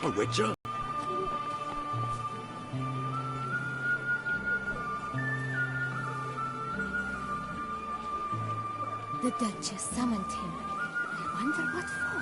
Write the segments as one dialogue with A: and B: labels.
A: A witcher?
B: The Duchess summoned him. I wonder what for.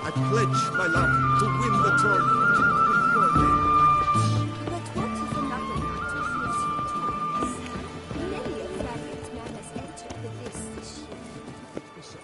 A: I pledge my love to win the tournament before they...
C: But what if another knight refused to tell us? Many a valiant man has entered the list this year.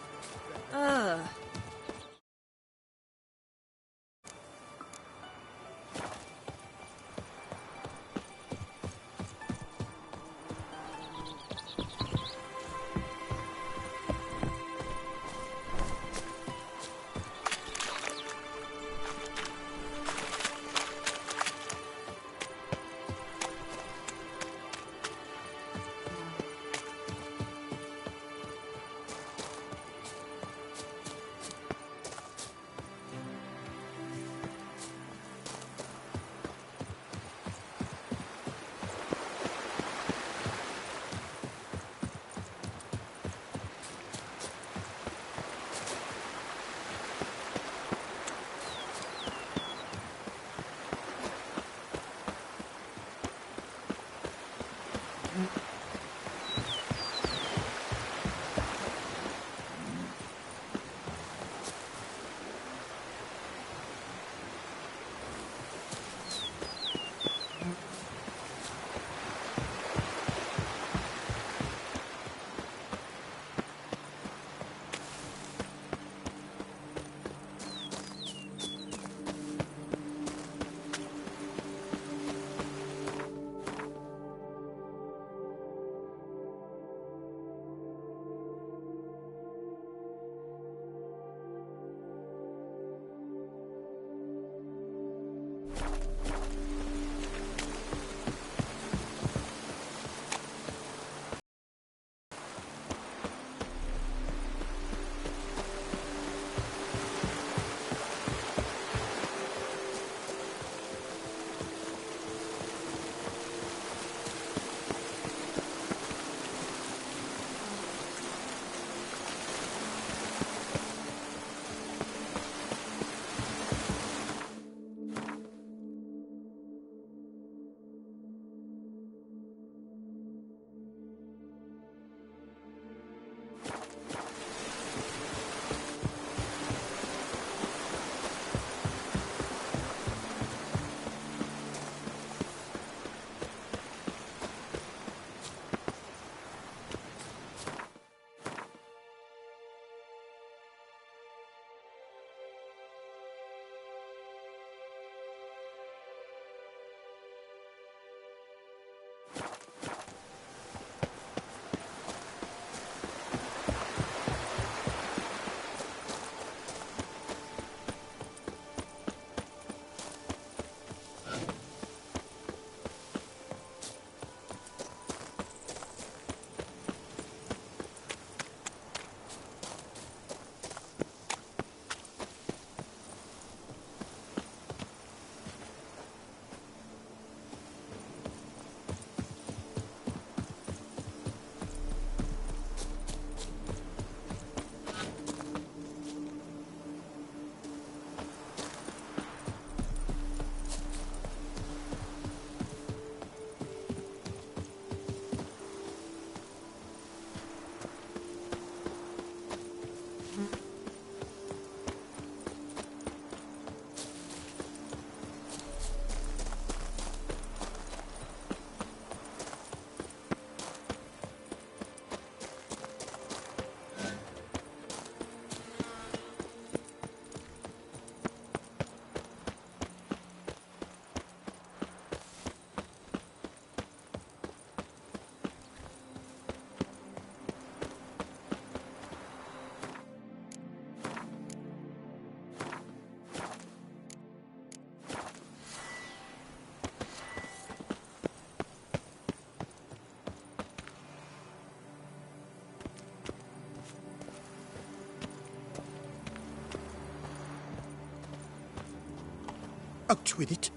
A: Out with it.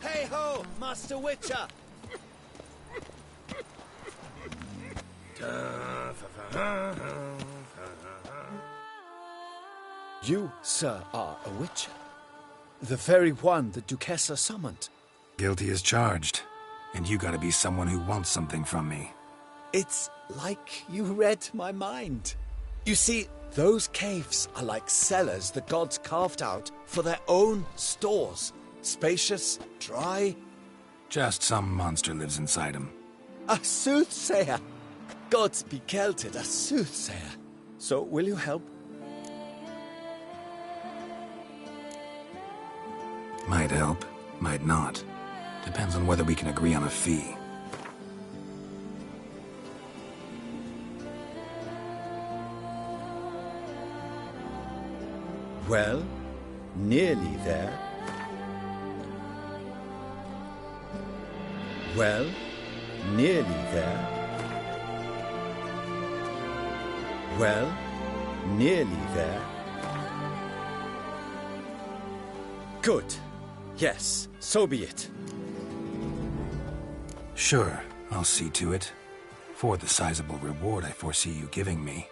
D: Hey ho, Master Witcher!
E: You, sir, are a witcher. The very one the Duchessa summoned.
F: Guilty as charged. And you gotta be someone who wants something from me.
E: It's like you read my mind. You see, those caves are like cellars the gods carved out for their own stores. Spacious, dry.
F: Just some monster lives inside him.
E: A soothsayer. Gods be kelted, a soothsayer. So, will you help?
F: Might help, might not. Depends on whether we can agree on a fee.
E: Well, nearly there. Well, nearly there. Well, nearly there. Good. Yes, so be it.
F: Sure, I'll see to it. For the sizable reward I foresee you giving me.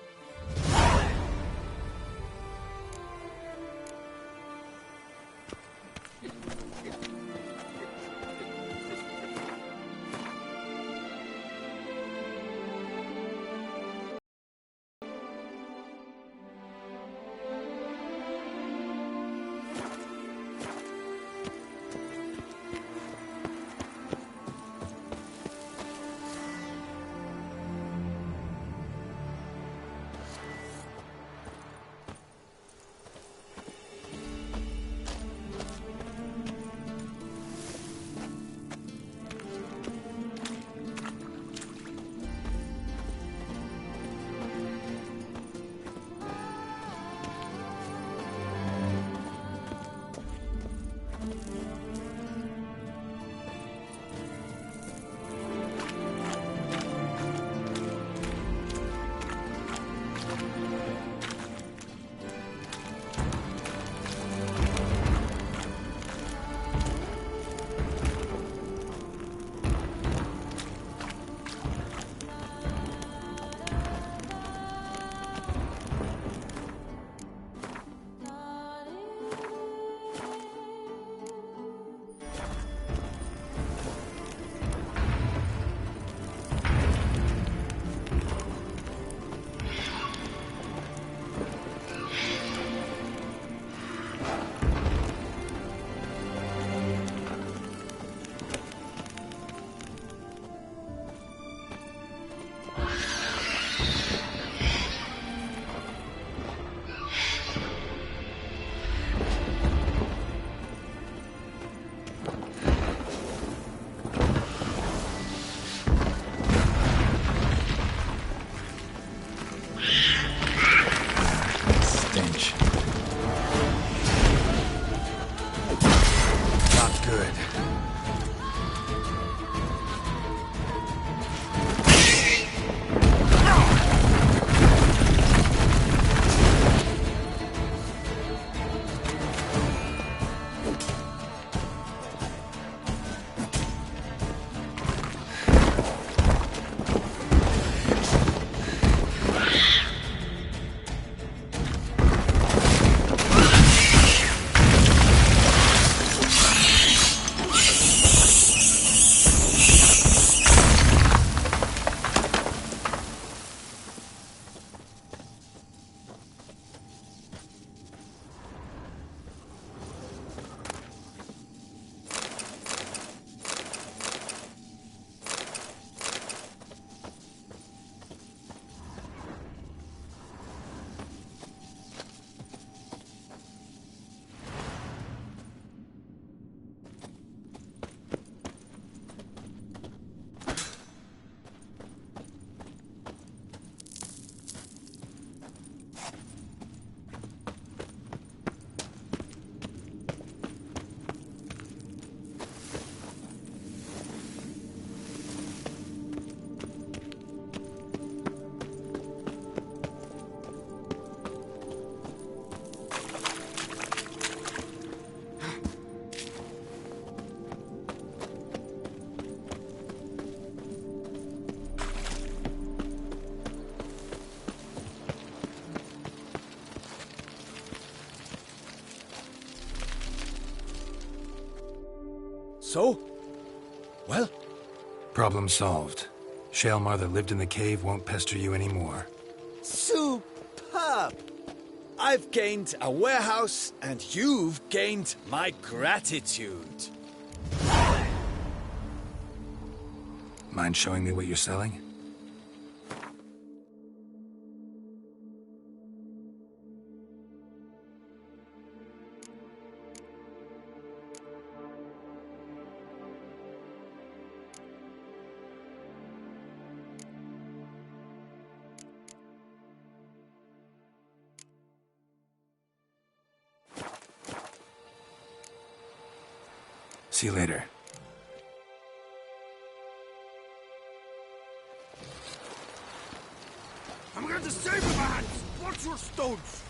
E: So? Well?
F: Problem solved. Shaelmar that lived in the cave won't pester you anymore.
E: Superb! I've gained a warehouse, and you've gained my gratitude.
F: Mind showing me what you're selling? See you later.
A: I'm going to save my hands! Watch your stones!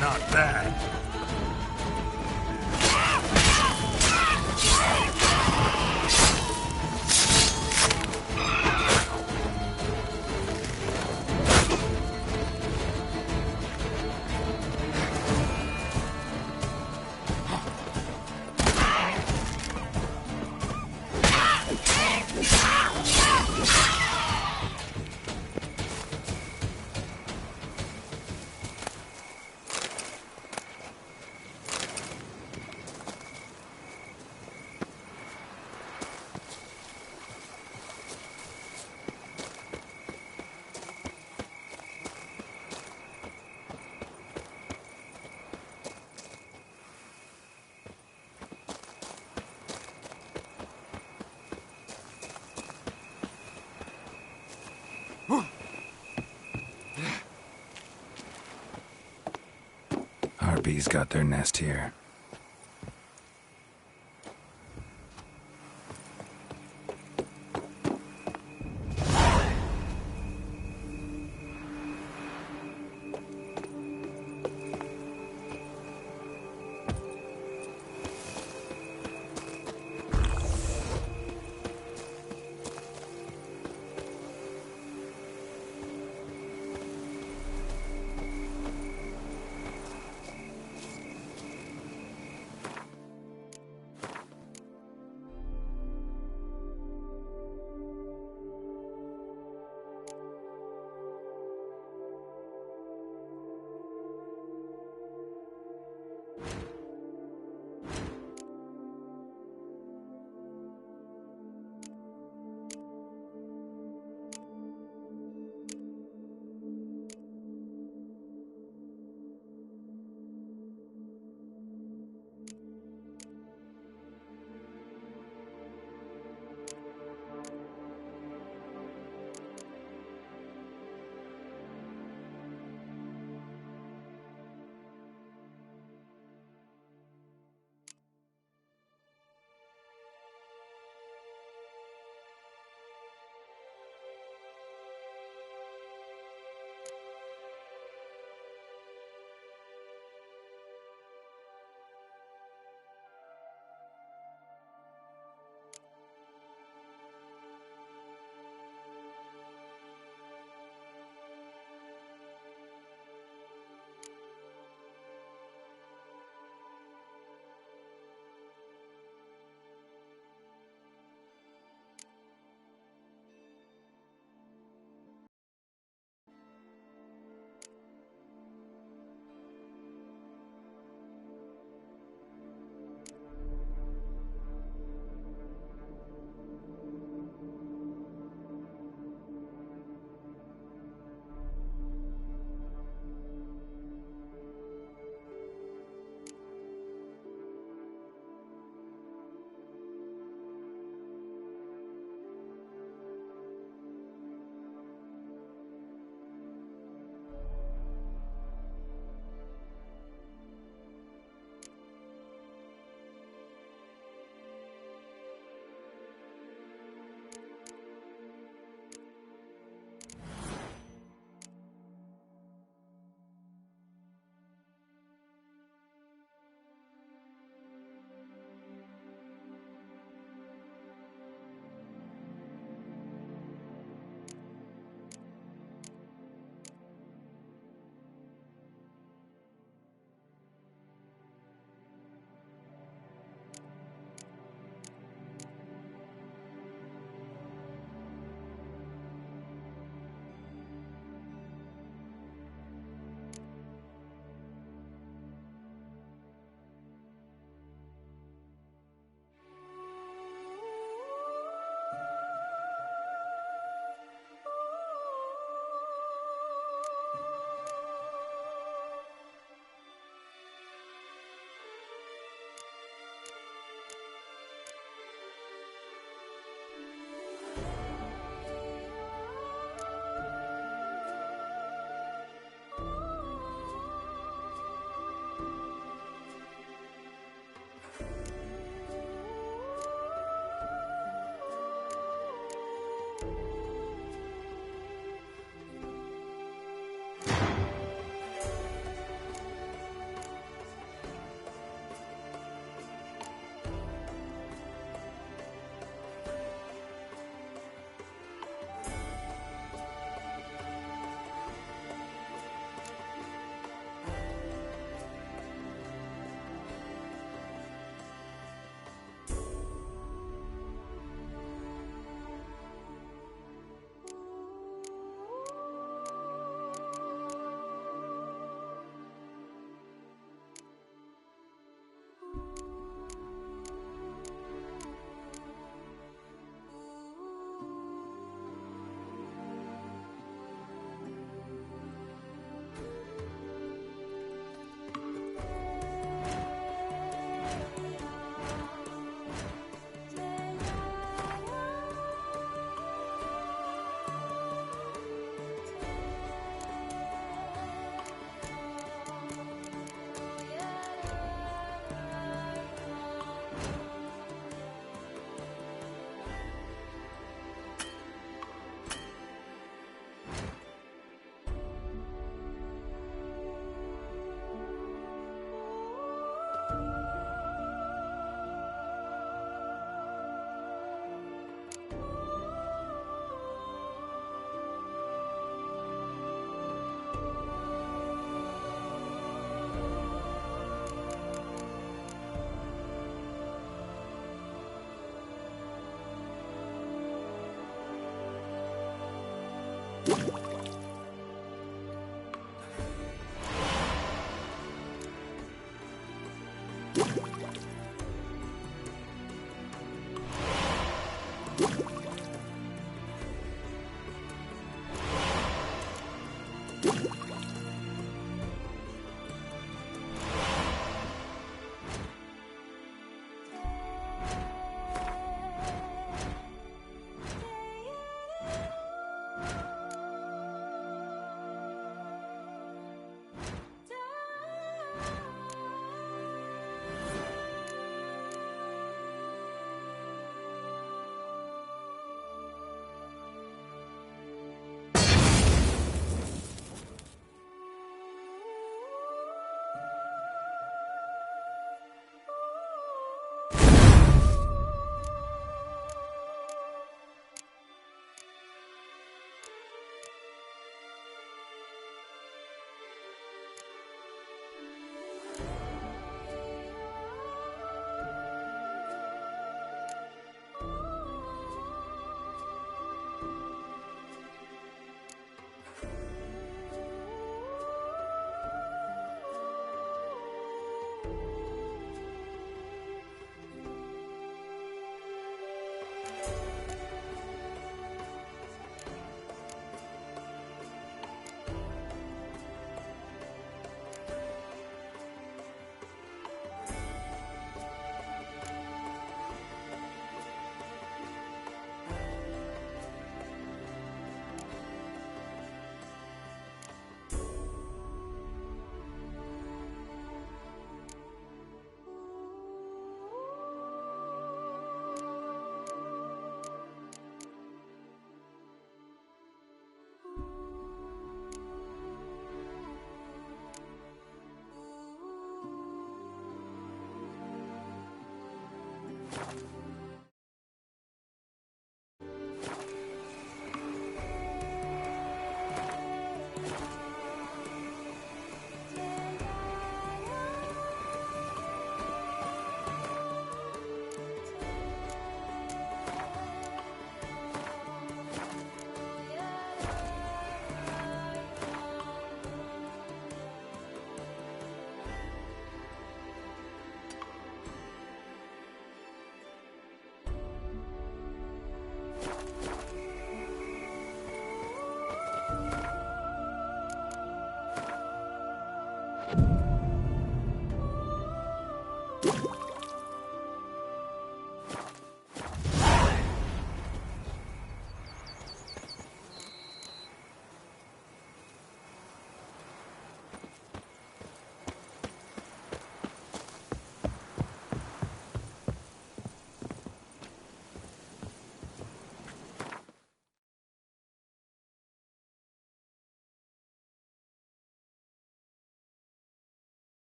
F: Not bad. Harpies got their nest here.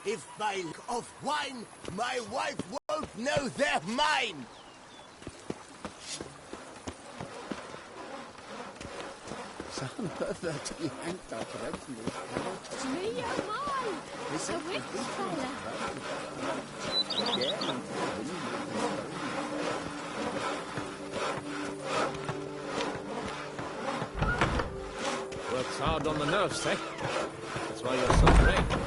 D: If by of wine, my wife won't know they're mine.
A: Saan behöver du hämta rätten?
C: Nya mal! A witch fella!
G: Works hard on the nerves, eh? That's why you're so brave.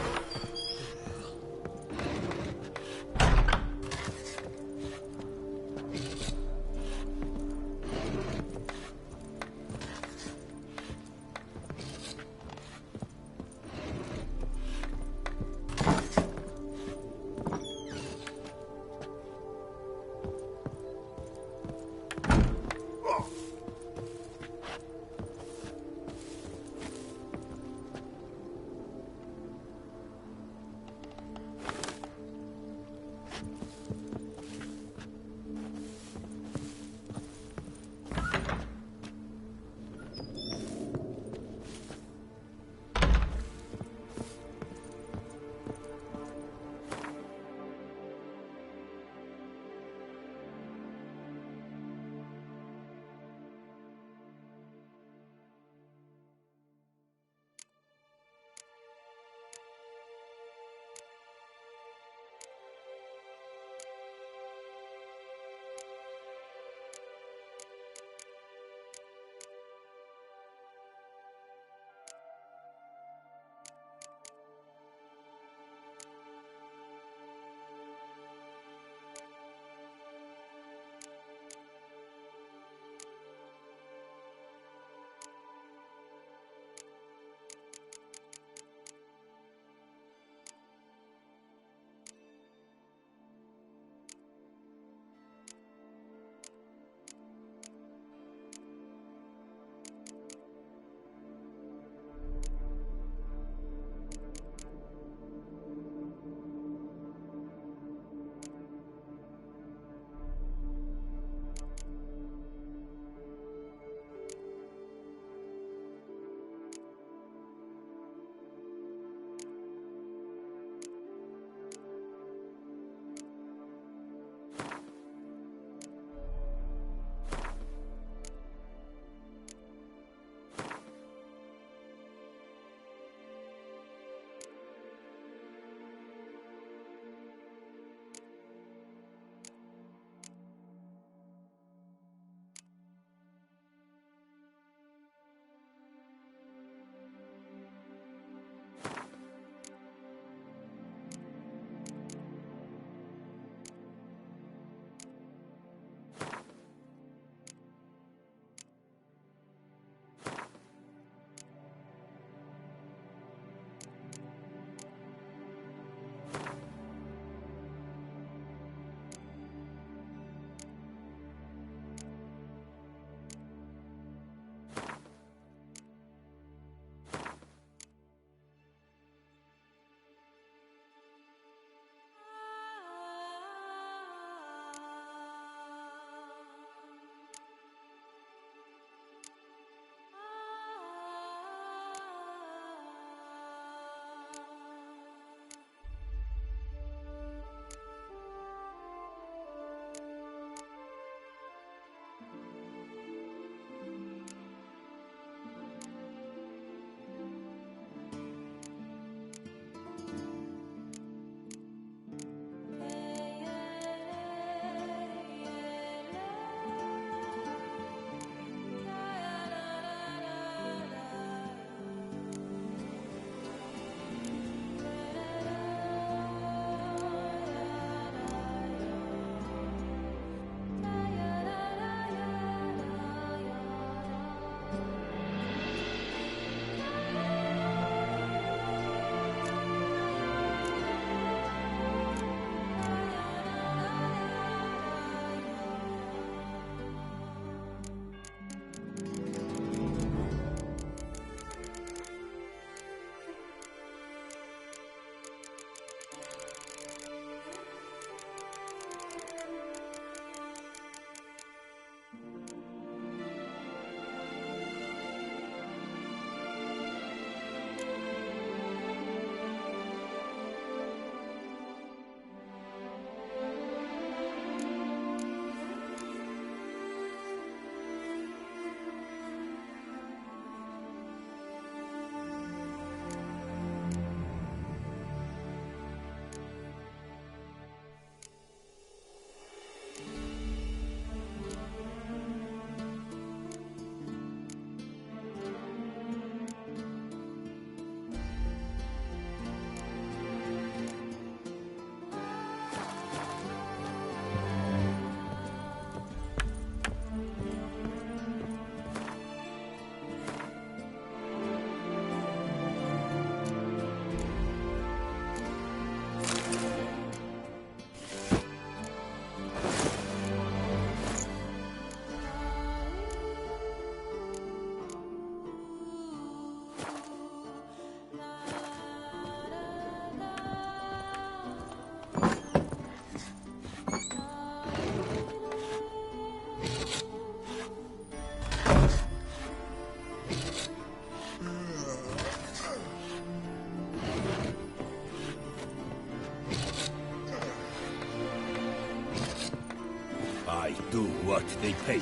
A: do what they pay.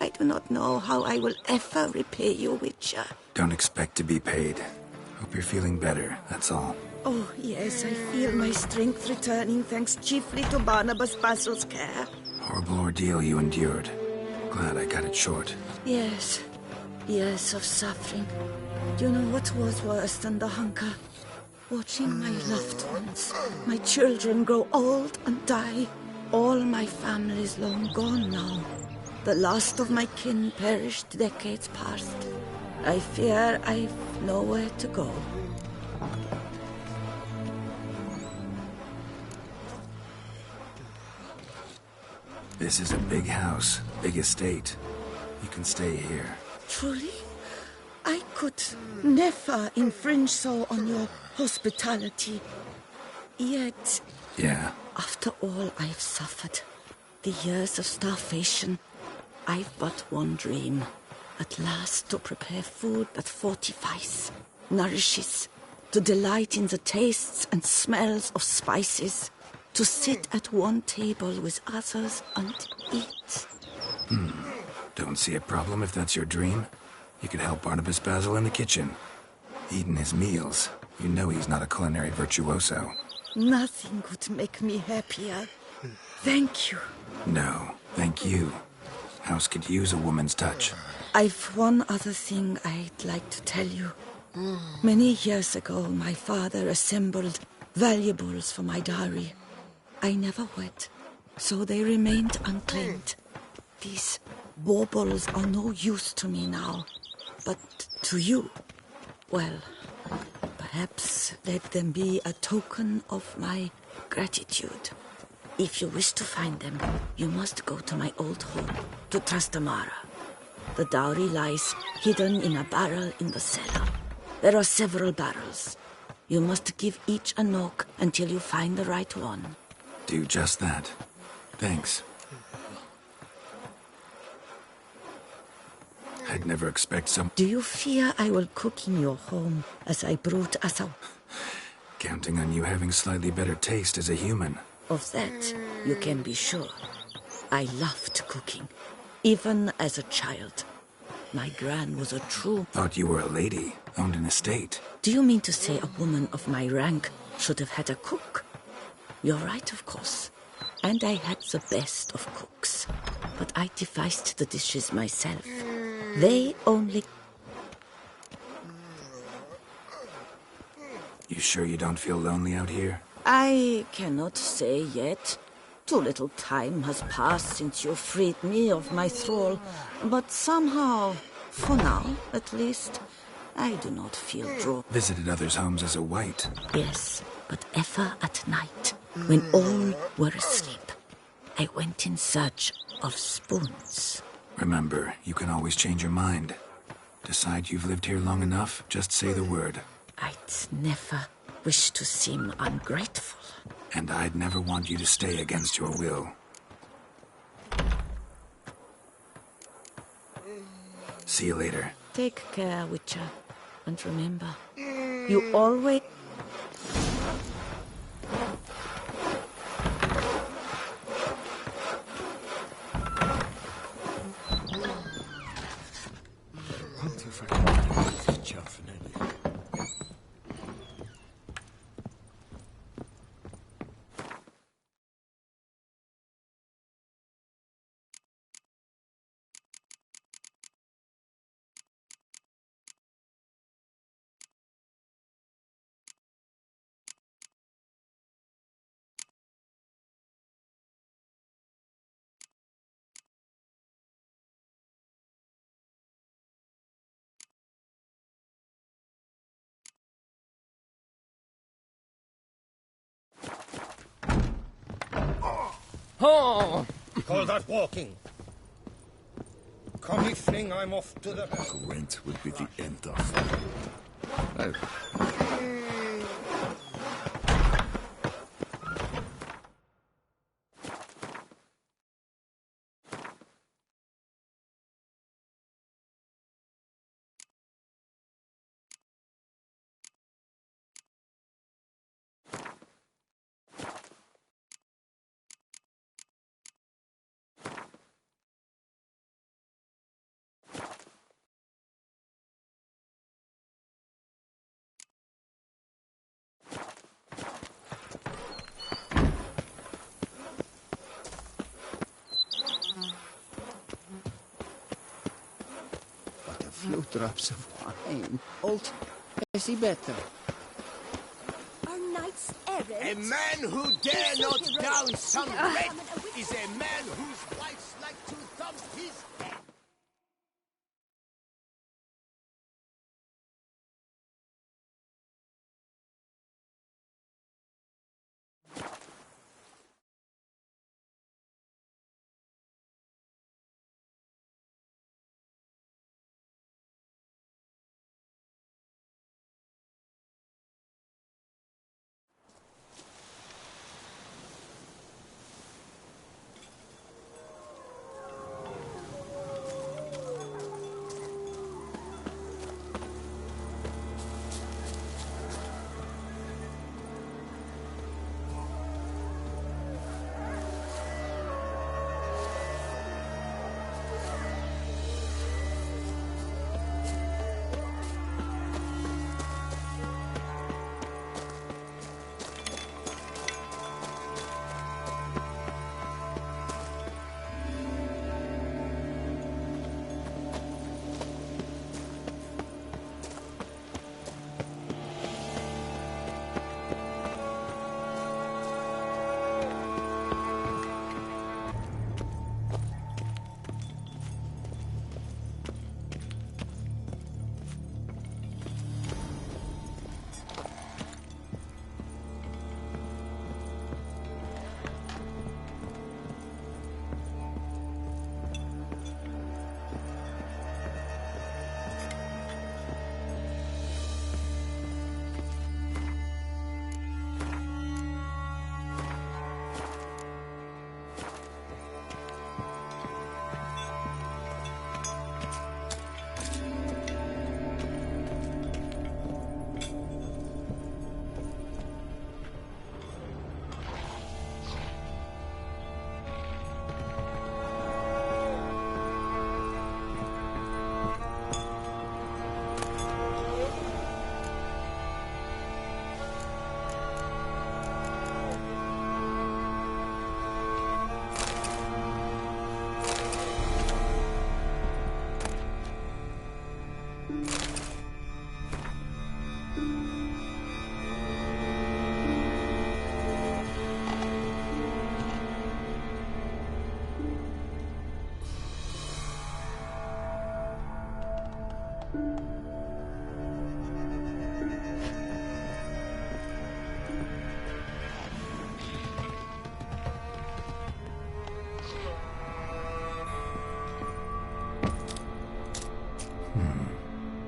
C: I do not know how I will ever repay you, Witcher.
F: Don't expect to be paid. Hope you're feeling better, that's all.
C: Oh, yes, I feel my strength returning thanks chiefly to Barnabas Basil's care.
F: Horrible ordeal you endured. Glad I cut it short.
C: Yes, years of suffering. Do you know what was worse than the hunger? Watching my loved ones, my children grow old and die. All my family's long gone now. The last of my kin perished decades past. I fear I've nowhere to go.
F: This is a big house, big estate. You can stay here.
C: Truly? I could never infringe so on your hospitality. Yet,
F: Yeah,
C: after all I've suffered, the years of starvation, I've but one dream. At last to prepare food that fortifies, nourishes, to delight in the tastes and smells of spices, to sit at one table with others and eat.
F: don't see a problem if that's your dream. You could help Barnabas Basil in the kitchen. Eating his meals. You know he's not a culinary virtuoso.
C: Nothing could make me happier. Thank you.
F: No, thank you. House could use a woman's touch.
C: I've one other thing I'd like to tell you. Many years ago, my father assembled valuables for my dowry. I never wed, so they remained unclaimed. These baubles are no use to me now, but to you, well, perhaps let them be a token of my gratitude. If you wish to find them, you must go to my old home, to Trastamara. The dowry lies hidden in a barrel in the cellar. There are several barrels. You must give each a knock until you find the right one.
F: Do just that. Thanks. I'd never expect some...
C: Do you fear I will cook in your home as I brewed as a...
F: Counting on you having slightly better taste as a human.
C: Of that, you can be sure. I loved cooking, even as a child. My gran was a true...
F: Thought you were a lady, owned an estate.
C: Do you mean to say a woman of my rank should have had a cook? You're right, of course. And I had the best of cooks. But I devised the dishes myself. They only...
F: You sure you don't feel lonely out here?
C: I cannot say yet. Too little time has passed since you freed me of my thrall. But somehow, for now at least, I do not feel drawn.
F: Visited others' homes as a white.
C: Yes, but ever at night, when all were asleep, I went in search of spoons.
F: Remember, you can always change your mind. Decide you've lived here long enough, just say the word.
C: I'd never wish to seem ungrateful.
F: And I'd never want you to stay against your will. See you later.
C: Take care, Witcher. And remember, you always...
A: Wonder if I can get the picture of Nelly.
G: Oh! Call that walking. Come evening, I'm off to the...
A: Rent would be the end of.
H: drops of wine. Old, is he better?
B: Are knights errant?
D: A man who dare not down some red is a man whose wife's like to thump his head.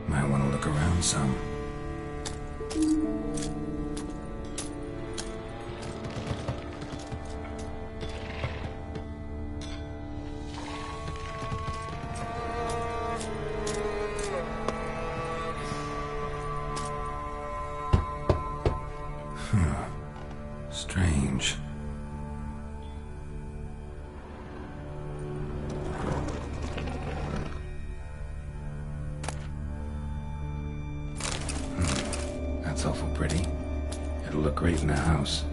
F: Might want to look around some. Strange. That's awful pretty. It'll look great in the house.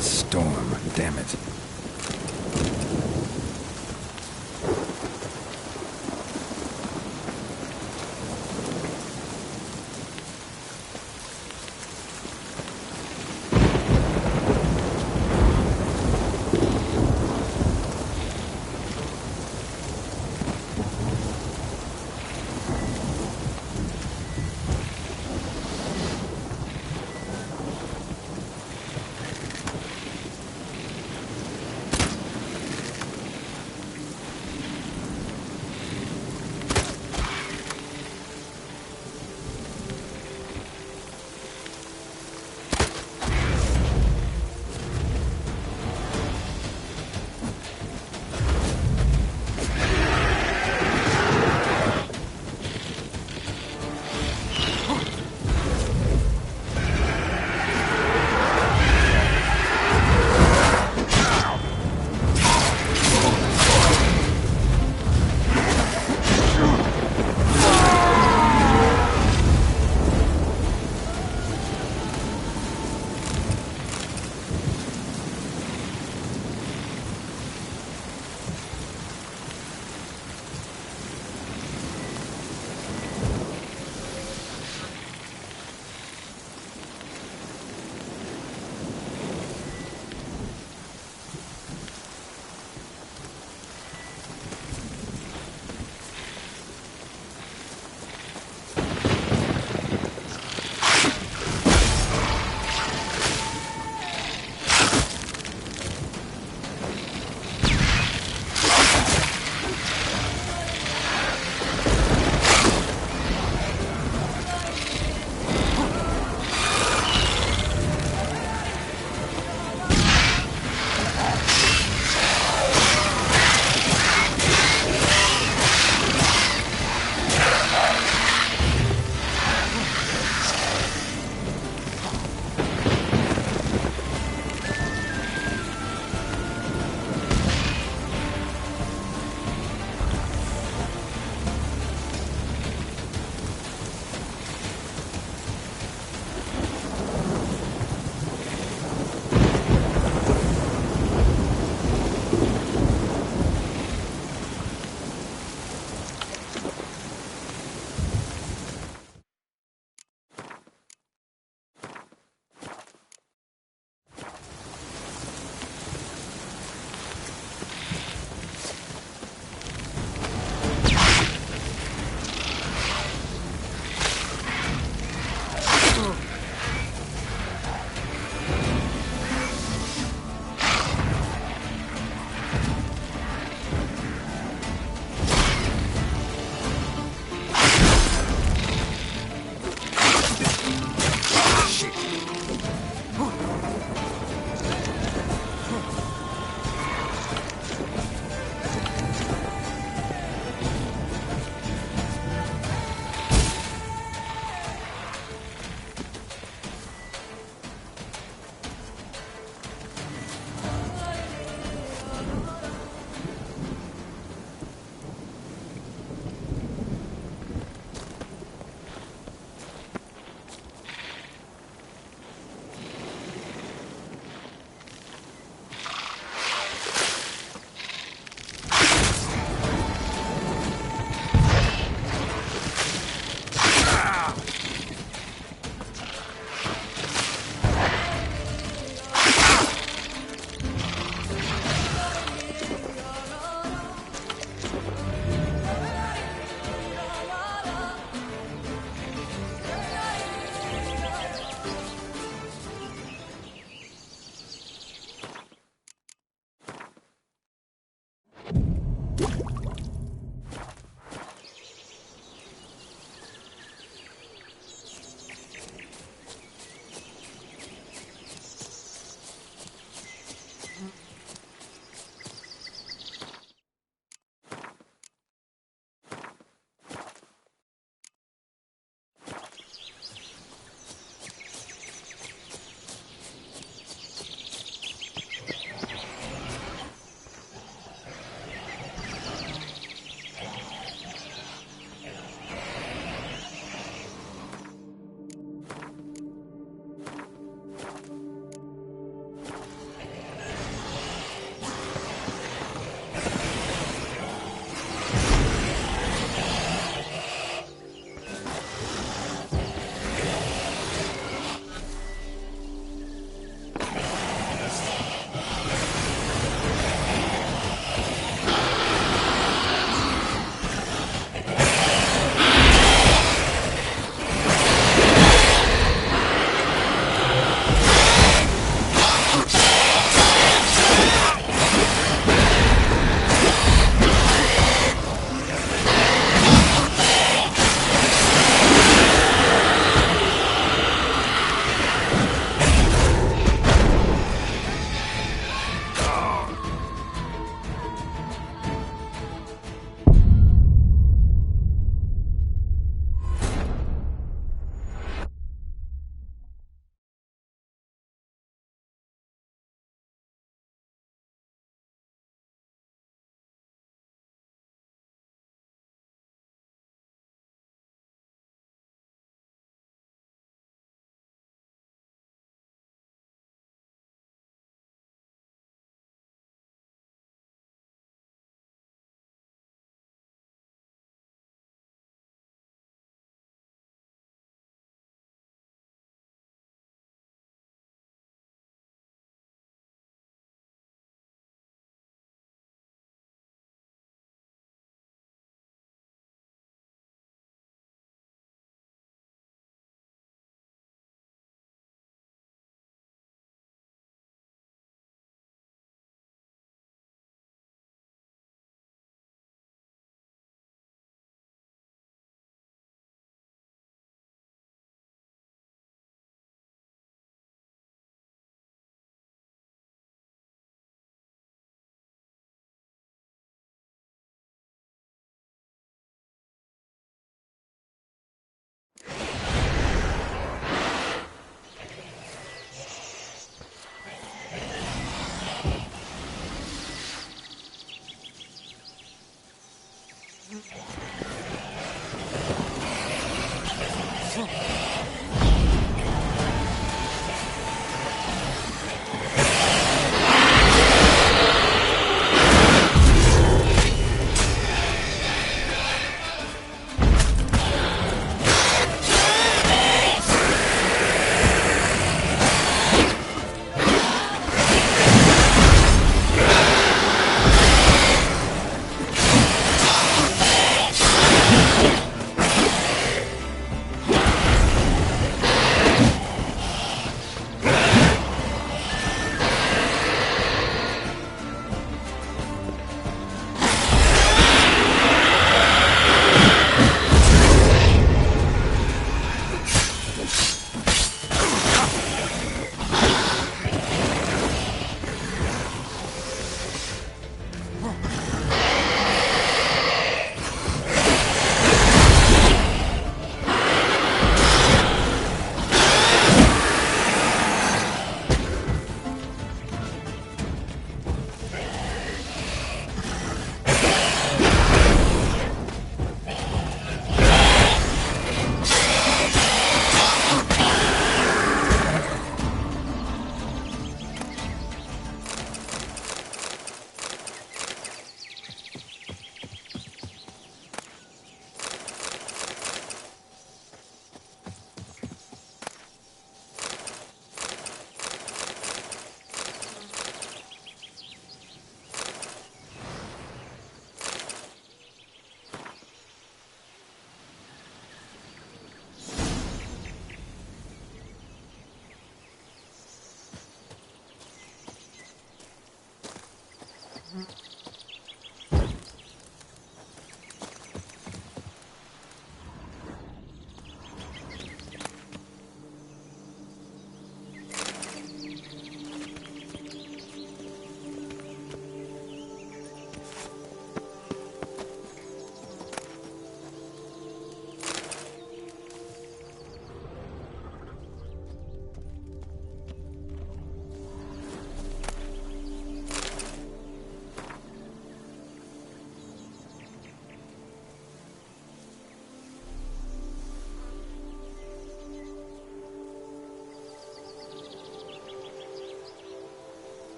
F: Storm, damn it.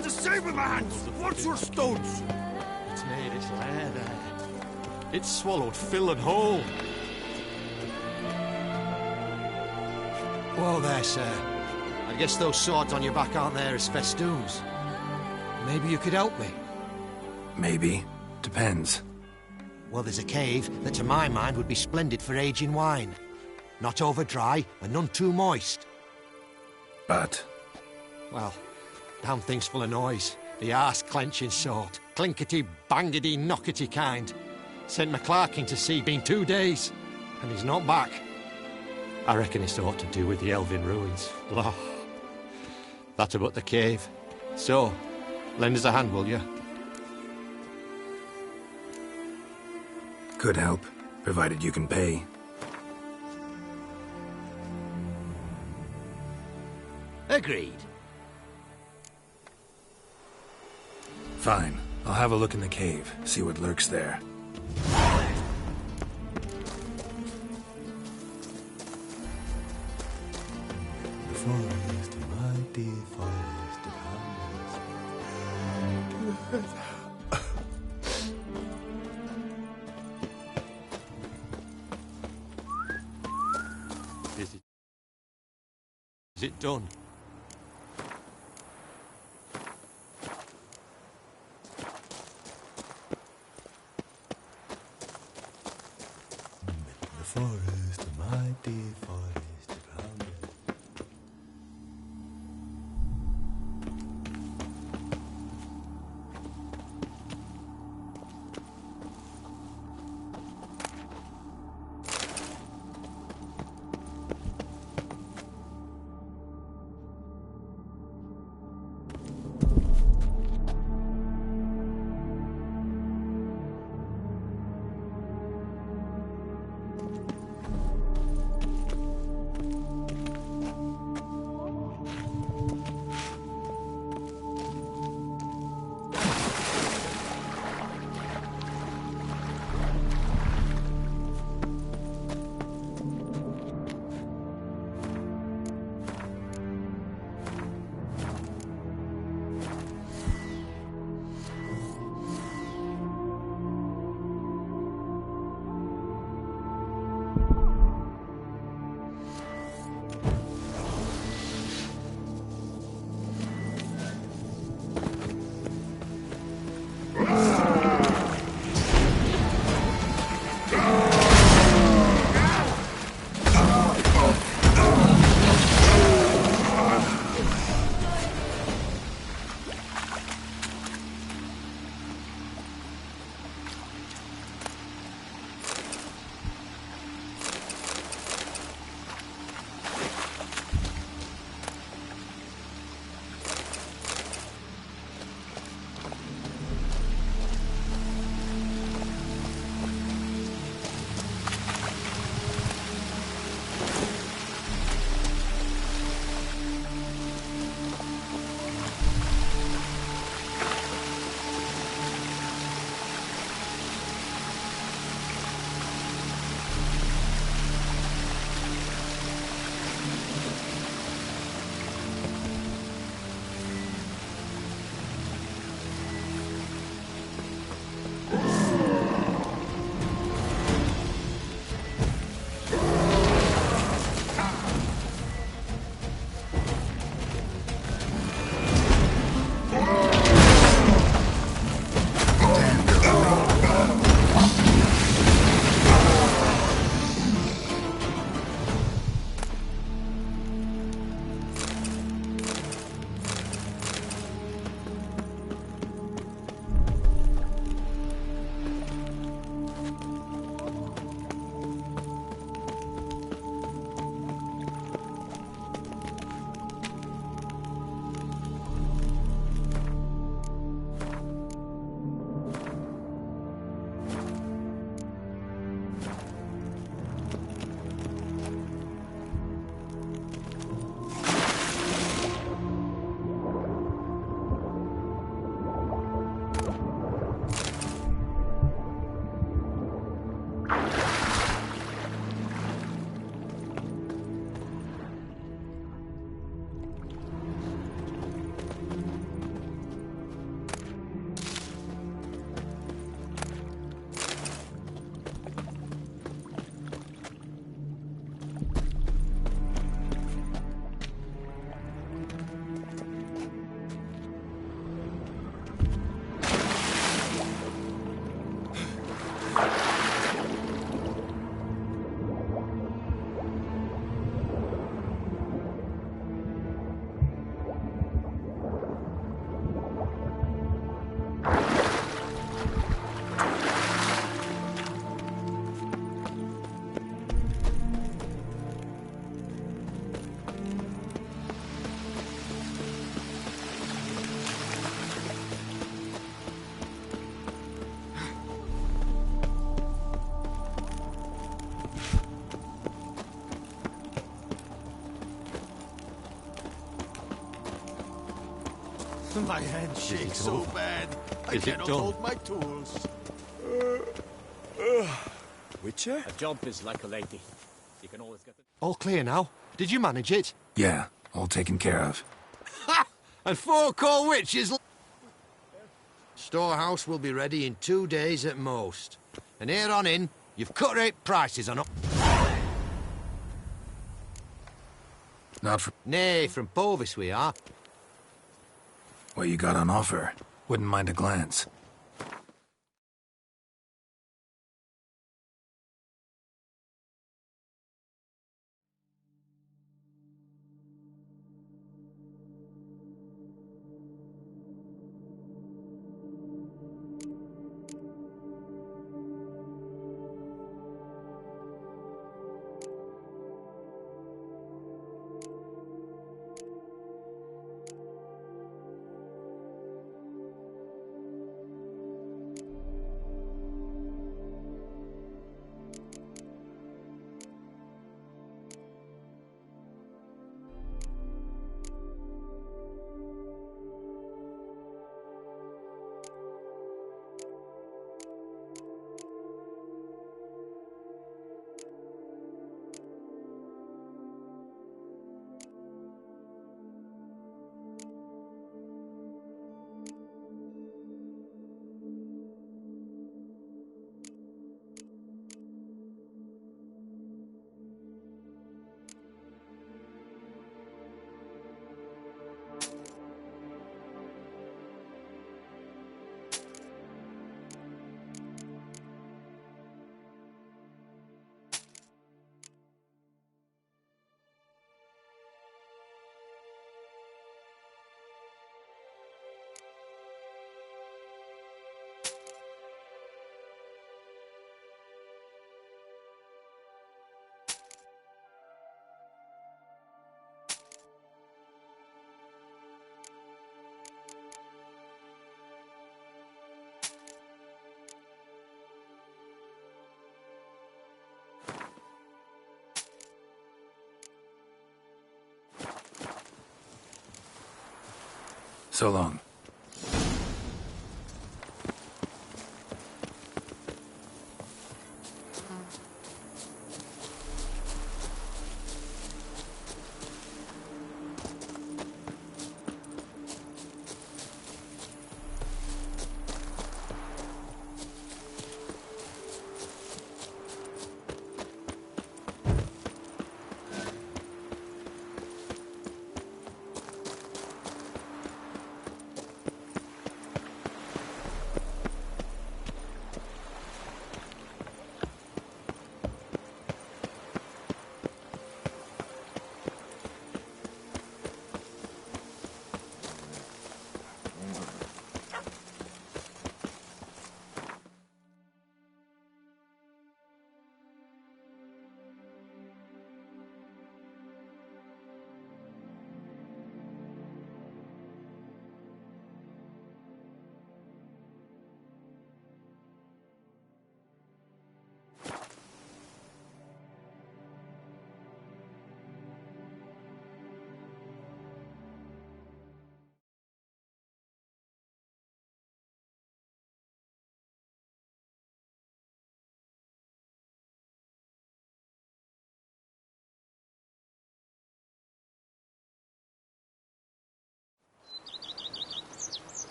A: going to save with my hands. What's your stones?
G: It's made its lair there. It's swallowed Phil and whole.
D: Whoa there, sir. I guess those swords on your back aren't there as festoons. Maybe you could help me.
F: Maybe. Depends.
D: Well, there's a cave that to my mind would be splendid for aging wine. Not over dry and none too moist.
F: But?
D: Well, damn thing's full of noise. The arse-clenching sort. Clinkety-bangety knockety kind. Sent McClarkin to sea, been 2 days. And he's not back. I reckon it's aught to do with the elven ruins. Oh, that about the cave. So, lend us a hand, will you?
F: Could help, provided you can pay.
G: Agreed.
F: Fine. I'll have a look in the cave, see what lurks there.
A: The forest, mighty forest of
G: Is it done?
A: the forest, mighty forest of Hamlet.
G: My hand shakes so
D: tough?
G: bad. I
D: Is it
G: cannot
D: done?
G: hold my tools.
E: Witcher?
I: A job is like a lady. You can always get the...
D: All clear now? Did you manage it?
F: Yeah, all taken care of.
D: Ha! And 4 core witches... Storehouse will be ready in 2 days at most. And here on in, you've cut rate prices on...
F: Not for
D: Nay, from Bovis we are.
F: what you got on offer. Wouldn't mind a glance. So long.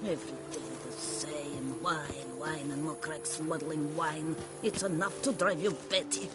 J: Every day the same. Wine, wine, and more cracks muddling wine. It's enough to drive you batty.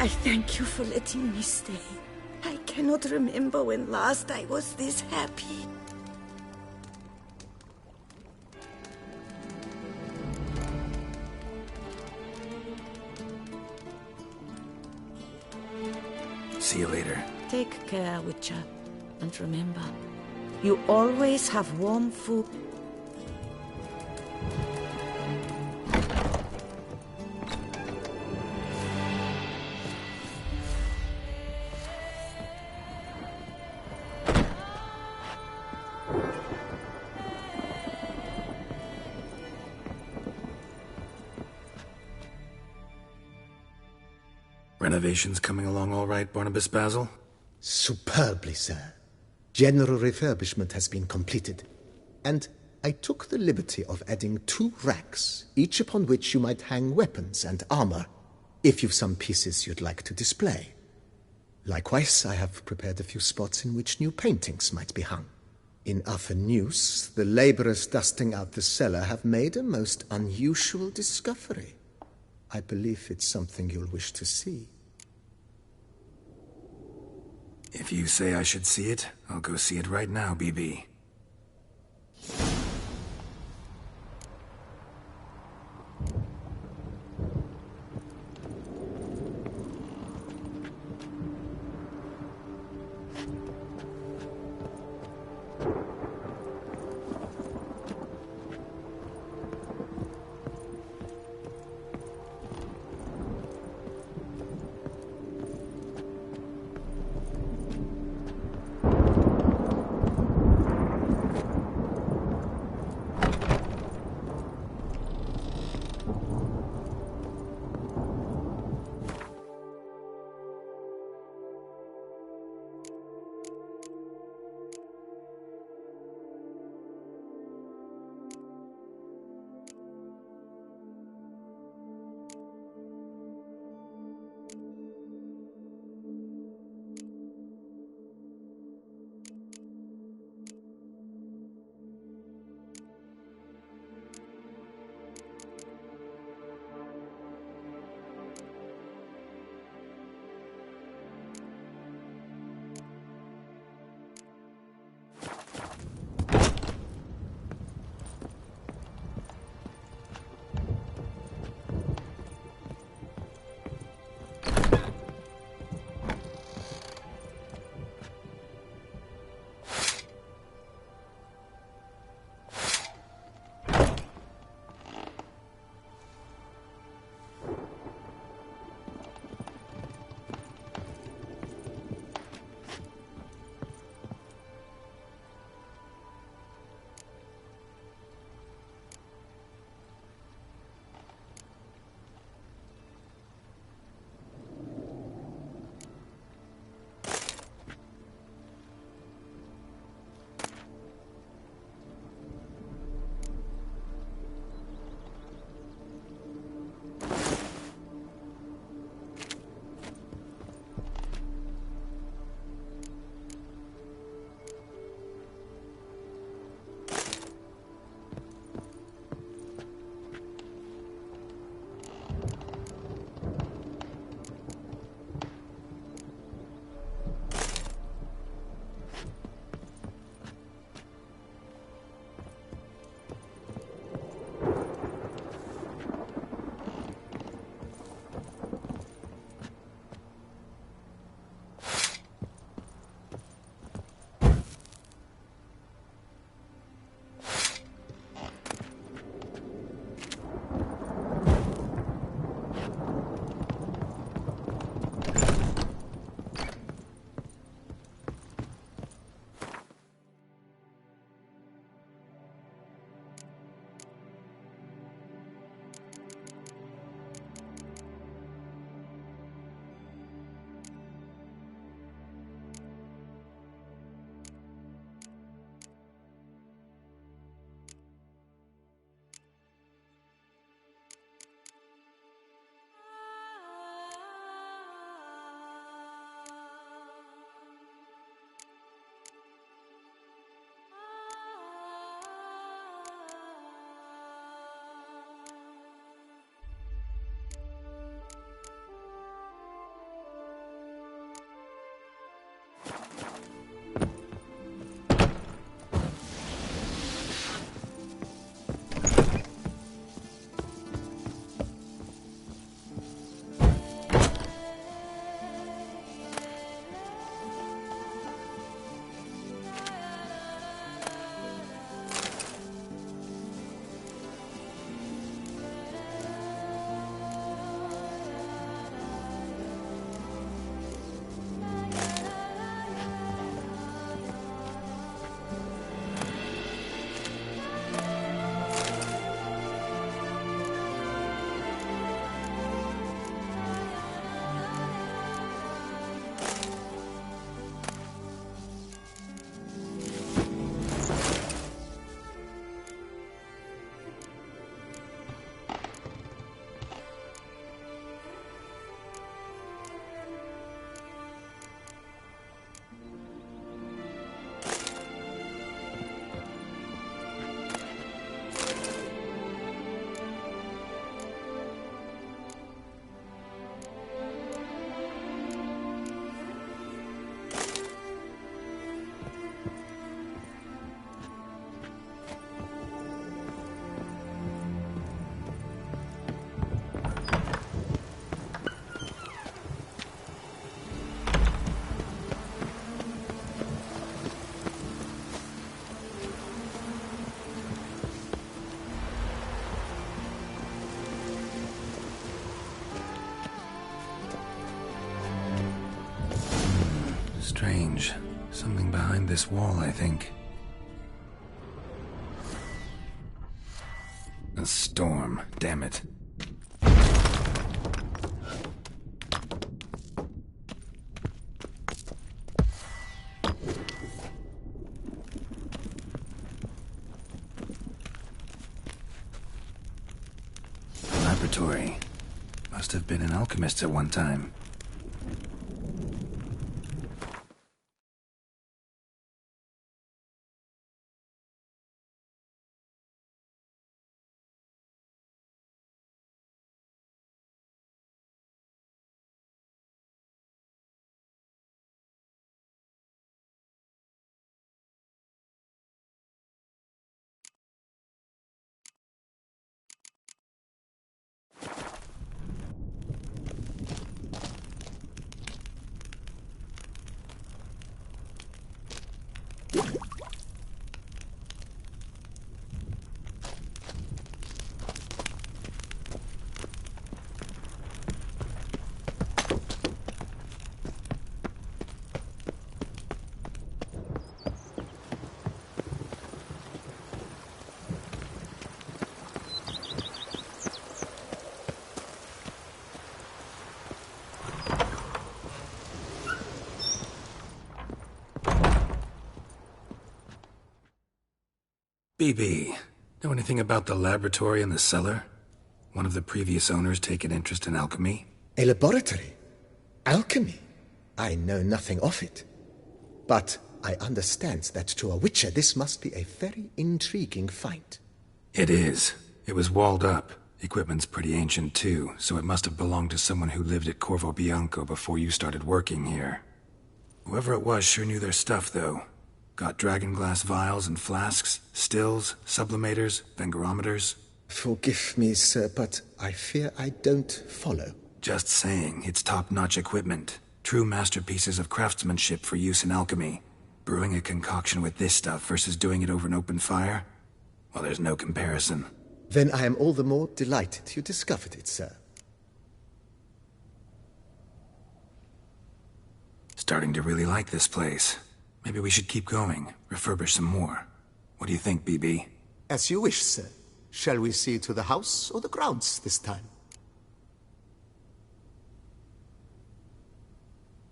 C: I thank you for letting me stay. I can't. cannot remember when last I was this happy.
F: See you later.
C: Take care, Witcher. And remember, you always have warm food.
F: Renovations coming along all right, Barnabas Basil?
K: Superbly, sir. General refurbishment has been completed, and I took the liberty of adding 2 racks, each upon which you might hang weapons and armor, if you've some pieces you'd like to display. Likewise, I have prepared a few spots in which new paintings might be hung. In News, the laborers dusting out the cellar have made a most unusual discovery. I believe it's something you'll wish to see.
F: If you say I should see it, I'll go see it right now, BB. Strange. Something behind this wall, I think. A storm, damn it. Laboratory. Must have been an alchemist at one time. BB, know anything about the laboratory in the cellar? One of the previous owners take an interest in alchemy?
K: A laboratory? Alchemy? I know nothing of it. But I understand that to a witcher this must be a very intriguing find.
F: It is. It was walled up. Equipment's pretty ancient too, so it must have belonged to someone who lived at Corvo Bianco before you started working here. Whoever it was sure knew their stuff, though. Got dragonglass vials and flasks, stills, sublimators, vengerometers.
K: Forgive me, sir, but I fear I don't follow.
F: Just saying, it's top-notch equipment. True masterpieces of craftsmanship for use in alchemy. Brewing a concoction with this stuff versus doing it over an open fire? Well, there's no comparison.
K: Then I am all the more delighted you discovered it, sir.
F: Starting to really like this place. Maybe we should keep going, refurbish some more. What do you think, BB?
K: As you wish, sir. Shall we see to the house or the grounds this time?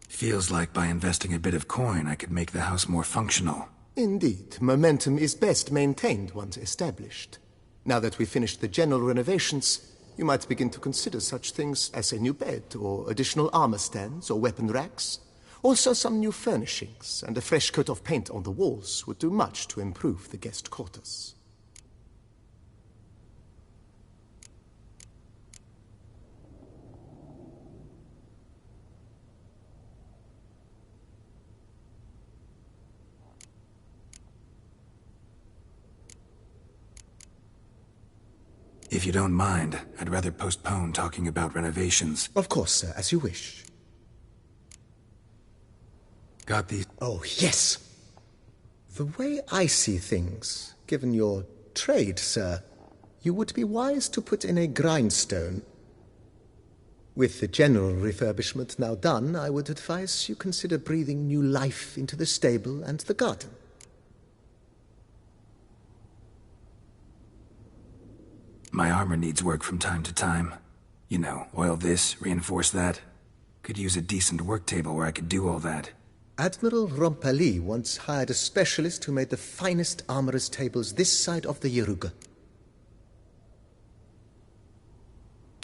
F: Feels like by investing a bit of coin, I could make the house more functional.
K: Indeed, momentum is best maintained once established. Now that we've finished the general renovations, you might begin to consider such things as a new bed, or additional armor stands, or weapon racks. Also, some new furnishings and a fresh coat of paint on the walls would do much to improve the guest quarters.
F: If you don't mind, I'd rather postpone talking about renovations.
K: Of course, sir, as you wish.
F: Got these?
K: Oh, yes. The way I see things, given your trade, sir, you would be wise to put in a grindstone. With the general refurbishment now done, I would advise you consider breathing new life into the stable and the garden.
F: My armor needs work from time to time. You know, oil this, reinforce that. Could use a decent work table where I could do all that.
K: Admiral Rompali once hired a specialist who made the finest armorer's tables this side of the Yaruga.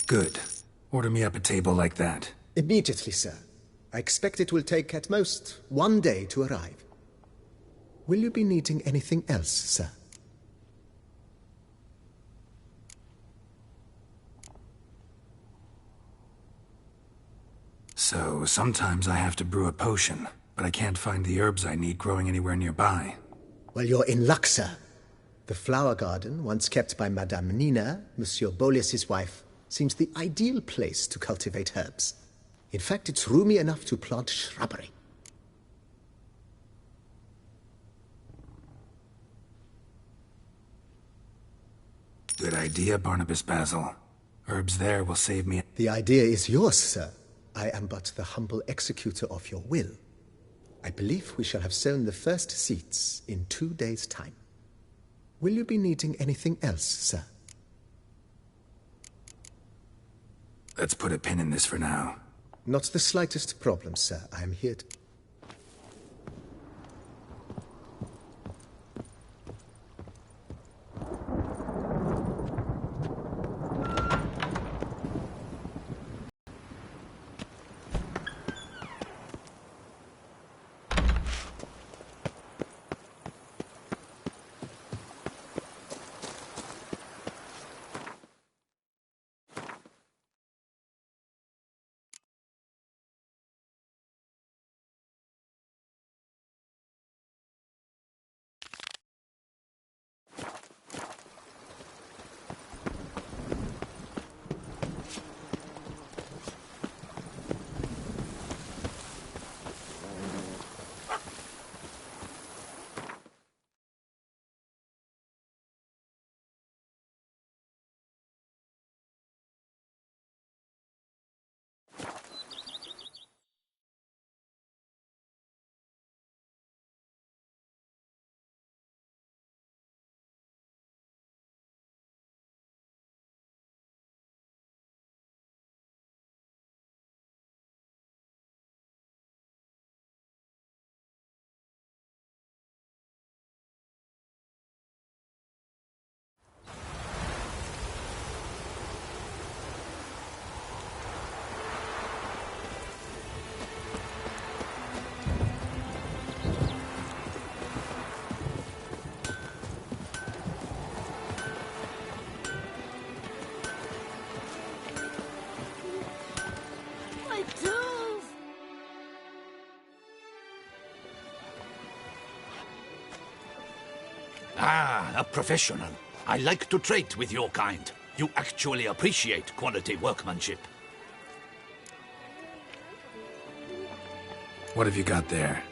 F: Good. Order me up a table like that.
K: Immediately, sir. I expect it will take at most 1 day to arrive. Will you be needing anything else, sir?
F: So, sometimes I have to brew a potion, but I can't find the herbs I need growing anywhere nearby.
K: Well, you're in luck, sir. The flower garden, once kept by Madame Nina, Monsieur Boleus's wife, seems the ideal place to cultivate herbs. In fact, it's roomy enough to plant shrubbery.
F: Good idea, Barnabas Basil. Herbs there will save me.
K: The idea is yours, sir. I am but the humble executor of your will. I believe we shall have sown the first seeds in 2 days' time. Will you be needing anything else, sir?
F: Let's put a pin in this for now.
K: Not the slightest problem, sir. I am here to...
L: Ah, a professional. I like to trade with your kind. You actually appreciate quality workmanship.
F: What have you got there?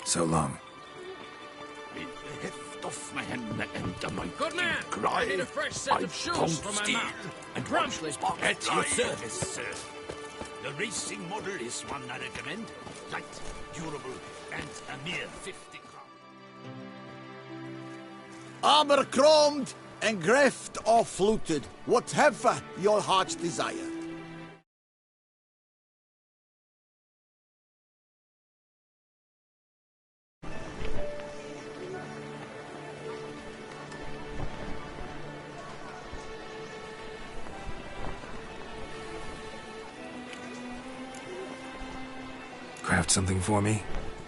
F: So long.
L: Off my hand and my
I: Good man!
L: cry.
I: I need a fresh set of shoes for my mount.
L: And
I: Promptly.
L: at your service, sir. The racing model is one I recommend. Light, durable, and a mere 50 crowns.
E: Armor chromed, engraved or fluted, whatever your heart's desire.
F: Craft something for me?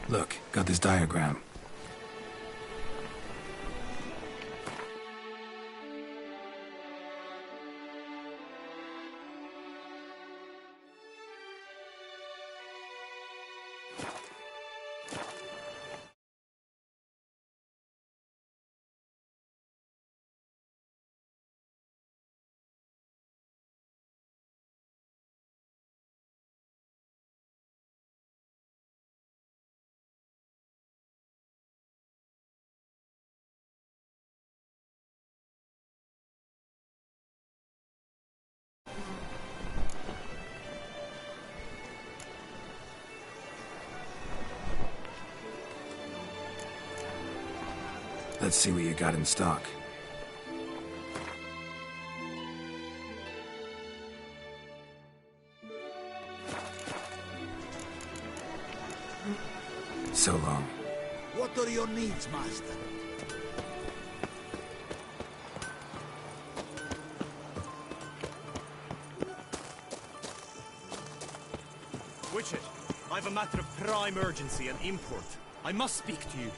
F: Look, got this diagram. Let's see what you got in stock. So long.
E: What are your needs, master?
M: Witcher, I have a matter of prime urgency and import. I must speak to you.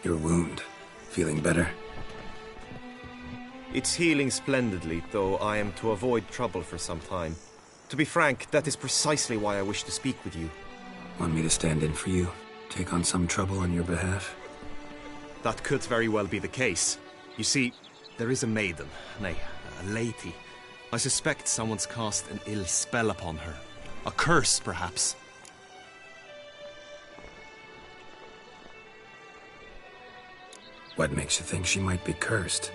F: Your wound. Feeling better?
M: It's healing splendidly, though I am to avoid trouble for some time. To be frank, that is precisely why I wish to speak with you.
F: Want me to stand in for you? Take on some trouble on your behalf?
M: That could very well be the case. You see, there is a maiden, nay, a lady. I suspect someone's cast an ill spell upon her. A curse, perhaps.
F: What makes you think she might be cursed?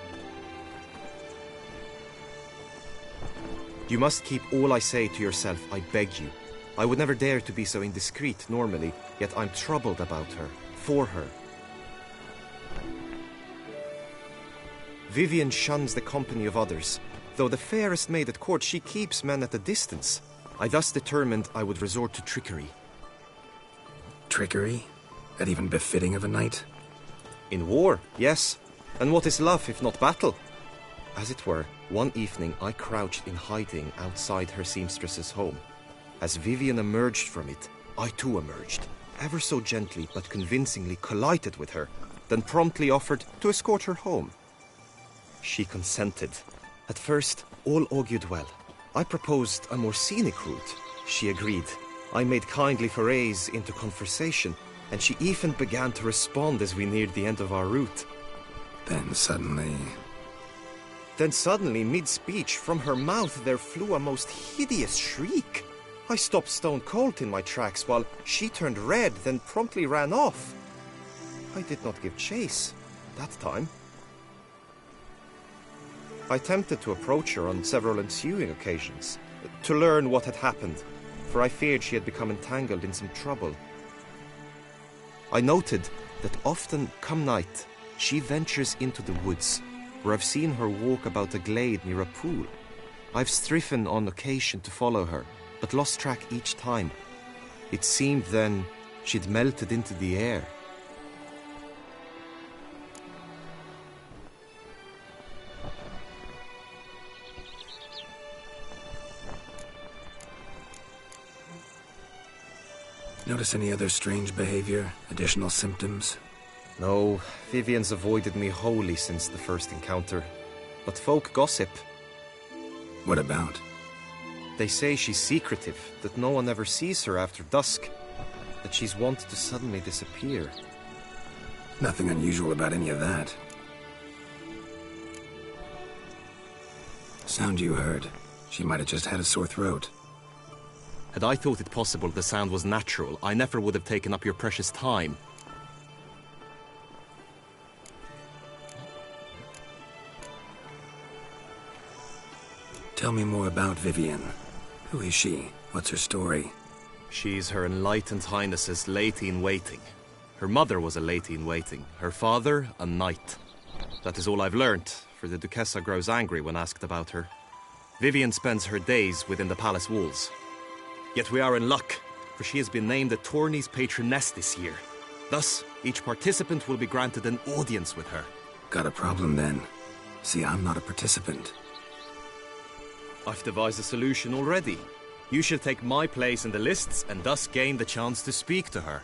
M: You must keep all I say to yourself, I beg you. I would never dare to be so indiscreet normally, yet I'm troubled about her, for her. Vivian shuns the company of others. Though the fairest maid at court, she keeps men at a distance. I thus determined I would resort to trickery.
F: Trickery? That even befitting of a knight?
M: In war, yes. And what is love if not battle? As it were, one evening I crouched in hiding outside her seamstress's home. As Vivian emerged from it, I too emerged, ever so gently but convincingly collided with her, then promptly offered to escort her home. She consented. At first, all augured well. I proposed a more scenic route. She agreed. I made kindly forays into conversation, and she even began to respond as we neared the end of our route.
F: Then suddenly,
M: mid-speech, from her mouth there flew a most hideous shriek. I stopped stone cold in my tracks while she turned red, then promptly ran off. I did not give chase that time. I attempted to approach her on several ensuing occasions, to learn what had happened, for I feared she had become entangled in some trouble. I noted that often, come night, she ventures into the woods, where I've seen her walk about a glade near a pool. I've striven on occasion to follow her, but lost track each time. It seemed then she'd melted into the air.
F: notice any other strange behavior? Additional symptoms?
M: No, Vivian's avoided me wholly since the first encounter. But folk gossip.
F: What about?
M: They say she's secretive, that no one ever sees her after dusk, that she's wont to suddenly disappear.
F: Nothing unusual about any of that. Sound you heard. She might have just had a sore throat.
M: Had I thought it possible the sound was natural, I never would have taken up your precious time.
F: Tell me more about Vivian. Who is she? What's her story?
M: She's Her Enlightened Highness's lady-in-waiting. Her mother was a lady-in-waiting. Her father, a knight. That is all I've learnt, for the Duchessa grows angry when asked about her. Vivian spends her days within the palace walls. Yet we are in luck, for she has been named the tourney's patroness this year. Thus, each participant will be granted an audience with her.
F: Got a problem then. See, I'm not a participant.
M: I've devised a solution already. You shall take my place in the lists and thus gain the chance to speak to her.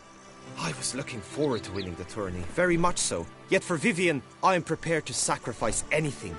M: I was looking forward to winning the tourney, very much so. Yet for Vivian, I am prepared to sacrifice anything.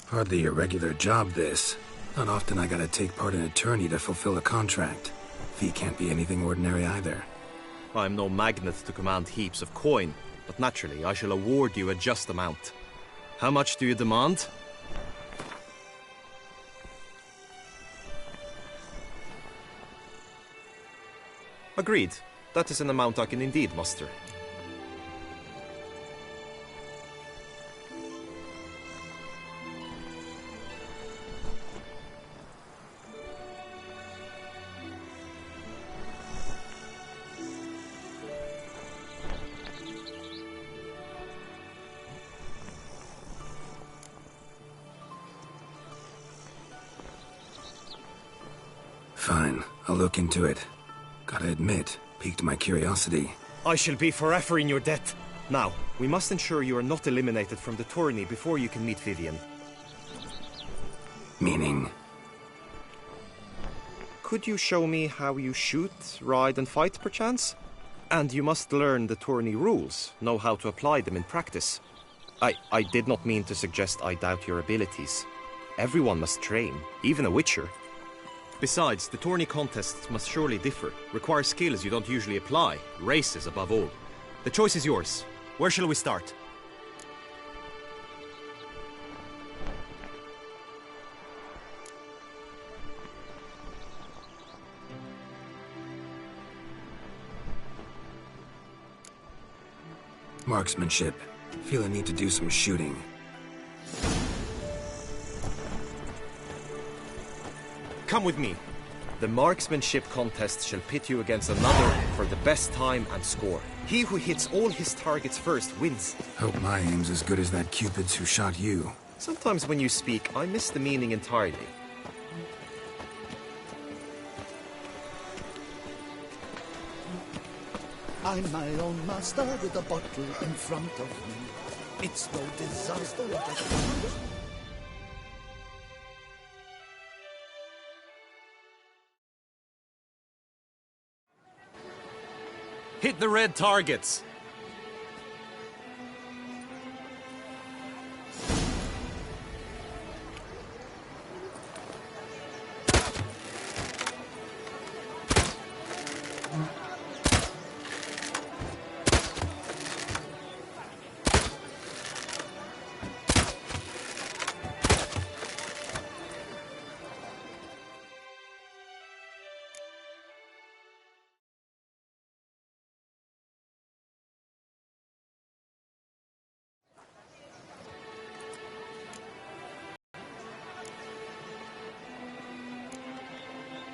F: Hardly a regular job, this. Not often I gotta take part in a tourney to fulfill a contract. Fee can't be anything ordinary either.
M: I'm no magnet to command heaps of coin, but naturally I shall award you a just amount. How much do you demand? Agreed. That is an amount I can indeed muster.
F: I'll look into it. Gotta admit, piqued my curiosity.
M: I shall be forever in your debt. Now, we must ensure you are not eliminated from the tourney before you can meet Vivian.
F: Meaning?
M: Could you show me how you shoot, ride and fight, perchance? And you must learn the tourney rules, know how to apply them in practice. I did not mean to suggest I doubt your abilities. Everyone must train, even a witcher. Besides, the tourney contests must surely differ, require skills you don't usually apply, races above all. The choice is yours. Where shall we start?
F: Marksmanship. Feel a need to do some shooting.
M: Come with me. The marksmanship contest shall pit you against another for the best time and score. He who hits all his targets first wins.
F: Hope my aim's as good as that Cupid's who shot you.
M: Sometimes when you speak, I miss the meaning entirely.
A: I'm my own master with a bottle in front of me. It's no disaster that
M: Hit the red targets!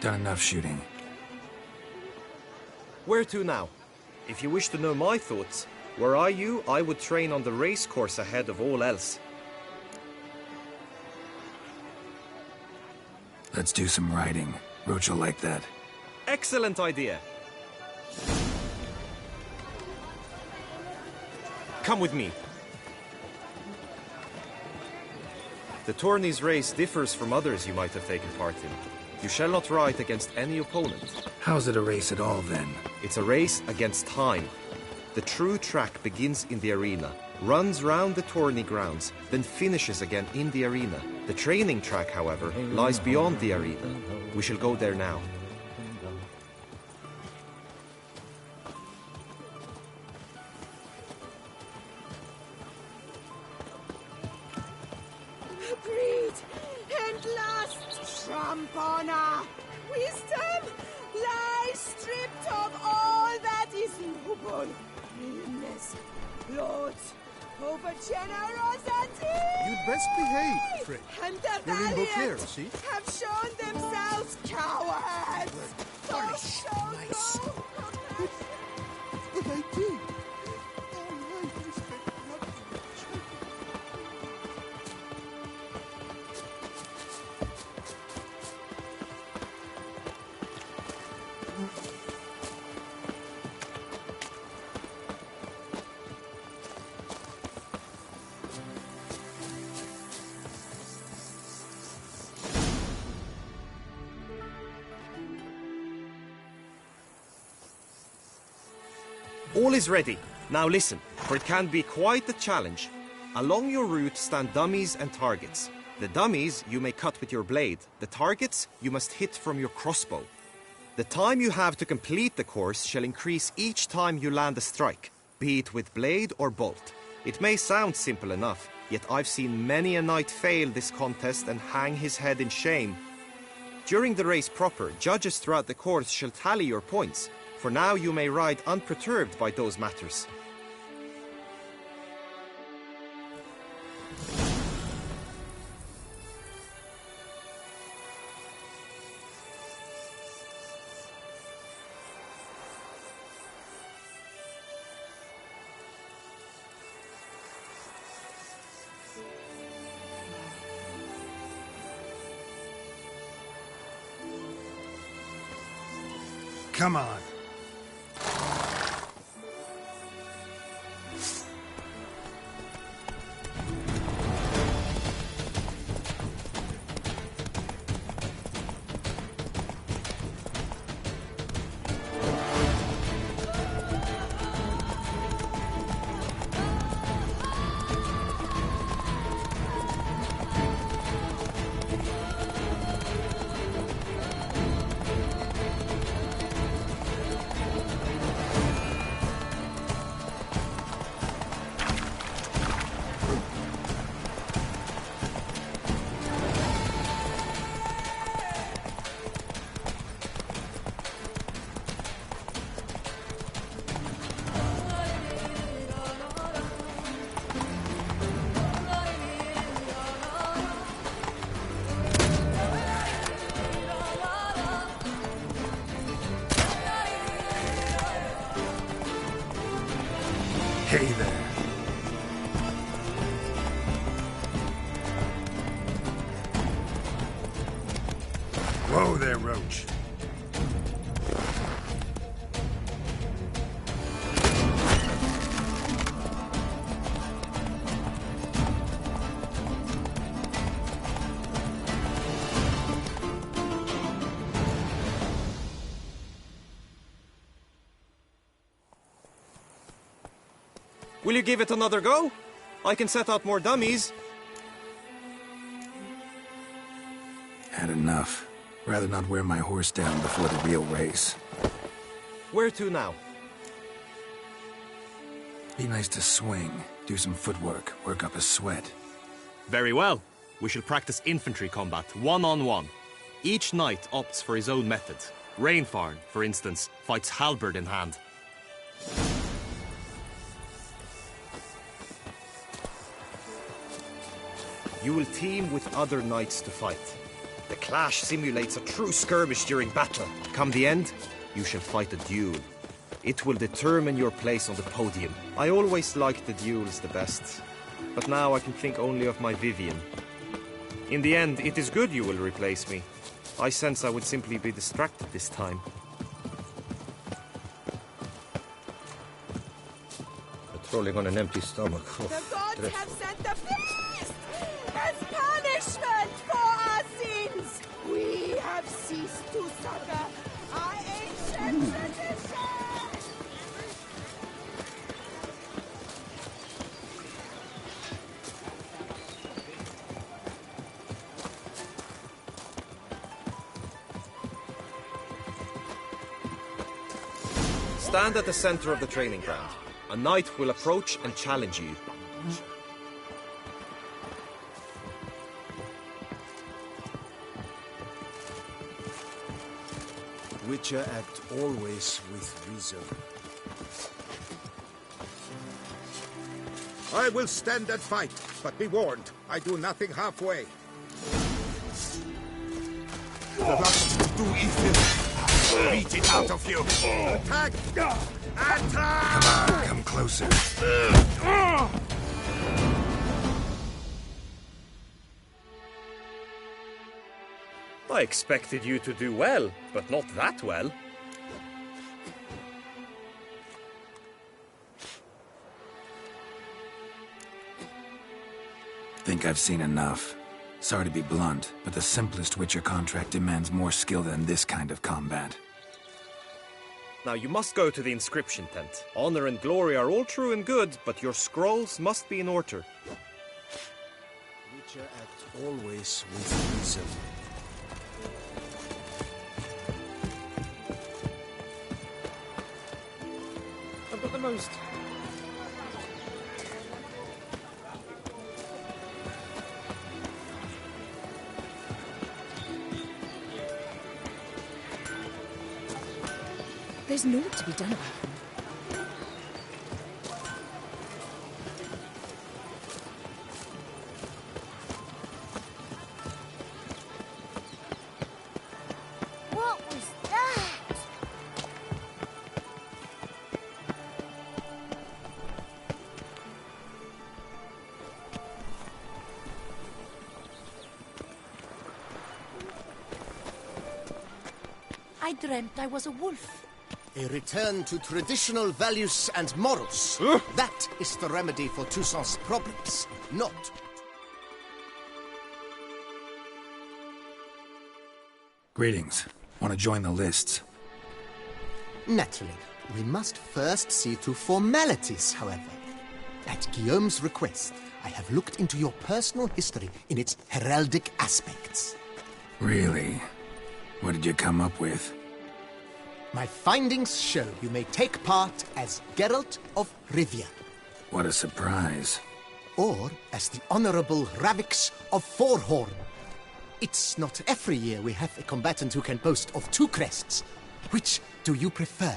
F: Done enough shooting.
M: Where to now? If you wish to know my thoughts, were I you, I would train on the race course ahead of all else.
F: Let's do some riding. Roach will like that.
M: Excellent idea! Come with me. The tourney's race differs from others you might have taken part in. You shall not ride against any opponent.
F: How's it a race at all, then?
M: It's a race against time. The true track begins in the arena, runs round the tourney grounds, then finishes again in the arena. The training track, however, lies beyond the arena. We shall go there now.
N: Greed and lust trump honor. Wisdom lies stripped of all that is noble. Meanness, blood, over generosity.
A: You'd best behave, Frick.
N: And the
A: You're in Beauclair,
N: valiant
A: see?
N: have shown themselves cowards.
A: Tarnish
N: So
A: my
N: show no compassion.
A: But I did. All right, respect not
M: All is ready. Now listen, for it can be quite a challenge. Along your route stand dummies and targets. The dummies you may cut with your blade. The targets you must hit from your crossbow. The time you have to complete the course shall increase each time you land a strike, be it with blade or bolt. It may sound simple enough, yet I've seen many a knight fail this contest and hang his head in shame. During the race proper, judges throughout the course shall tally your points. For now you may ride unperturbed by those matters.
F: Come on. Hey there. Whoa there, Roach.
M: Will you give it another go? I can set out more dummies.
F: Had enough. Rather not wear my horse down before the real race.
M: Where to now?
F: Be nice to swing, do some footwork, work up a sweat.
M: Very well. We shall practice infantry combat, one-on-one. Each knight opts for his own method. Rainfarn, for instance, fights halberd in hand. You will team with other knights to fight. The clash simulates a true skirmish during battle. Come the end, you shall fight a duel. It will determine your place on the podium. I always liked the duels the best, but now I can think only of my Vivian. In the end, it is good you will replace me. I sense I would simply be distracted this time.
E: Patrolling on an empty stomach.
N: The gods have sent the beast as punishment for our sins. We have ceased to succor our ancient tradition.
M: Stand at the center of the training ground. A knight will approach and challenge you.
A: Witcher act always with reason. I will stand and fight, but be warned, I do nothing halfway. The lust do evil. Beat it out of you. Attack! Attack!
F: Come on, come closer.
M: I expected you to do well, but not that well.
F: Think I've seen enough. Sorry to be blunt, but the simplest Witcher contract demands more skill than this kind of combat.
M: Now you must go to the inscription tent. Honor and glory are all true and good, but your scrolls must be in order.
A: Witcher act always with reason.
M: I've got the most.
B: There's naught to be done about them.
N: What was that?
J: I dreamt I was a wolf.
K: A return to traditional values and morals. That is the remedy for Toussaint's problems, not...
F: Greetings. Want to join the lists?
K: Naturally. We must first see to formalities, however. At Guillaume's request, I have looked into your personal history in its heraldic aspects.
F: Really? What did you come up with?
K: My findings show you may take part as Geralt of Rivia.
F: What a surprise.
K: Or as the Honorable Ravix of Forhorn. It's not every year we have a combatant who can boast of 2 crests. Which do you prefer?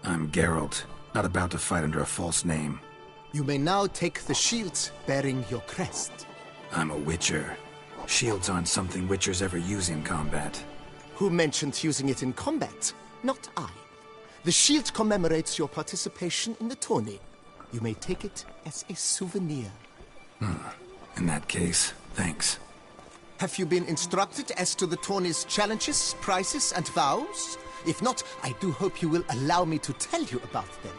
F: I'm Geralt, not about to fight under a false name.
K: You may now take the shield bearing your crest.
F: I'm a Witcher. Shields aren't something Witchers ever use in combat.
K: Who mentioned using it in combat? Not I. The shield commemorates your participation in the tourney. You may take it as a souvenir.
F: In that case, thanks.
K: Have you been instructed as to the tourney's challenges, prizes, and vows? If not, I do hope you will allow me to tell you about them.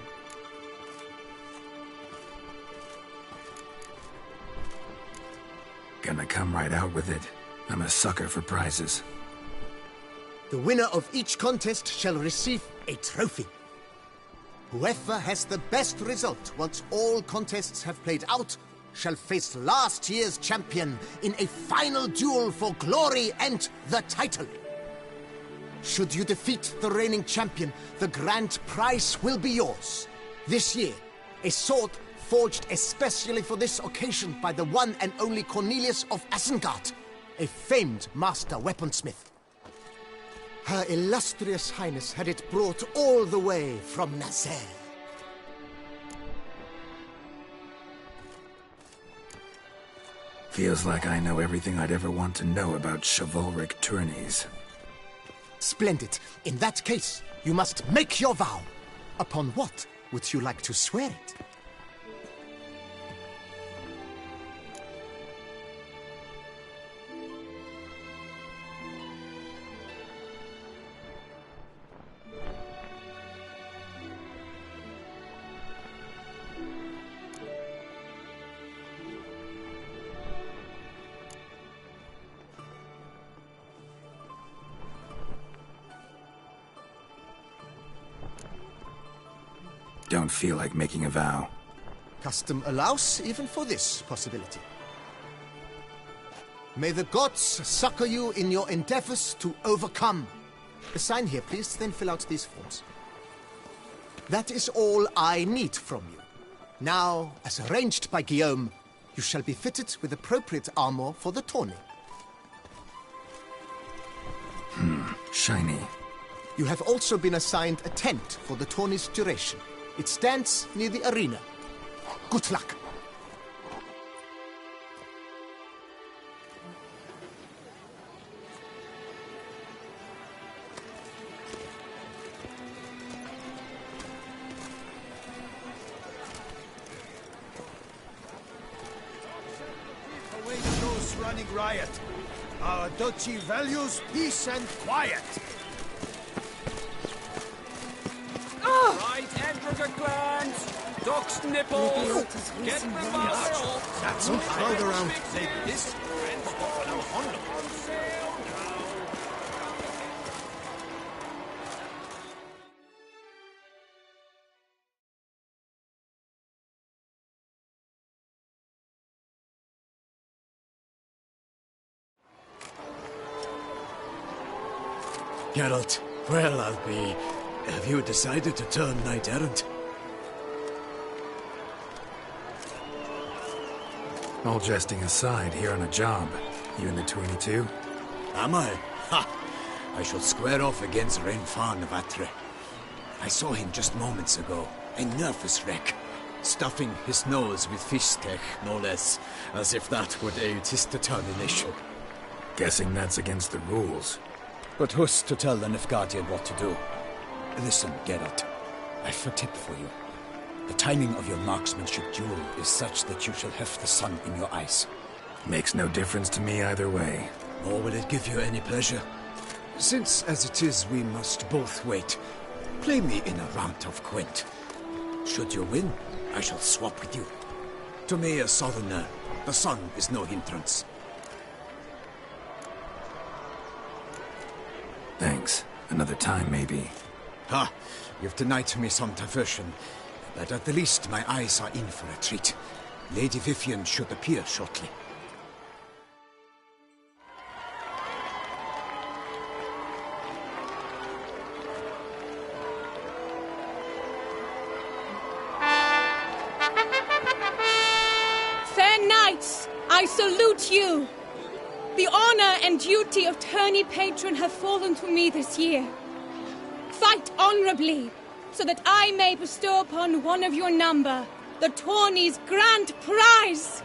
F: Gonna come right out with it. I'm a sucker for prizes.
K: The winner of each contest shall receive a trophy. Whoever has the best result once all contests have played out shall face last year's champion in a final duel for glory and the title. Should you defeat the reigning champion, the grand prize will be yours. This year, a sword forged especially for this occasion by the one and only Cornelius of Isengard, a famed master weaponsmith. Her illustrious highness had it brought all the way from Nazaire.
F: Feels like I know everything I'd ever want to know about chivalric tourneys.
K: Splendid. In that case, you must make your vow. Upon what would you like to swear it?
F: Don't feel like making a vow.
K: Custom allows even for this possibility. May the gods succor you in your endeavors to overcome. Sign here, please, then fill out these forms. That is all I need from you. Now, as arranged by Guillaume, you shall be fitted with appropriate armor for the tourney.
F: Shiny.
K: You have also been assigned a tent for the tourney's duration. It stands near the arena. Good luck.
A: Away those running riot. Our duchy values peace and quiet.
I: Right, Edrica clans! Duck's nipple! Get the master!
A: That's a crowd around.
L: Take this and Buffalo Honda.
E: Geralt, well, I'll be... Have you decided to turn knight-errant?
F: All jesting aside, here on a job. You in the 22?
E: Am I? Ha! I shall square off against Renfan of Atre. I saw him just moments ago. A nervous wreck. stuffing his nose with fish steak, no less, as if that would aid his determination.
F: Guessing that's against the rules.
E: But who's to tell the Nilfgaardian what to do? Listen, Geralt, I've a tip for you. The timing of your marksmanship duel is such that you shall have the sun in your eyes.
F: Makes no difference to me either way.
E: Nor will it give you any pleasure. Since, as it is, we must both wait, play me in a round of Gwent. Should you win, I shall swap with you. To me, a southerner, the sun is no hindrance.
F: Thanks. Another time, maybe.
E: Ha! You've denied me some diversion. But at the least, my eyes are in for a treat. Lady Vivian should appear shortly.
O: Fair knights, I salute you. The honor and duty of tourney patron have fallen to me this year. Fight honorably, so that I may bestow upon one of your number the tourney's grand prize.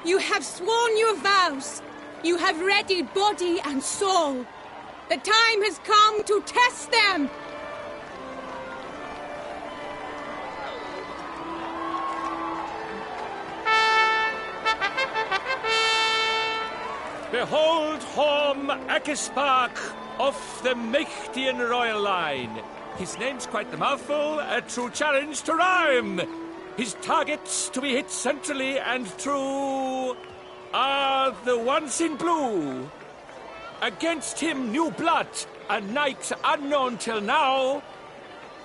O: You have sworn your vows. You have readied body and soul. The time has come to test them.
I: Behold Horm Akispark of the Mechtian royal line. His name's quite the mouthful, a true challenge to rhyme. His targets to be hit centrally and true are the ones in blue. Against him new blood, a knight unknown till now.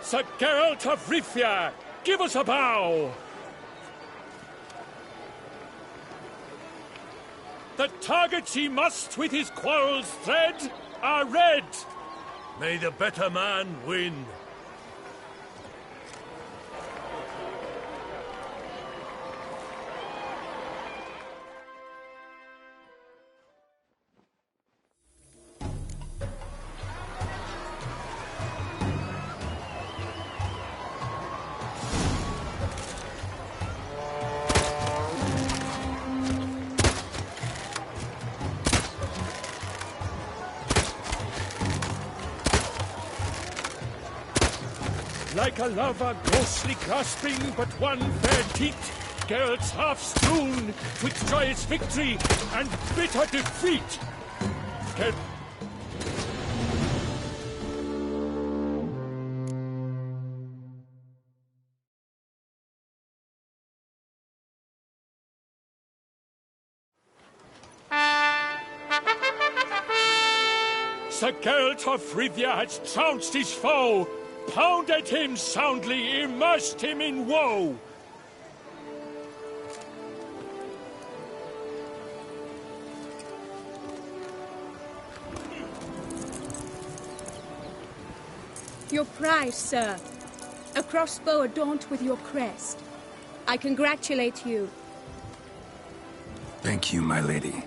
I: Sir Geralt of Rivia, give us a bow. The targets he must with his quarrels thread are red.
L: May the better man win.
I: Like a lover ghostly grasping but one fair teat, Geralt's half strewn twixt joyous victory and bitter defeat. Sir Geralt of Rivia had trounced his foe, pounded him soundly, immersed him in woe.
O: Your prize, sir. A crossbow adorned with your crest. I congratulate you.
F: Thank you, my lady.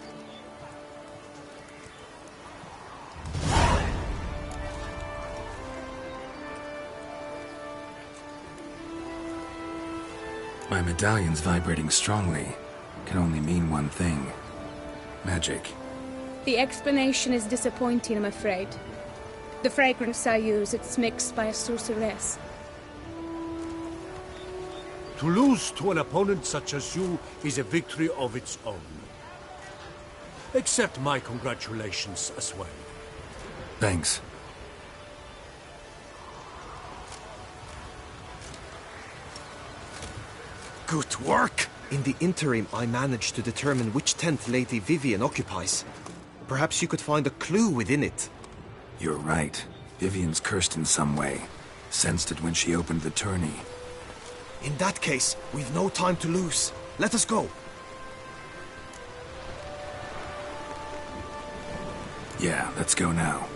F: My medallion's vibrating strongly. Can only mean one thing. Magic.
O: The explanation is disappointing, I'm afraid. The fragrance I use, it's mixed by a sorceress.
L: To lose to an opponent such as you is a victory of its own. Accept my congratulations as well.
F: Thanks.
M: Good work! In the interim, I managed to determine which tent Lady Vivian occupies. Perhaps you could find a clue within it.
F: You're right. Vivian's cursed in some way. Sensed it when she opened the tourney.
M: In that case, we've no time to lose. Let us go.
F: Yeah, let's go now.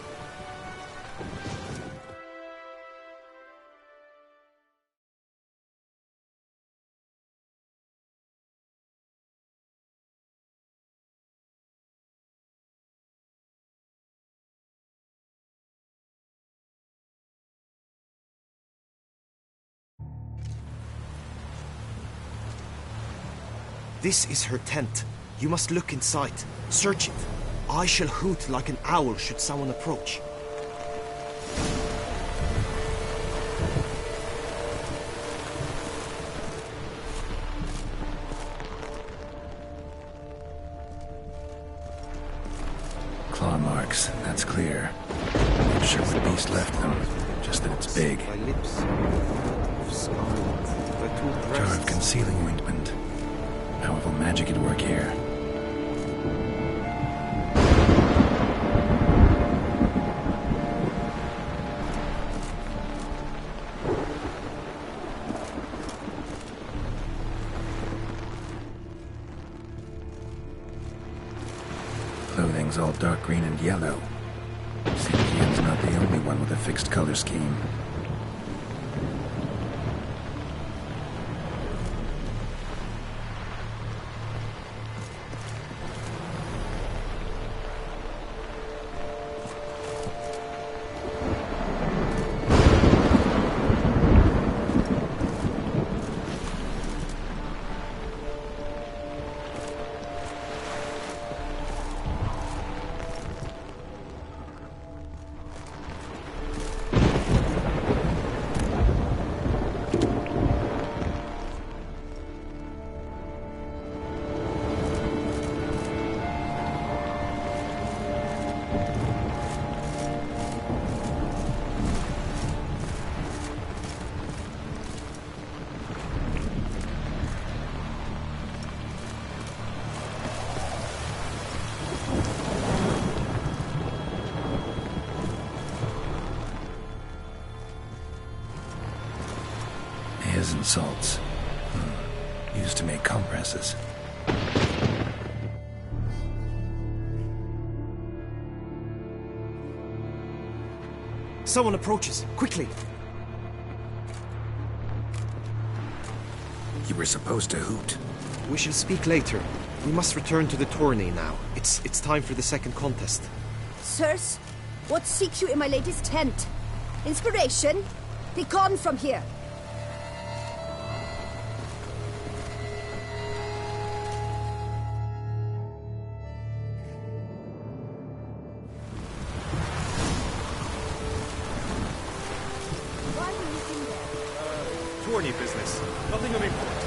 M: This is her tent. You must look inside. Search it. I shall hoot like an owl should someone approach.
F: Claw marks, that's clear. Not sure what beast left them, just that it's big.
M: My lips of scarlet. The two
F: Jar of
M: breasts.
F: concealing ointment. Powerful magic at work here. Clothing's all dark green and yellow. Cynthian's not the only one with a fixed color scheme. Hairs and salts. Used to make compresses.
M: Someone approaches. Quickly.
F: You were supposed to hoot.
M: We shall speak later. We must return to the tourney now. It's time for the second contest.
P: Sirs, what seeks you in my lady's tent? Inspiration? Be gone from here.
Q: Tourney business. Nothing of import.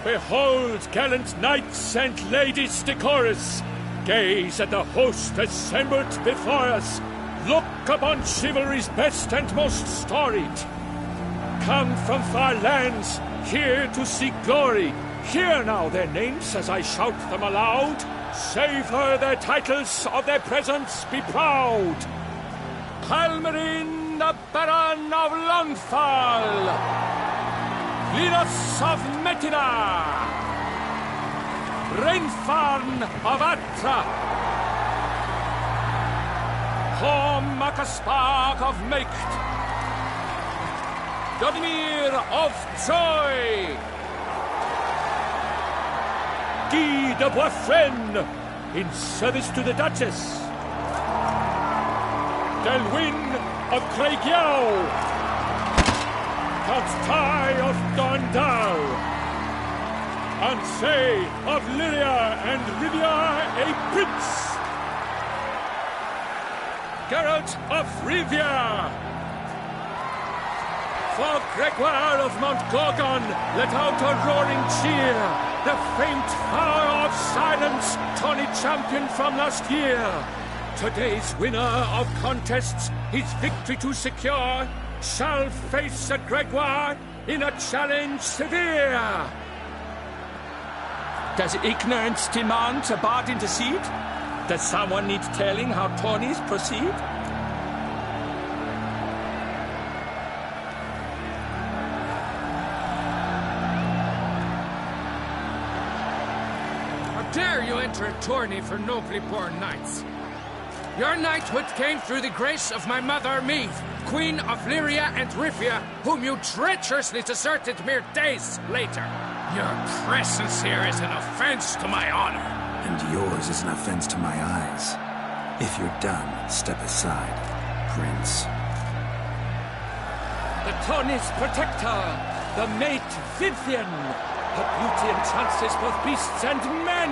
I: Behold, gallant knights and ladies decorous! Gaze at the host assembled before us! Look upon chivalry's best and most storied! Come from far lands, here to seek glory! Hear now their names as I shout them aloud! Savor their titles, of their presence be proud! Palmerin, the Baron of Lonfal! Linus of Metina, Rainfarn of Atra, Horm Akaspark of Meicht, Dodimir of Troy, Guy de Boisfren in service to the Duchess, Delwyn of Craigiau, Count Tai of Dondal, Ansay of Lyria and Rivia a prince, Geralt of Rivia, for Gregoire of Mount Gorgon let out a roaring cheer, the faint power of silence, tourney champion from last year. Today's winner of contests, his victory to secure, shall face a Gregoire in a challenge severe. Does ignorance demand a bard intercede? Does someone need telling how tourneys proceed?
R: dare you enter a tourney for nobly born knights? Your knighthood came through the grace of my mother Meve, Queen of Lyria and Rifia, whom you treacherously deserted mere days later. Your presence here is an offense to my honor.
F: And yours is an offense to my eyes. If you're done, step aside, Prince.
I: The tourney's protector, the mate Vivian. Her beauty entrances both beasts and men.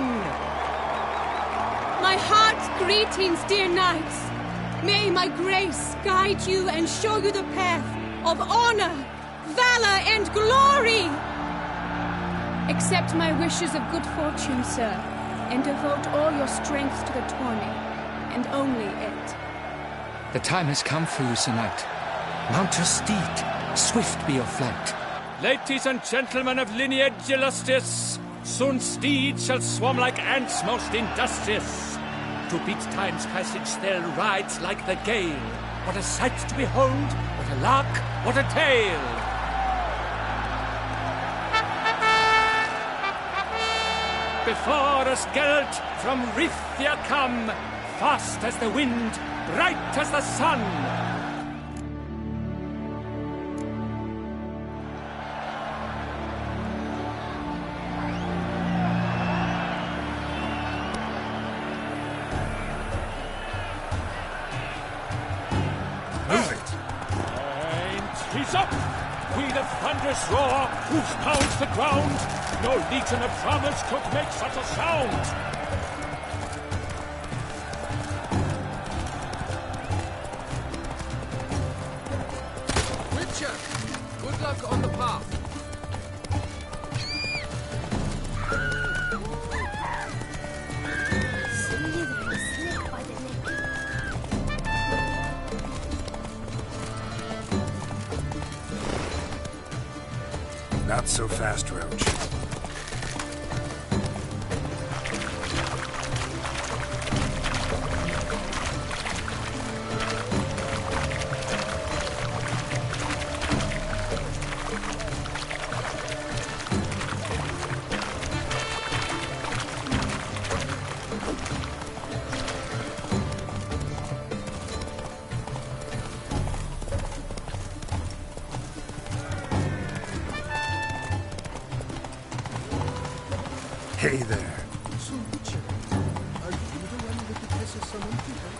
O: My heart's greetings, dear knights. May my grace guide you and show you the path of honor, valor, and glory. Accept my wishes of good fortune, sir, and devote all your strength to the tourney, and only it.
R: The time has come for you, Sir Knight. Mount your steed. Swift be your flight.
I: Ladies and gentlemen of lineage illustrious, soon steeds shall swarm like ants most industrious. To beat time's passage they'll ride like the gale. What a sight to behold, what a lark, what a tale! Before us Gelt from Rithia come, fast as the wind, bright as the sun. He's up! Queen of thunderous roar, whose pounds the ground. No legion of drummers could make such a sound.
R: Witcher, good luck on the path.
P: Slithering snake by the neck.
F: Not so fast, Roach. Hey there.
A: So, Witcher, are you the one that the Professor summoned people?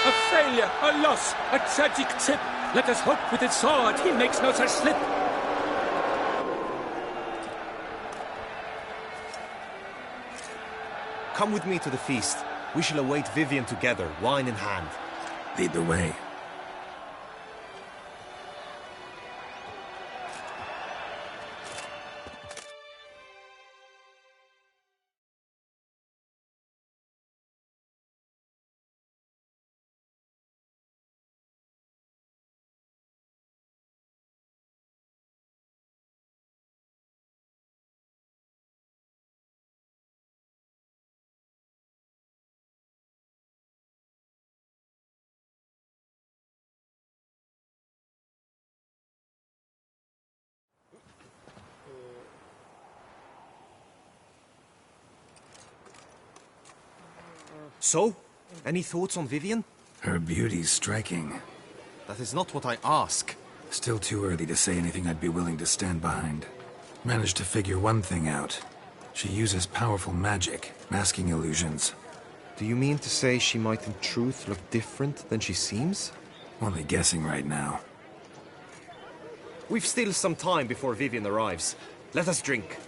I: A failure, a loss, a tragic trip. Let us hope with his sword he makes no such slip.
M: Come with me to the feast. We shall await Vivian together, wine in hand.
F: Lead the way.
M: So, any thoughts on Vivian?
F: Her beauty's striking.
M: That is not what I ask.
F: Still too early to say anything I'd be willing to stand behind. Managed to figure one thing out. She uses powerful magic, masking illusions.
M: Do you mean to say she might in truth look different than she seems?
F: Only guessing right now.
M: We've still some time before Vivian arrives. Let us drink.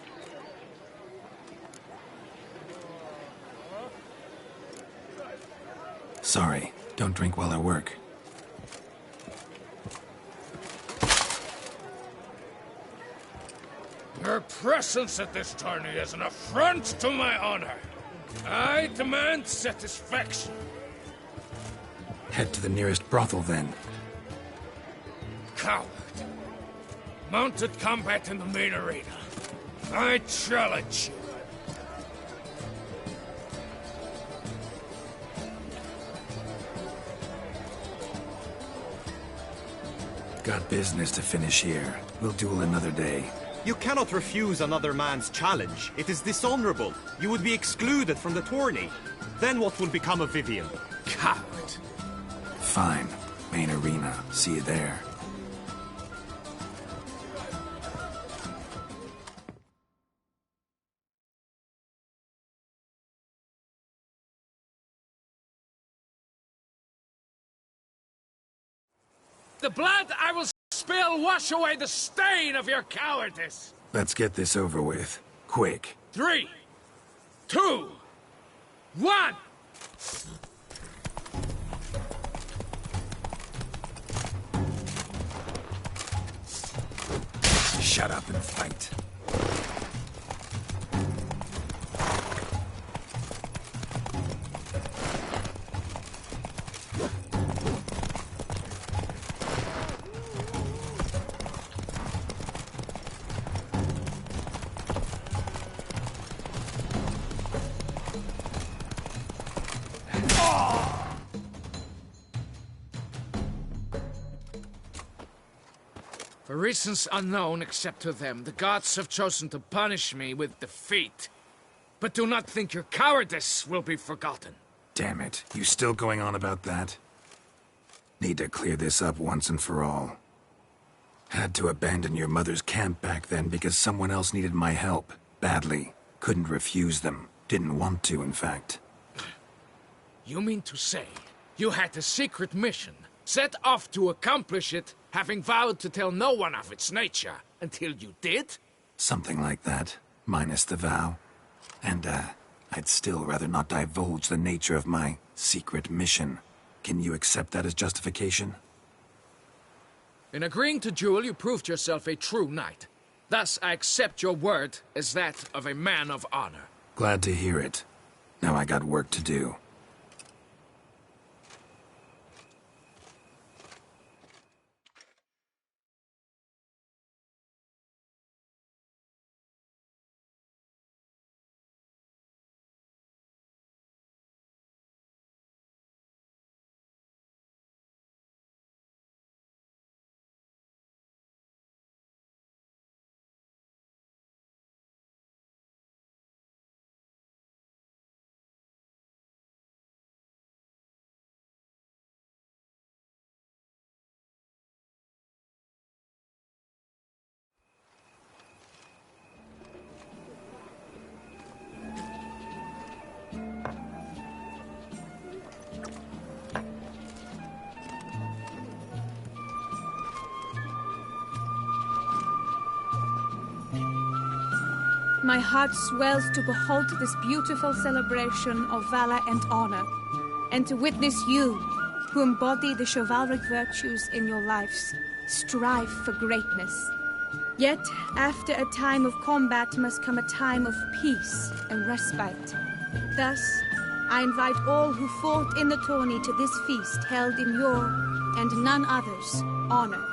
F: Sorry, don't drink while I work.
R: Her presence at this tourney is an affront to my honor. I demand satisfaction.
F: Head to the nearest brothel, then.
R: Coward. Mounted combat in the main arena. I challenge you.
F: Got business to finish here. We'll duel another day.
M: You cannot refuse another man's challenge. It is dishonorable. You would be excluded from the tourney. Then what will become of Vivian?
R: Coward.
F: Fine. Main arena. See you there.
R: The blood I will spill wash away the stain of your cowardice.
F: Let's get this over with. Quick.
R: 3, 2, 1.
F: Shut up and fight.
R: For reasons unknown except to them, the gods have chosen to punish me with defeat. But do not think your cowardice will be forgotten.
F: Damn it. You still going on about that? Need to clear this up once and for all. Had to abandon your mother's camp back then because someone else needed my help. Badly. Couldn't refuse them. Didn't want to, in fact.
R: You mean to say you had a secret mission, set off to accomplish it, having vowed to tell no one of its nature, until you did?
F: Something like that. Minus the vow. And, I'd still rather not divulge the nature of my secret mission. Can you accept that as justification?
R: In agreeing to duel, you proved yourself a true knight. Thus, I accept your word as that of a man of honor.
F: Glad to hear it. Now I got work to do.
O: My heart swells to behold this beautiful celebration of valor and honor, and to witness you, who embody the chivalric virtues in your lives, strive for greatness. Yet, after a time of combat must come a time of peace and respite. Thus, I invite all who fought in the tourney to this feast held in your, and none other's, honor.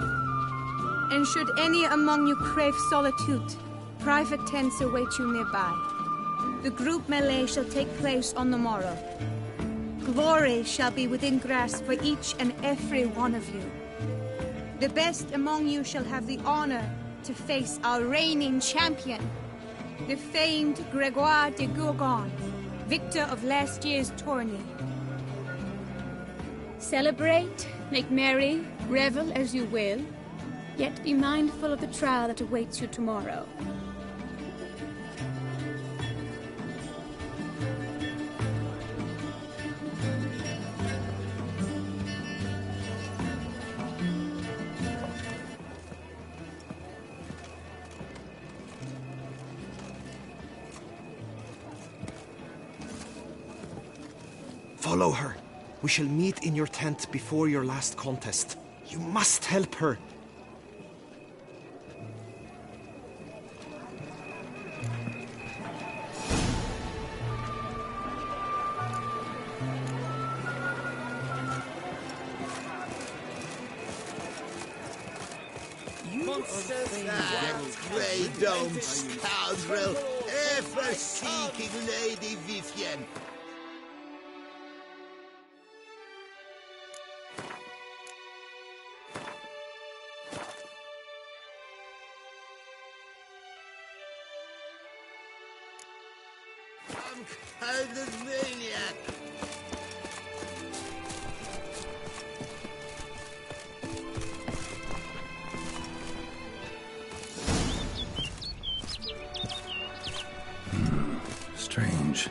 O: And should any among you crave solitude, private tents await you nearby. The group melee shall take place on the morrow. Glory shall be within grasp for each and every one of you. The best among you shall have the honor to face our reigning champion, the famed Gregoire de Gourgon, victor of last year's tourney. Celebrate, make merry, revel as you will, yet be mindful of the trial that awaits you tomorrow.
M: Follow her. We shall meet in your tent before your last contest. You must help her.
A: That grey-domed scoundrel, ever-seeking Lady Vivienne. Some kind of maniac.
F: Strange.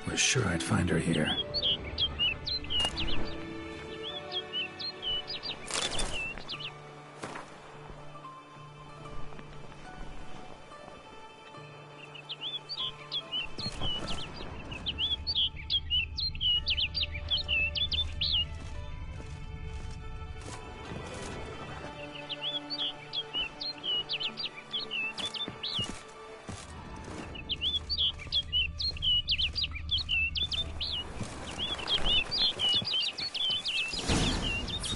F: Was sure I'd find her here.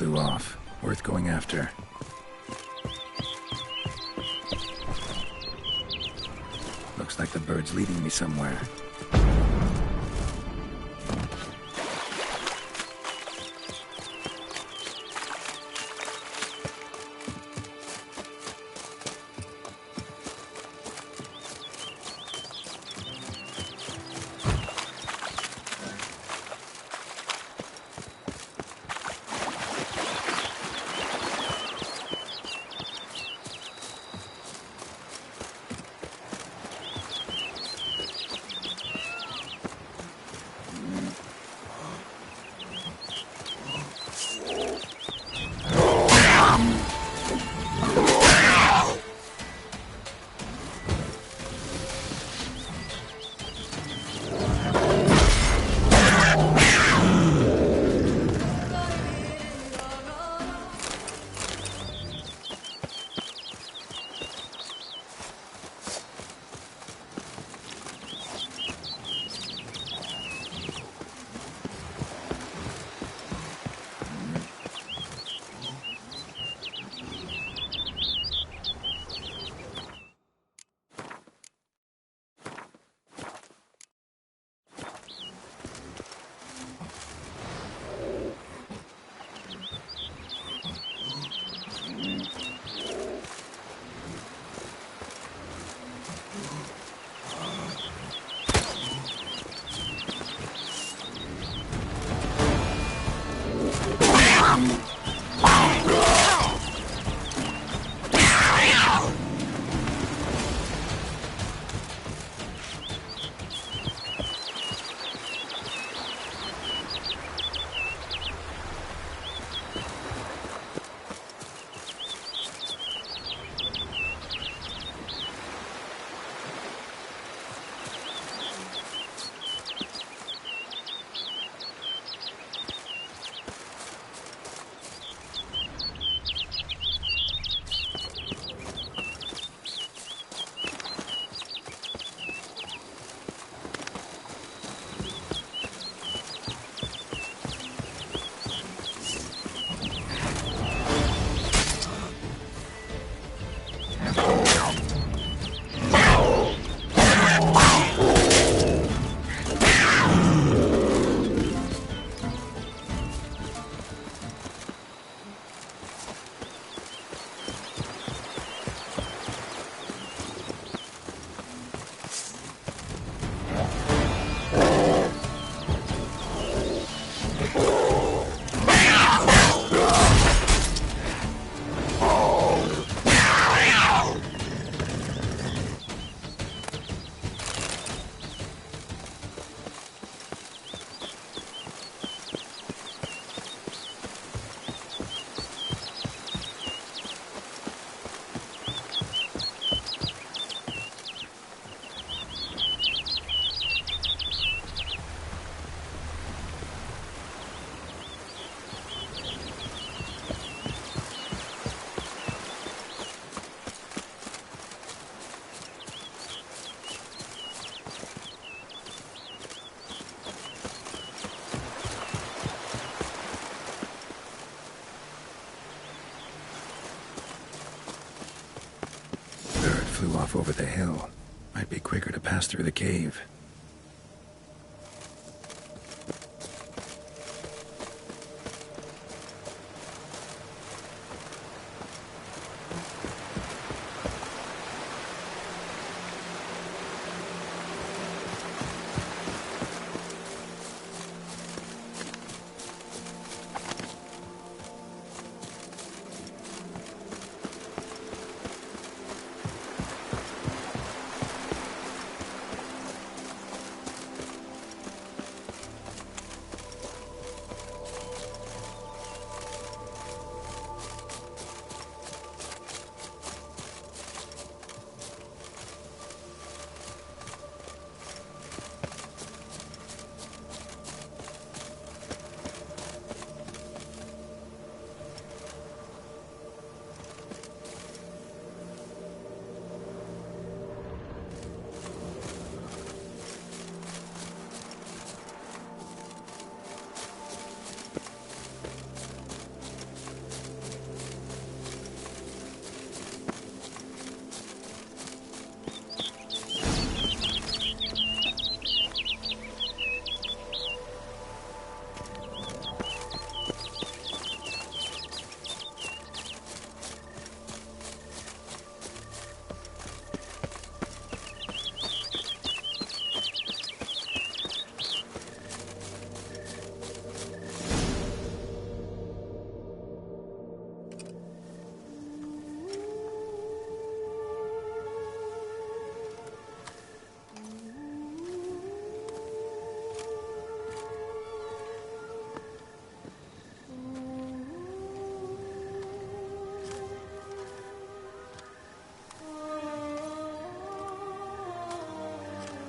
F: Flew off. Worth going after. Looks like the bird's leading me somewhere. you off over the hill. Might be quicker to pass through the cave.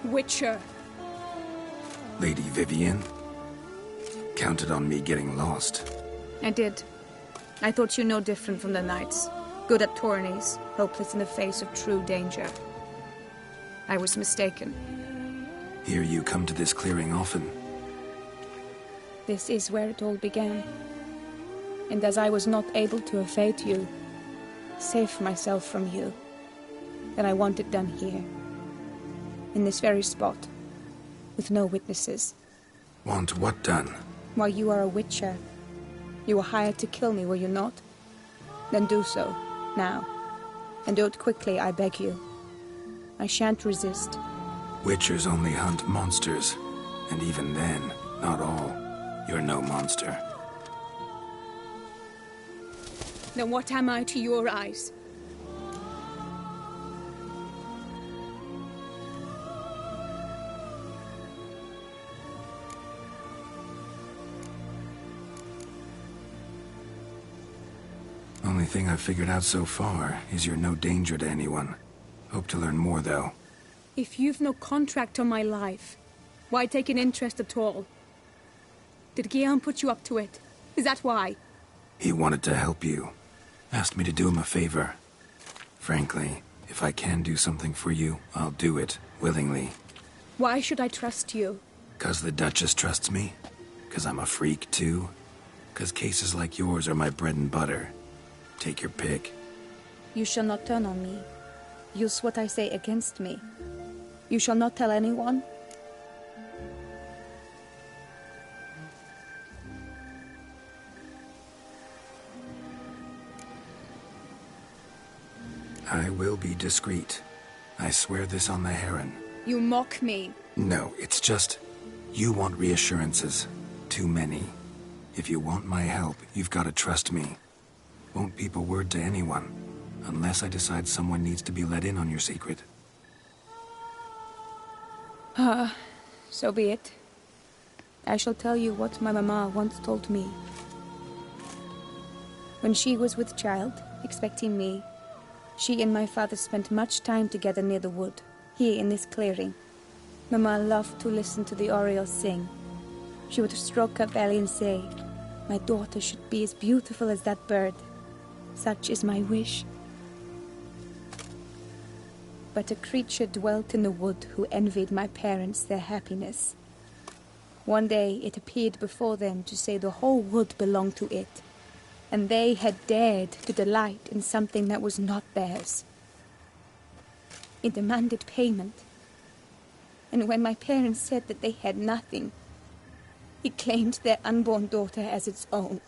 O: Witcher.
F: Lady Vivian? Counted on me getting lost.
O: I did. I thought you no different from the knights. Good at tourneys, hopeless in the face of true danger. I was mistaken.
F: Hear you come to this clearing often.
O: This is where it all began. And as I was not able to evade you, save myself from you, then I want it done here. In this very spot, with no witnesses.
F: Want what done?
O: Why, you are a witcher. You were hired to kill me, were you not? Then do so, now. And do it quickly, I beg you. I shan't resist.
F: Witchers only hunt monsters. And even then, not all. You're no monster.
O: Then what am I to your eyes?
F: Only thing I've figured out so far is you're no danger to anyone. Hope to learn more, though.
O: If you've no contract on my life, why take an interest at all? Did Guillaume put you up to it? Is that why?
F: He wanted to help you. Asked me to do him a favor. Frankly, if I can do something for you, I'll do it, willingly.
O: Why should I trust you?
F: 'Cause the Duchess trusts me? 'Cause I'm a freak, too? 'Cause cases like yours are my bread and butter? Take your pick.
O: You shall not turn on me. Use what I say against me. You shall not tell anyone?
F: I will be discreet. I swear this on the Heron.
O: You mock me.
F: No, it's just... You want reassurances. Too many. If you want my help, you've got to trust me. Won't peep a word to anyone. Unless I decide someone needs to be let in on your secret.
O: So be it. I shall tell you what my mama once told me. When she was with child, expecting me, she and my father spent much time together near the wood, here in this clearing. Mama loved to listen to the orioles sing. She would stroke her belly and say, "My daughter should be as beautiful as that bird. Such is my wish." But a creature dwelt in the wood who envied my parents their happiness. One day it appeared before them to say the whole wood belonged to it, and they had dared to delight in something that was not theirs. It demanded payment. And when my parents said that they had nothing, it claimed their unborn daughter as its own.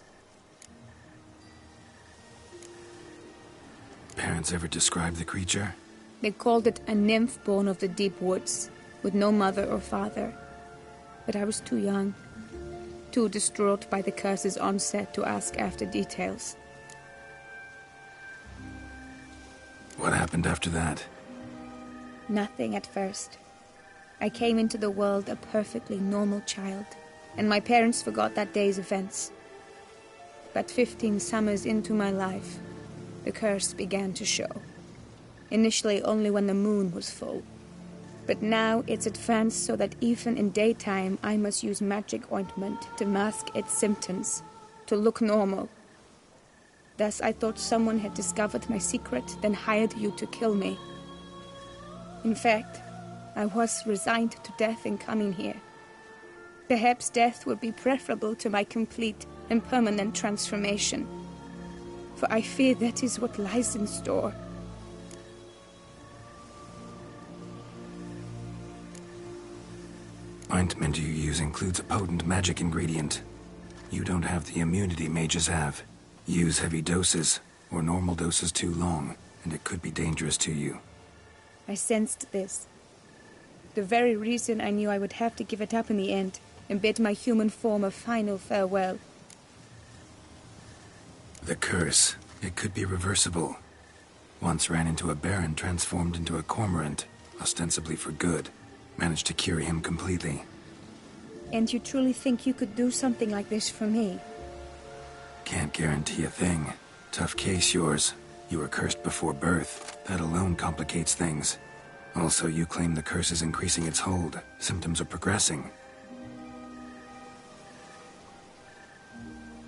F: Parents ever describe the creature?
O: They called it a nymph born of the deep woods, with no mother or father. But I was too young, too distraught by the curse's onset to ask after details.
F: What happened after that?
O: Nothing at first. I came into the world a perfectly normal child, and my parents forgot that day's events. But 15 summers into my life, the curse began to show. Initially only when the moon was full. But now it's advanced so that even in daytime I must use magic ointment to mask its symptoms, to look normal. Thus I thought someone had discovered my secret, then hired you to kill me. In fact, I was resigned to death in coming here. Perhaps death would be preferable to my complete and permanent transformation. For I fear that is what lies in store.
F: Ointment you use includes a potent magic ingredient. You don't have the immunity mages have. Use heavy doses, or normal doses too long, and it could be dangerous to you.
O: I sensed this. The very reason I knew I would have to give it up in the end, and bid my human form a final farewell.
F: The curse, it could be reversible. Once ran into a baron transformed into a cormorant, ostensibly for good. Managed to cure him completely.
O: And you truly think you could do something like this for me?
F: Can't guarantee a thing. Tough case, yours. You were cursed before birth. That alone complicates things. Also, you claim the curse is increasing its hold. Symptoms are progressing.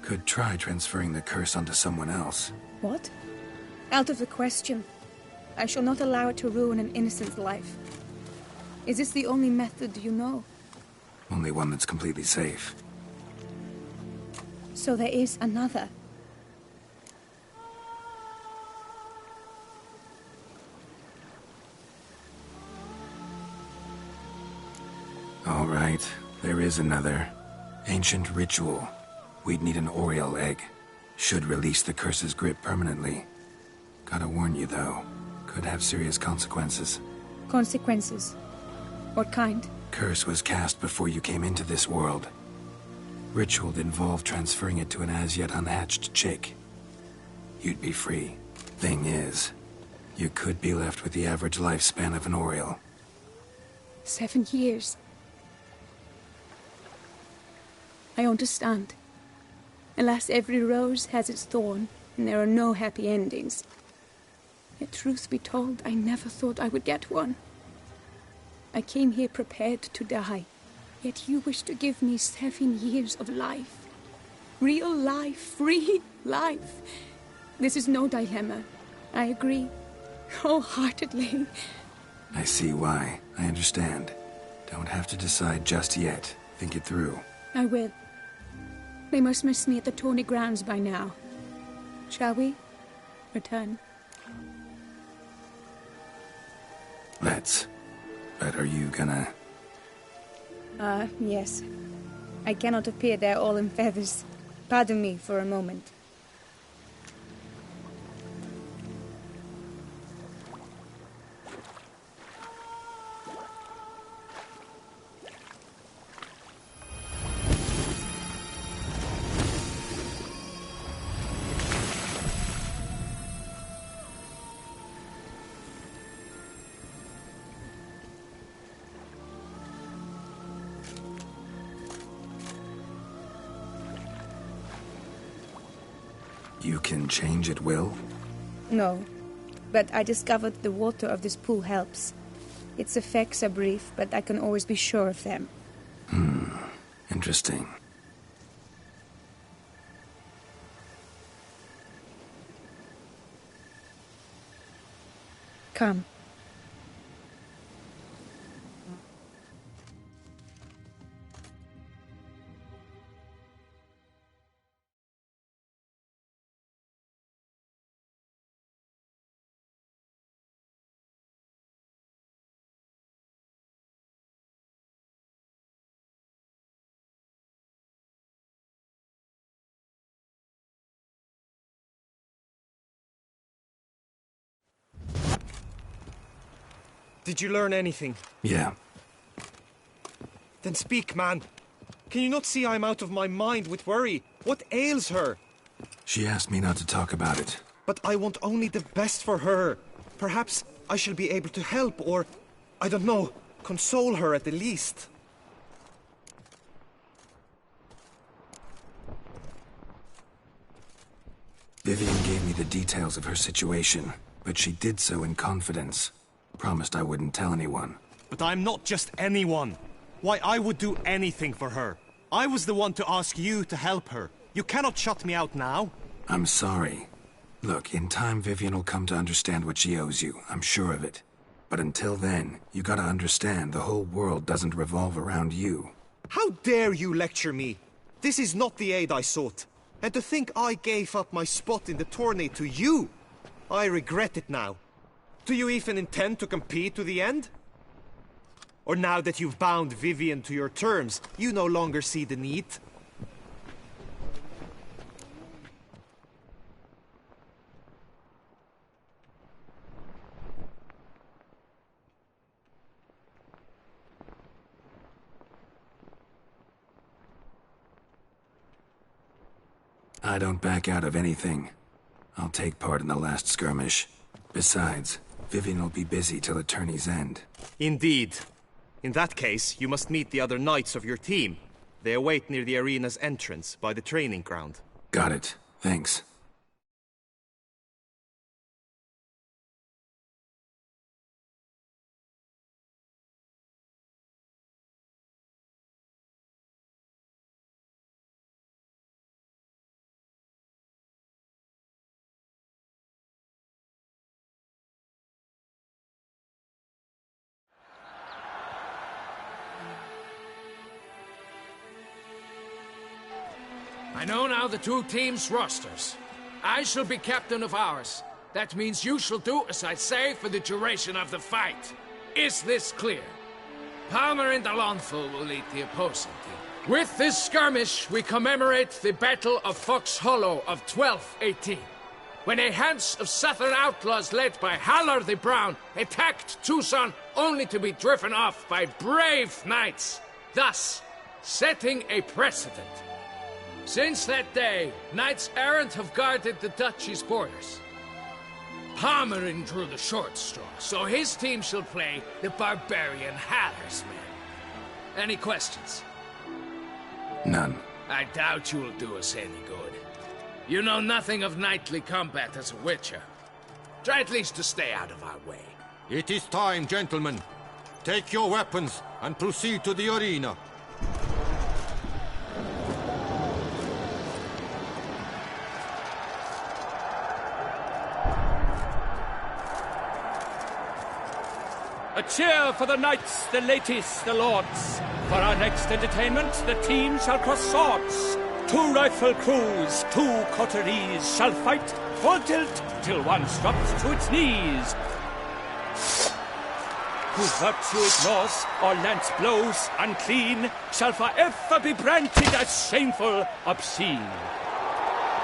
F: Could try transferring the curse onto someone else.
O: What? Out of the question. I shall not allow it to ruin an innocent life. Is this the only method you know?
F: Only one that's completely safe.
O: So there is another.
F: All right, there is another. Ancient ritual. We'd need an Oriole egg. Should release the curse's grip permanently. Gotta warn you, though. Could have serious consequences.
O: Consequences? What kind?
F: Curse was cast before you came into this world. Ritual involved transferring it to an as-yet unhatched chick. You'd be free. Thing is, you could be left with the average lifespan of an Oriole.
O: 7 years. I understand. Alas, every rose has its thorn, and there are no happy endings. Yet truth be told, I never thought I would get one. I came here prepared to die, yet you wish to give me 7 years of life. Real life, free life. This is no dilemma. I agree, wholeheartedly.
F: I see why. I understand. Don't have to decide just yet. Think it through.
O: I will. They must miss me at the tourney grounds by now. Shall we return?
F: Let's. But are you gonna...
O: Yes. I cannot appear there all in feathers. Pardon me for a moment.
F: You can change at will?
O: No, but I discovered the water of this pool helps. Its effects are brief, but I can always be sure of them.
F: Interesting.
O: Come.
M: Did you learn anything?
F: Yeah.
M: Then speak, man. Can you not see I'm out of my mind with worry? What ails her?
F: She asked me not to talk about it.
M: But I want only the best for her. Perhaps I shall be able to help or, I don't know, console her at the least.
F: Vivian gave me the details of her situation, but she did so in confidence. Promised I wouldn't tell anyone.
M: But I'm not just anyone. Why, I would do anything for her. I was the one to ask you to help her. You cannot shut me out now.
F: I'm sorry. Look, in time Vivian will come to understand what she owes you. I'm sure of it. But until then, you gotta understand the whole world doesn't revolve around you.
M: How dare you lecture me? This is not the aid I sought. And to think I gave up my spot in the tourney to you! I regret it now. Do you even intend to compete to the end? Or now that you've bound Vivian to your terms, you no longer see the need?
F: I don't back out of anything. I'll take part in the last skirmish. Besides, Vivian will be busy till the tourney's end.
M: Indeed. In that case, you must meet the other knights of your team. They await near the arena's entrance, by the training ground.
F: Got it. Thanks.
R: I know now the two teams' rosters. I shall be captain of ours. That means you shall do as I say for the duration of the fight. Is this clear? Palmer and Alonso will lead the opposing team. With this skirmish, we commemorate the Battle of Fox Hollow of 1218, when a Hans of Southern outlaws led by Haller the Brown attacked Tucson only to be driven off by brave knights, thus setting a precedent. Since that day, knights errant have guarded the duchy's borders. Palmerin drew the short straw, so his team shall play the barbarian Haller's men. Any questions?
F: None.
R: I doubt you will do us any good. You know nothing of knightly combat as a witcher. Try at least to stay out of our way.
D: It is time, gentlemen. Take your weapons and proceed to the arena.
I: A cheer for the knights, the ladies, the lords. For our next entertainment, the team shall cross swords. 2 rifle crews, 2 coteries shall fight full tilt till one drops to its knees. Who virtue ignores or lance blows unclean shall forever be branded as shameful, obscene.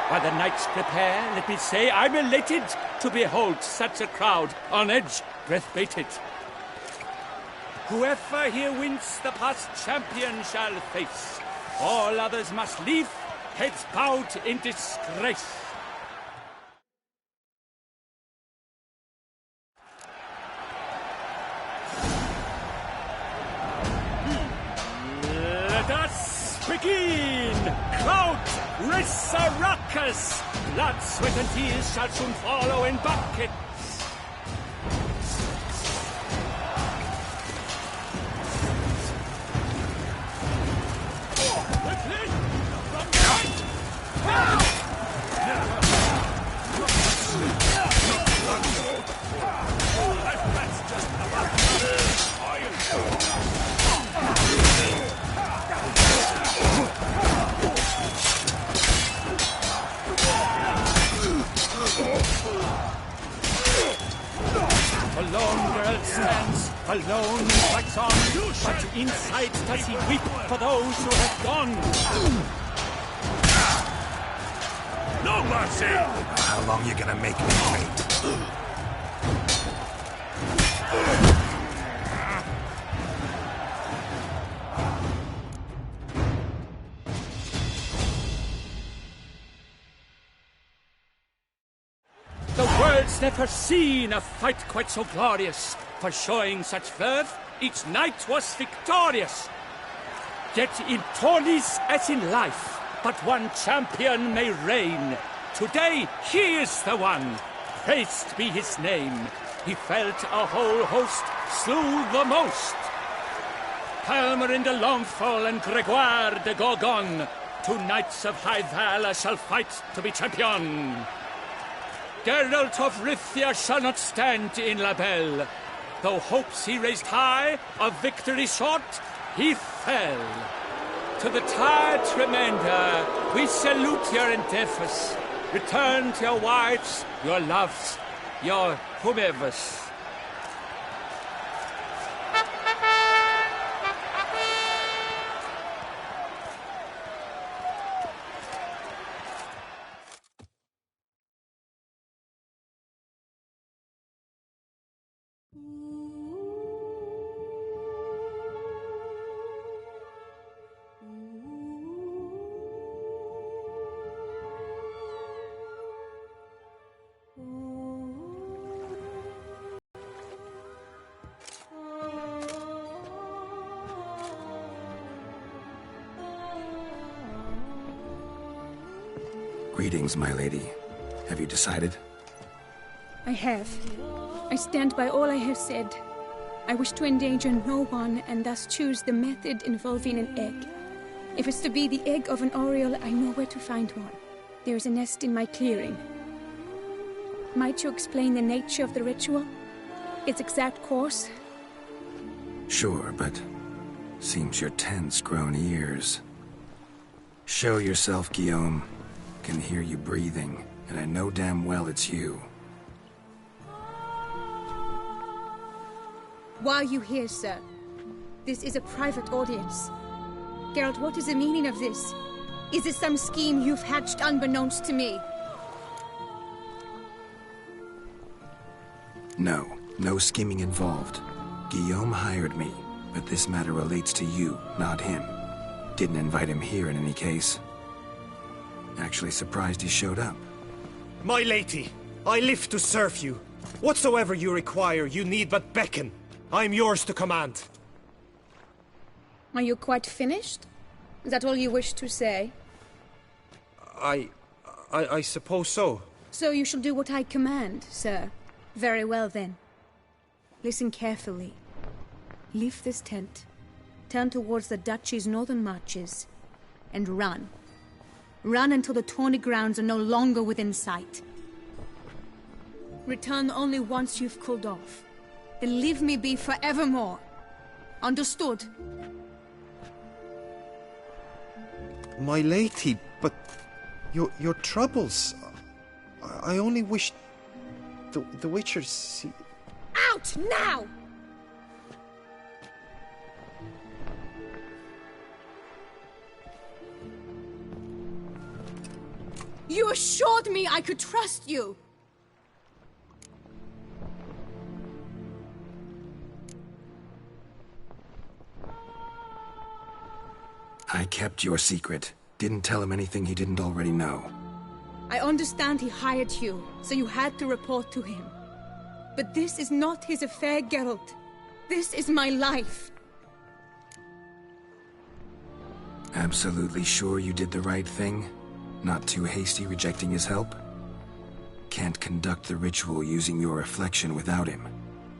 I: While the knights prepare, let me say I'm elated to behold such a crowd on edge, breath-baited. Whoever here wins the past champion shall face. All others must leave, heads bowed in disgrace. Let us begin! Crowd, raise a ruckus! Blood, sweat, and tears shall soon follow in buckets. Alone girl stands, alone fights on, but inside does he weep for those who have gone. No mercy!
F: How long you gonna make me wait?
I: world's never seen a fight quite so glorious. For showing such verve, each knight was victorious. Yet in tourneys as in life, but one champion may reign. Today he is the one. Praised be his name. He felt a whole host, slew the most. Palmer de Longfall and Gregoire de Gorgon, two knights of high valor shall fight to be champion. Geralt of Rithia shall not stand in La Belle. Though hopes he raised high, of victory short, he fell. To the tired remainder, we salute your endeavors. Return to your wives, your loves, your whomevers.
F: Greetings, my lady. Have you decided?
O: I have. I stand by all I have said. I wish to endanger no one, and thus choose the method involving an egg. If it's to be the egg of an oriole, I know where to find one. There is a nest in my clearing. Might you explain the nature of the ritual? Its exact course?
F: Sure, but seems your tense grown ears. Show yourself, Guillaume. Can hear you breathing, and I know damn well it's you.
O: Why are you here, sir? This is a private audience. Geralt, what is the meaning of this? Is it some scheme you've hatched unbeknownst to me?
F: No scheming involved. Guillaume hired me, but this matter relates to you, not him. Didn't invite him here in any case. Actually surprised he showed up.
M: My lady, I live to serve you. Whatsoever you require, you need but beckon. I am yours to command.
O: Are you quite finished? Is that all you wish to say?
M: I suppose so.
O: So you shall do what I command, sir. Very well, then. Listen carefully. Leave this tent, turn towards the duchy's northern marches, and run. Run until the tawny grounds are no longer within sight. Return only once you've cooled off. Then leave me be forevermore. Understood?
M: My lady, but your troubles. I only wish the Witcher see.
O: Out now! You assured me I could trust you!
F: I kept your secret. Didn't tell him anything he didn't already know.
O: I understand he hired you, so you had to report to him. But this is not his affair, Geralt. This is my life.
F: Absolutely sure you did the right thing? Not too hasty rejecting his help? Can't conduct the ritual using your reflection without him.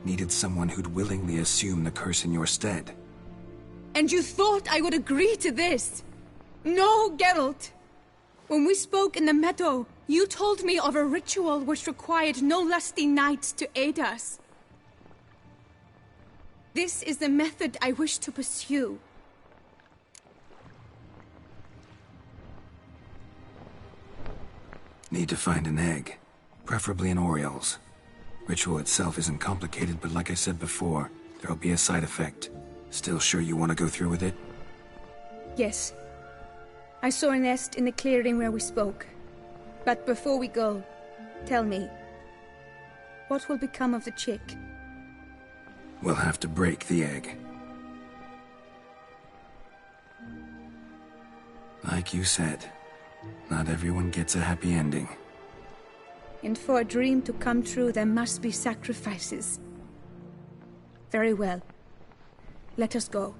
F: Needed someone who'd willingly assume the curse in your stead.
O: And you thought I would agree to this? No, Geralt! When we spoke in the meadow, you told me of a ritual which required no lusty knights to aid us. This is the method I wish to pursue.
F: Need to find an egg. Preferably an oriole's. Ritual itself isn't complicated, but like I said before, there'll be a side effect. Still sure you want to go through with it?
O: Yes. I saw a nest in the clearing where we spoke. But before we go, tell me, what will become of the chick?
F: We'll have to break the egg. Like you said, not everyone gets a happy ending.
O: And for a dream to come true, there must be sacrifices. Very well. Let us go.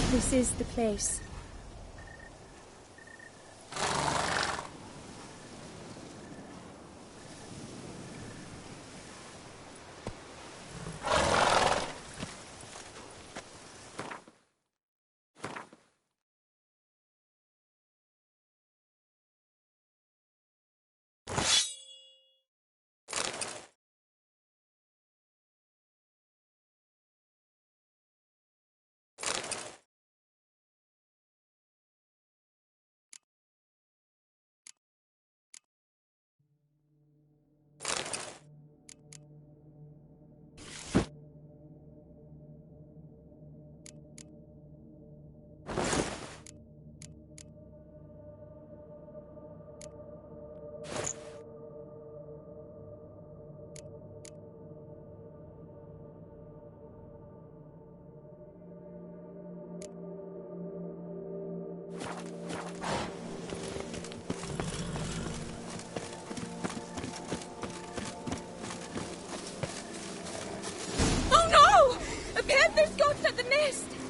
O: This is the place.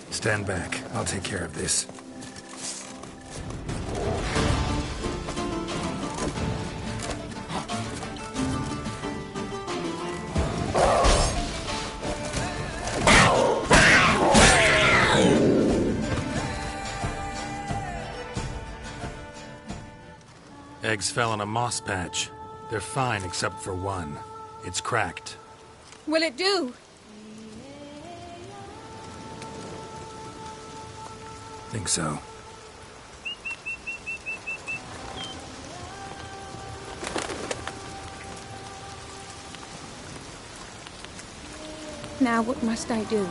F: Stand back. I'll take care of this. Eggs fell on a moss patch. They're fine except for one. It's cracked.
O: Will it do?
F: Think so.
O: Now what must I do?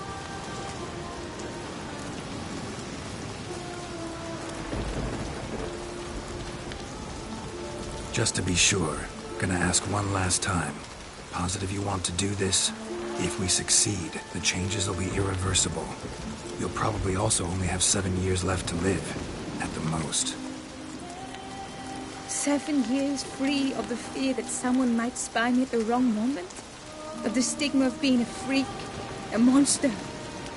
F: Just to be sure, gonna ask one last time. Positive you want to do this? If we succeed, the changes will be irreversible. You'll probably also only have 7 years left to live, at the most.
O: 7 years free of the fear that someone might spy me at the wrong moment? Of the stigma of being a freak, a monster?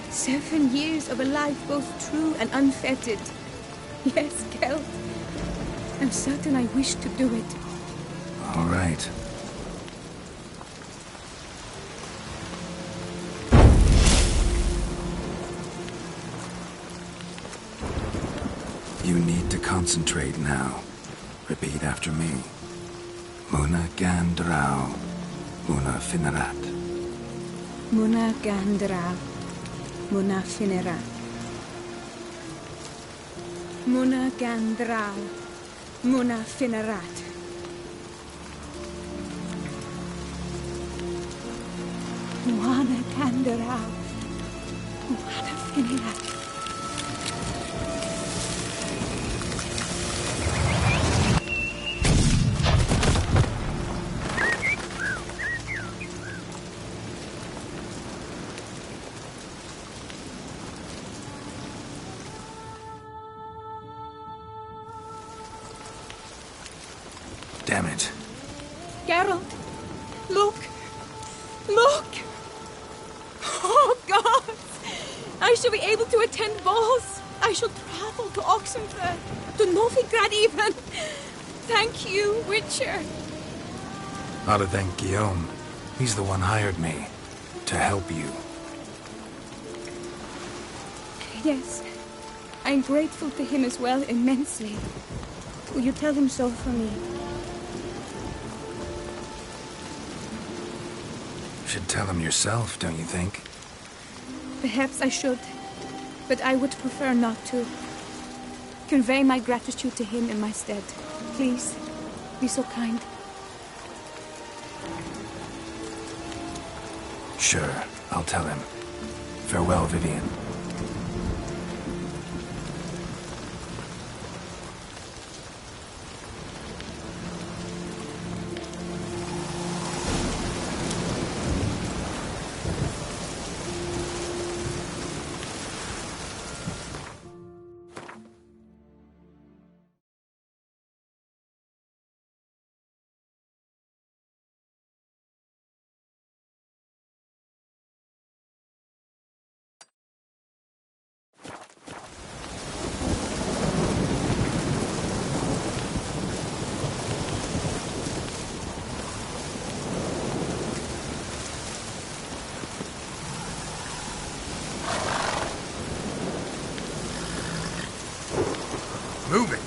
O: 7 years of a life both true and unfettered. Yes, Kelt. I'm certain I wish to do it.
F: All right. You need to concentrate now. Repeat after me. Muna Gandrau. Muna Finerat.
O: Muna Gandrau. Muna Finerat. Muna Gandrau. Muna Finerat. Muna Gandrau. Muna Finerat.
F: Damn it.
O: Geralt, look! Look! Oh, God! I shall be able to attend balls. I shall travel to Oxenfurt, to Novigrad even. Thank you, Witcher.
F: Ought to thank Guillaume. He's the one hired me. To help you.
O: Yes. I'm grateful to him as well, immensely. Will you tell him so for me?
F: Should tell him yourself, don't you think?
O: Perhaps I should, but I would prefer not to. Convey my gratitude to him in my stead. Please, be so kind.
F: Sure, I'll tell him. Farewell, Vivian. Move it!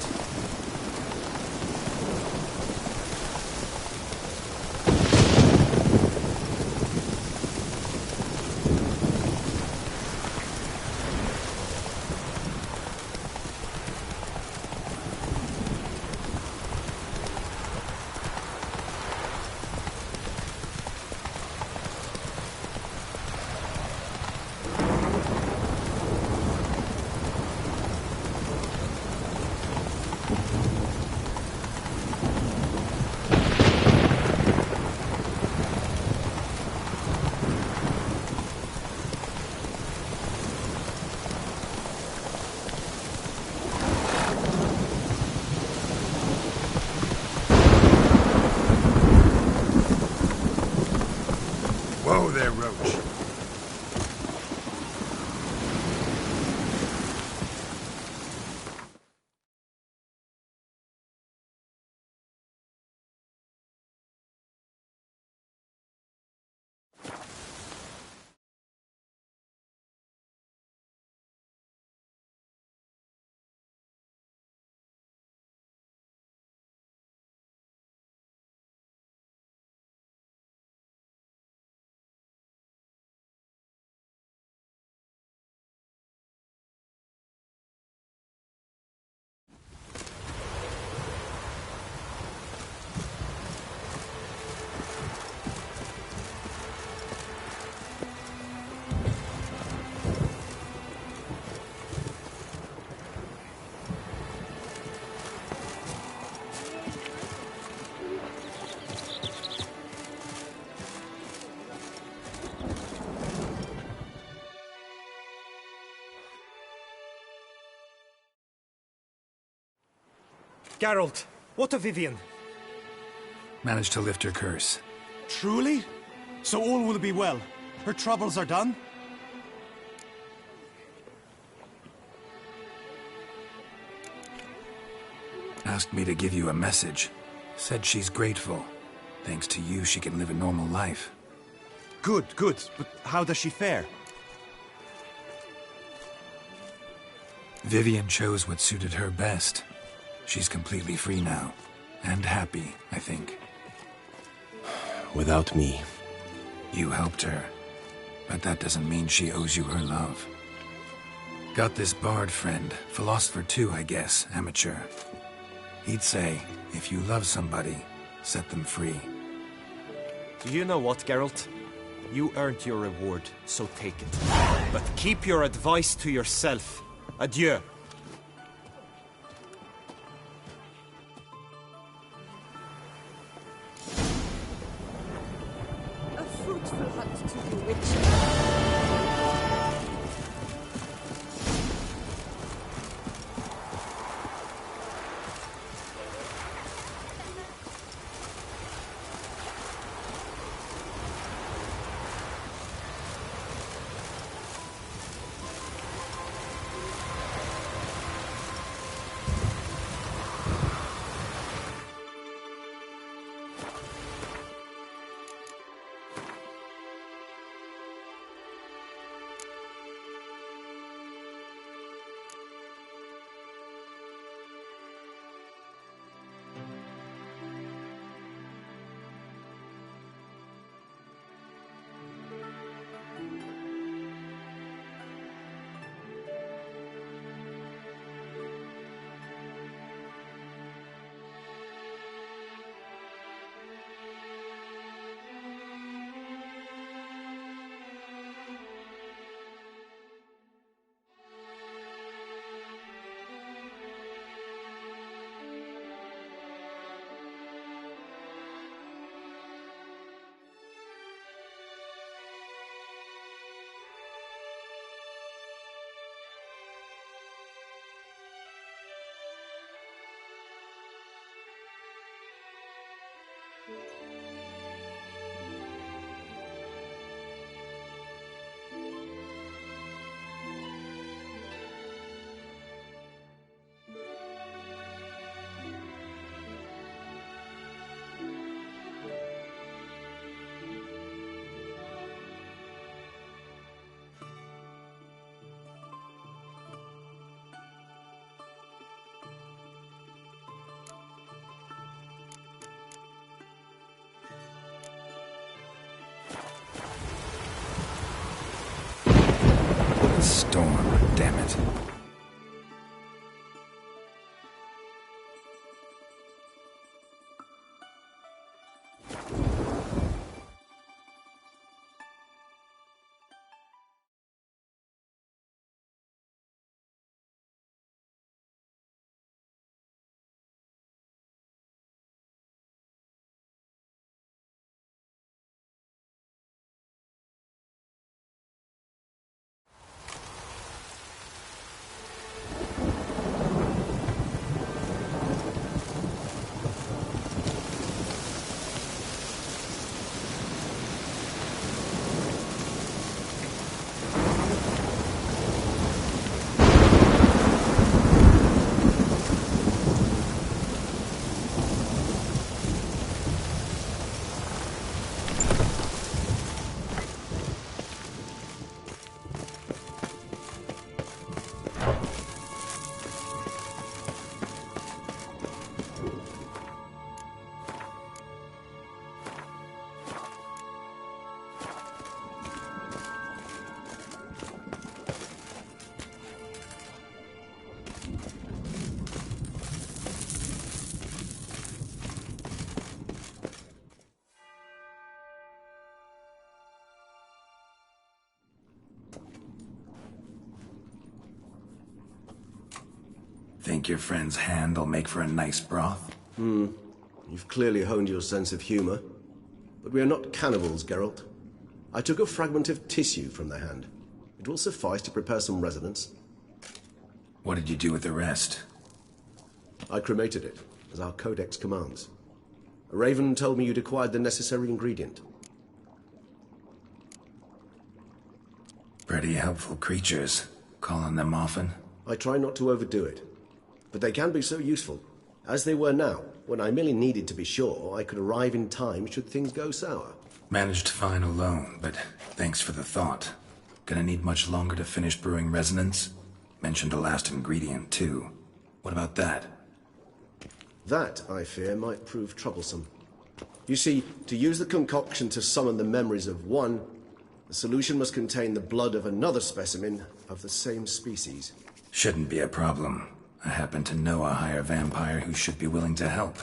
F: Whoa there, Roach.
E: Geralt, what of Vivian?
F: Managed to lift her curse.
Q: Truly? So all will be well. Her troubles are done?
F: Asked me to give you a message. Said she's grateful. Thanks to you, she can live a normal life.
Q: Good, good. But how does she fare?
F: Vivian chose what suited her best. She's completely free now. And happy, I think.
E: Without me.
F: You helped her. But that doesn't mean she owes you her love. Got this bard friend. Philosopher too, I guess. Amateur. He'd say, if you love somebody, set them free.
M: Do you know what, Geralt? You earned your reward, so take it. But keep your advice to yourself. Adieu.
N: A fruitful hunt to you, Witcher.
F: storm, damn it. Think your friend's hand will make for a nice broth?
S: You've clearly honed your sense of humor. But we are not cannibals, Geralt. I took a fragment of tissue from their hand. It will suffice to prepare some resonance.
F: What did you do with the rest?
S: I cremated it, as our codex commands. A raven told me you'd acquired the necessary ingredient.
F: Pretty helpful creatures. Call on them often?
S: I try not to overdo it. But they can be so useful, as they were now, when I merely needed to be sure I could arrive in time should things go sour.
F: Managed fine alone, but thanks for the thought. Gonna need much longer to finish brewing resonance? Mentioned the last ingredient, too. What about that?
S: That, I fear, might prove troublesome. You see, to use the concoction to summon the memories of one, the solution must contain the blood of another specimen of the same species.
F: Shouldn't be a problem. I happen to know a higher vampire who should be willing to help.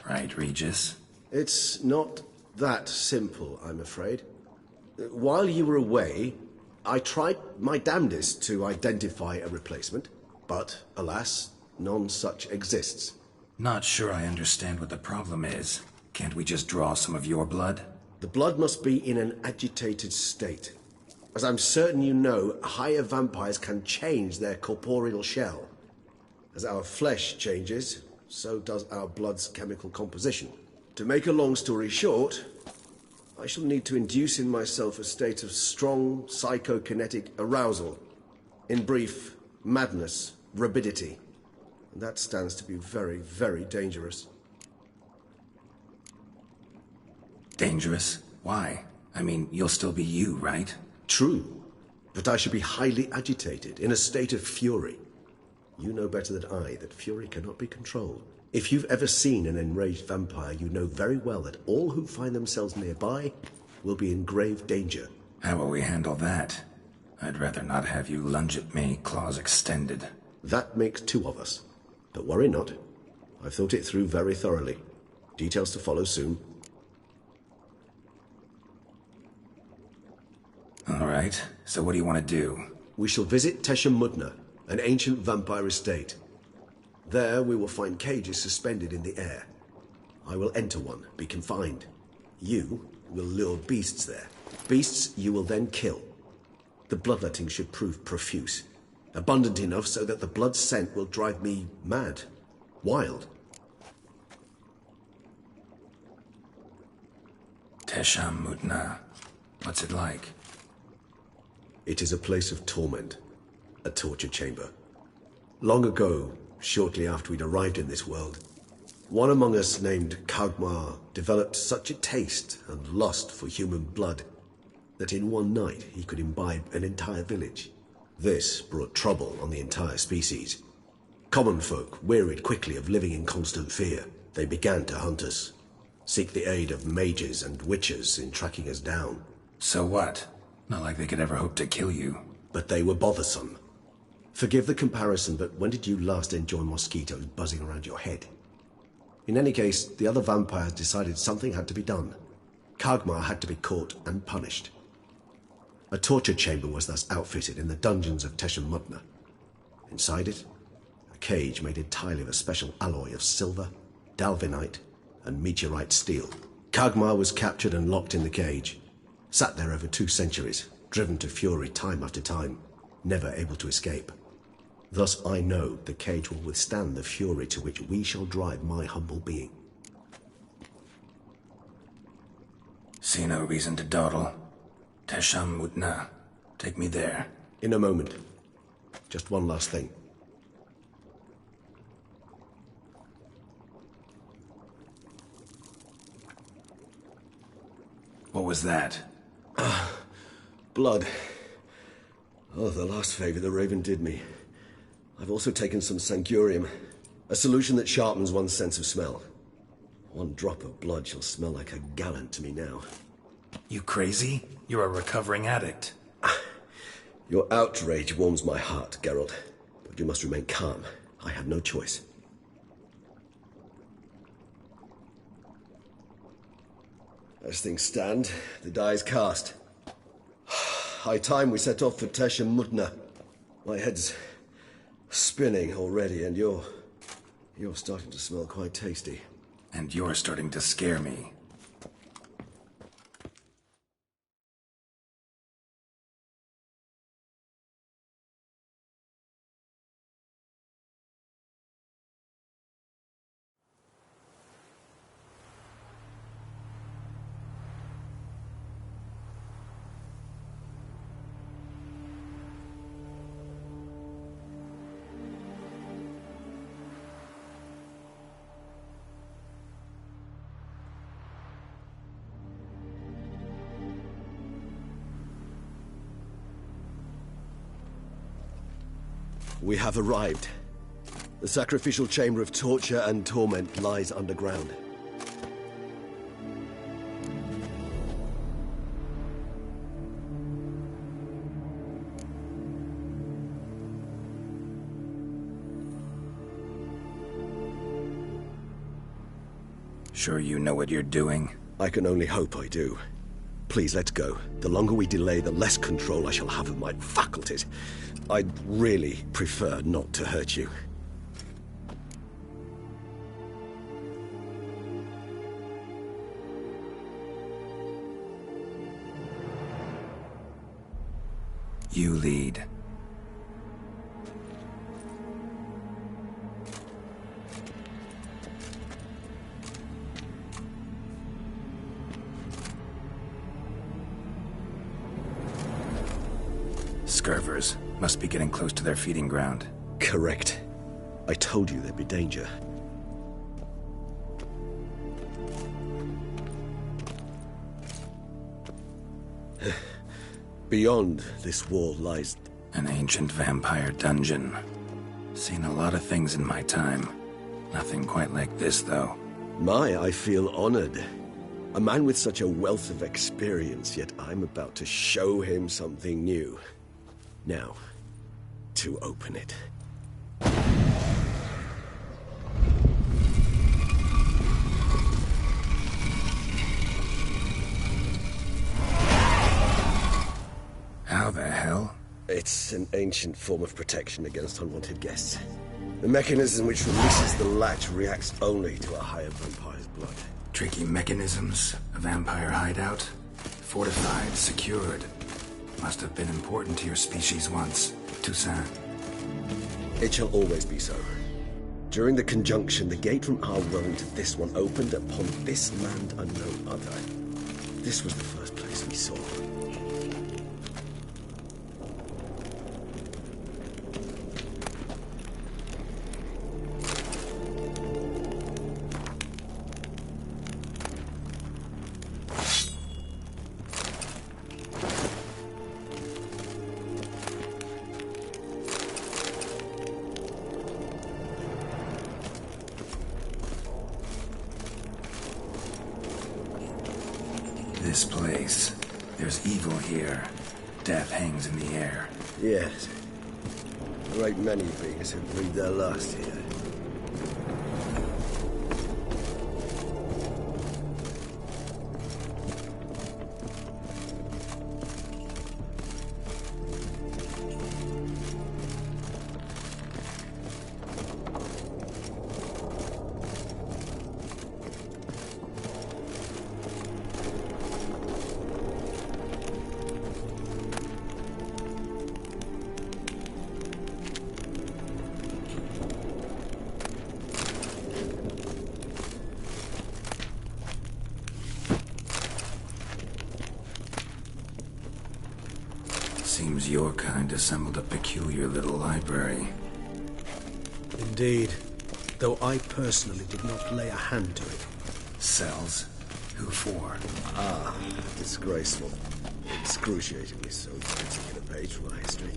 F: Right, Regis?
S: It's not that simple, I'm afraid. While you were away, I tried my damnedest to identify a replacement, but, alas, none such exists.
F: Not sure I understand what the problem is. Can't we just draw some of your blood?
S: The blood must be in an agitated state. As I'm certain you know, higher vampires can change their corporeal shell. As our flesh changes, so does our blood's chemical composition. To make a long story short, I shall need to induce in myself a state of strong psychokinetic arousal. In brief, madness, rabidity. And that stands to be very, very dangerous.
F: Dangerous? Why? I mean, you'll still be you, right?
S: True. But I should be highly agitated, in a state of fury. You know better than I that fury cannot be controlled. If you've ever seen an enraged vampire, you know very well that all who find themselves nearby will be in grave danger.
F: How will we handle that? I'd rather not have you lunge at me, claws extended.
S: That makes two of us. But worry not. I've thought it through very thoroughly. Details to follow soon.
F: All right, so what do you want to do?
S: We shall visit Tesha Mudna, an ancient vampire estate. There we will find cages suspended in the air. I will enter one, be confined. You will lure beasts there. Beasts you will then kill. The bloodletting should prove profuse. Abundant enough so that the blood scent will drive me mad. Wild.
F: Tesha Mudna. What's it like?
S: It is a place of torment. A torture chamber. Long ago, shortly after we'd arrived in this world, one among us named Kagmar developed such a taste and lust for human blood that in one night he could imbibe an entire village. This brought trouble on the entire species. Common folk wearied quickly of living in constant fear. They began to hunt us, seek the aid of mages and witches in tracking us down.
F: So what? Not like they could ever hope to kill you.
S: but they were bothersome. Forgive the comparison, but when did you last enjoy mosquitoes buzzing around your head? In any case, the other vampires decided something had to be done. Kagmar had to be caught and punished. A torture chamber was thus outfitted in the dungeons of Teshamutna. Inside it, a cage made entirely of a special alloy of silver, dalvinite, and meteorite steel. Kagmar was captured and locked in the cage, sat there over 2 centuries, driven to fury time after time, never able to escape. Thus I know the cage will withstand the fury to which we shall drive my humble being.
F: See no reason to dawdle. Teshamutna. Take me there.
S: In a moment. Just one last thing.
F: What was that?
S: Blood. Oh, the last favor the Raven did me. I've also taken some Sancurium, a solution that sharpens one's sense of smell. 1 drop of blood shall smell like a gallon to me now.
F: You crazy? You're a recovering addict.
S: Your outrage warms my heart, Geralt. But you must remain calm. I have no choice. As things stand, the die is cast. High time we set off for Teshamutna. My head's spinning already, and you're starting to smell quite tasty.
F: And you're starting to scare me.
S: We have arrived. The sacrificial chamber of torture and torment lies underground.
F: Sure you know what you're doing?
S: I can only hope I do. Please, let's go. The longer we delay, the less control I shall have of my faculties. I'd really prefer not to hurt you.
F: You lead. Scurvers must be getting close to their feeding ground.
S: Correct. I told you there'd be danger. Beyond this wall lies...
F: an ancient vampire dungeon. Seen a lot of things in my time. Nothing quite like this, though.
S: I feel honored. A man with such a wealth of experience, yet I'm about to show him something new. Now, to open it.
F: How the hell?
S: It's an ancient form of protection against unwanted guests. The mechanism which releases the latch reacts only to a higher vampire's blood.
F: Tricky mechanisms, a vampire hideout. Fortified, secured. Must have been important to your species once, Toussaint.
S: It shall always be so. During the conjunction, the gate from our world into this one opened upon this land and no other. This was the first place we saw.
F: This place. There's evil here. Death hangs in the air.
S: Yes. A great many beings have breathed their last here.
F: Seems your kind assembled a peculiar little library.
S: Indeed. Though I personally did not lay a hand to it.
F: Cells? Who for?
S: Ah, disgraceful. Excruciatingly so, taking a page from our history.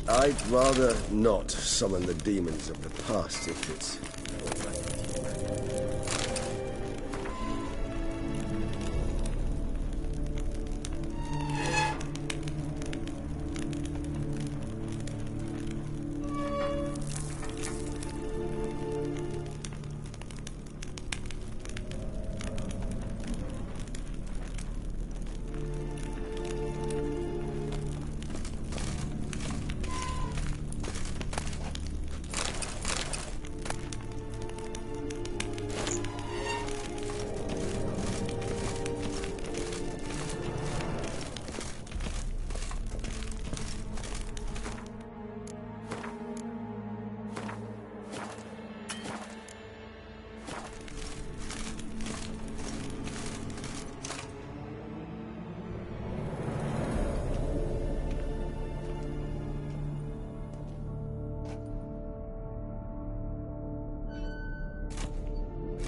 S: I'd rather not summon the demons of the past if it's...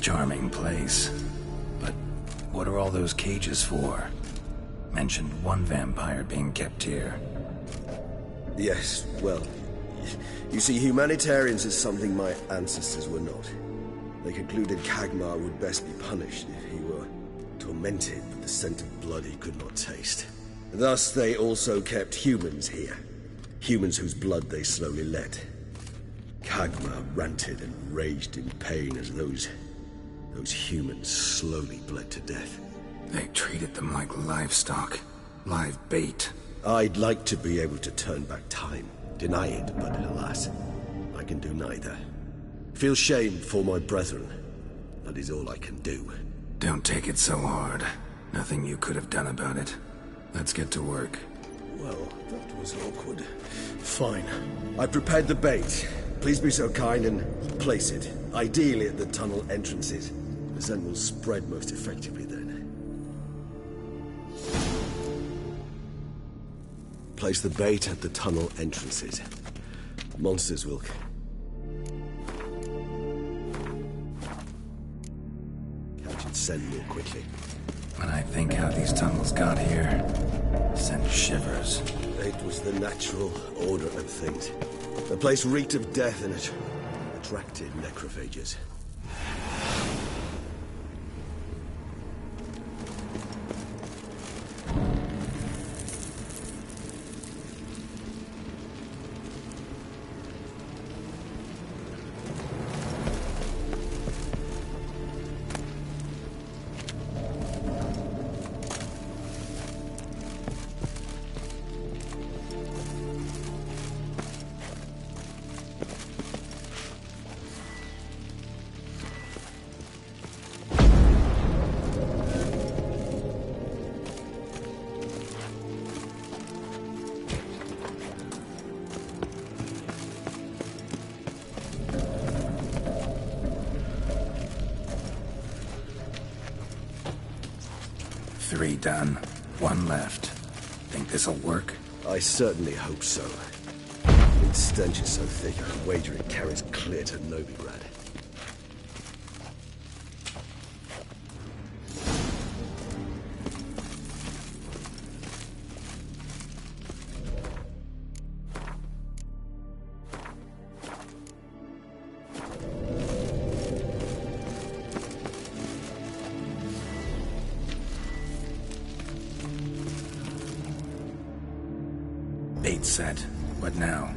F: Charming place. But what are all those cages for? Mentioned one vampire being kept here.
S: Yes, well, you see, humanitarians is something my ancestors were not. They concluded Kagmar would best be punished if he were tormented with the scent of blood he could not taste. Thus, they also kept humans here. Humans whose blood they slowly let. Kagmar ranted and raged in pain as those humans slowly bled to death.
F: They treated them like livestock. Live bait.
S: I'd like to be able to turn back time. Deny it, but alas, I can do neither. Feel shame for my brethren. That is all I can do.
F: Don't take it so hard. Nothing you could have done about it. Let's get to work.
S: Well, that was awkward. Fine. I prepared the bait. Please be so kind and place it. Ideally at the tunnel entrances. The scent will spread most effectively then. Place the bait at the tunnel entrances. Monsters will... catch its scent more quickly.
F: When I think how these tunnels got here, sent shivers.
S: It was the natural order of things. The place reeked of death and it attracted necrophages.
F: Three done. One left. Think this'll work?
S: I certainly hope so. Its stench is so thick, I wager it carries clear to Novigrad.
F: Bait set. What now?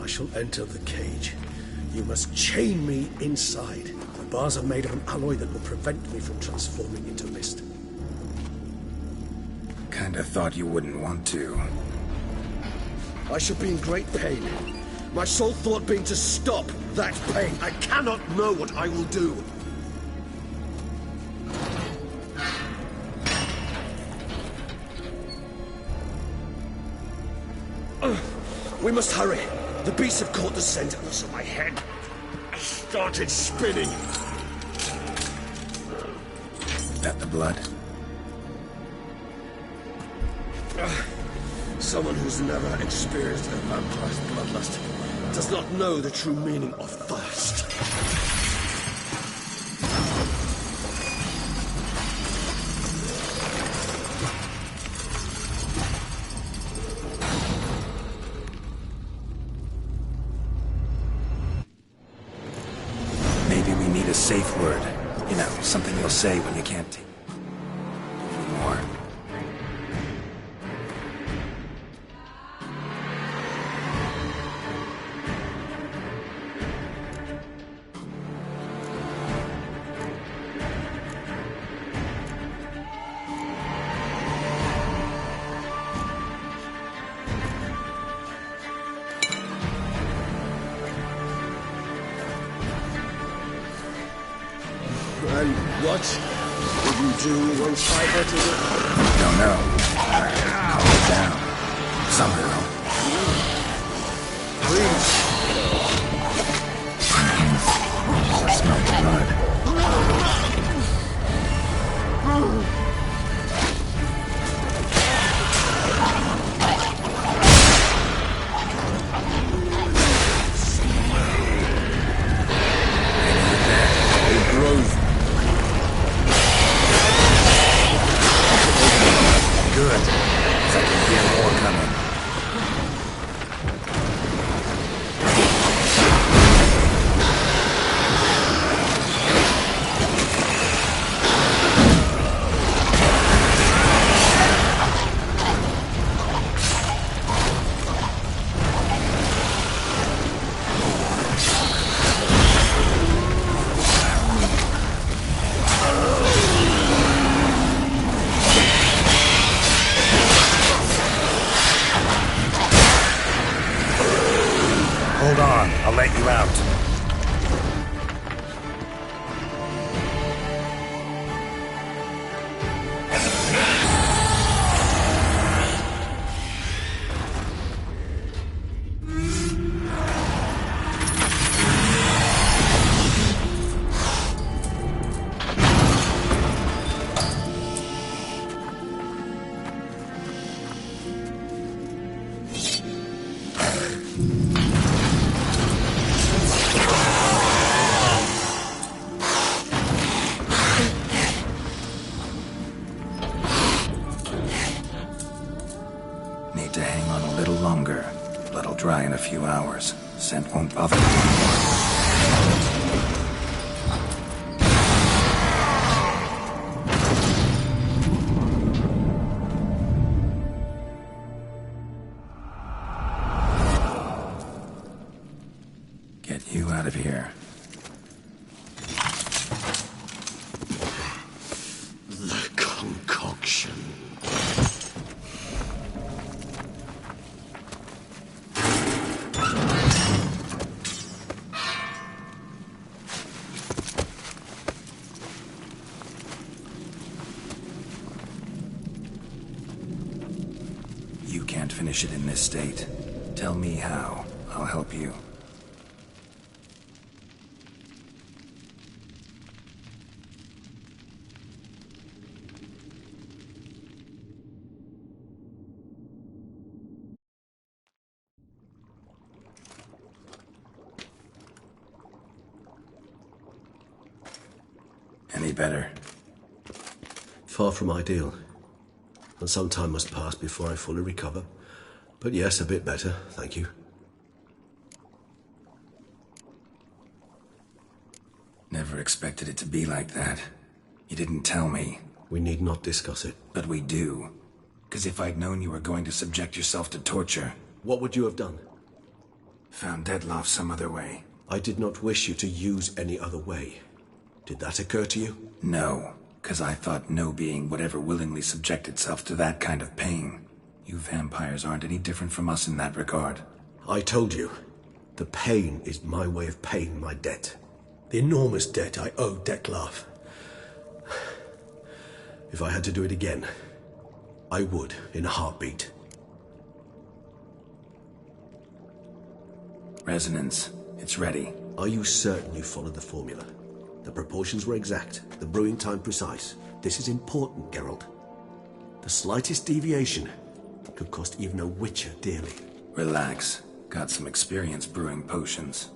S: I shall enter the cage. You must chain me inside. The bars are made of an alloy that will prevent me from transforming into mist.
F: Kinda thought you wouldn't want to.
S: I shall be in great pain. My sole thought being to stop that pain. I cannot know what I will do. We must hurry. The beasts have caught the scent, and also my head started spinning.
F: That the blood?
S: Someone who's never experienced a vampire's bloodlust does not know the true meaning of thirst.
F: Maybe we need a safe word. You know, something you'll say when you can't take more.
S: And what did you do once I hurted it?
F: Don't know. Calm it down. Somehow.
S: Please.
F: I smell blood. Good. 'Cause I can hear more coming. Hold on, I'll let you out. Need to hang on a little longer. Blood'll dry in a few hours. Scent won't bother me anymore. Get you out of here.
S: The concoction.
F: You can't finish it in this state. Tell me how. I'll help you. Any better?
S: Far from ideal. And some time must pass before I fully recover. But yes, a bit better, thank you.
F: Never expected it to be like that. You didn't tell me.
S: We need not discuss it.
F: But we do. Because if I'd known you were going to subject yourself to torture,
S: What would you have done?
F: Found Dettlaff some other way.
S: I did not wish you to use any other way. Did that occur to you?
F: No, because I thought no being would ever willingly subject itself to that kind of pain. You vampires aren't any different from us in that regard.
S: I told you, the pain is my way of paying my debt. The enormous debt I owe Dettlaff. If I had to do it again, I would, in a heartbeat.
F: Resonance. It's ready.
S: Are you certain you followed the formula? The proportions were exact, the brewing time precise. This is important, Geralt. The slightest deviation could cost even a witcher dearly.
F: Relax. Got some experience brewing potions.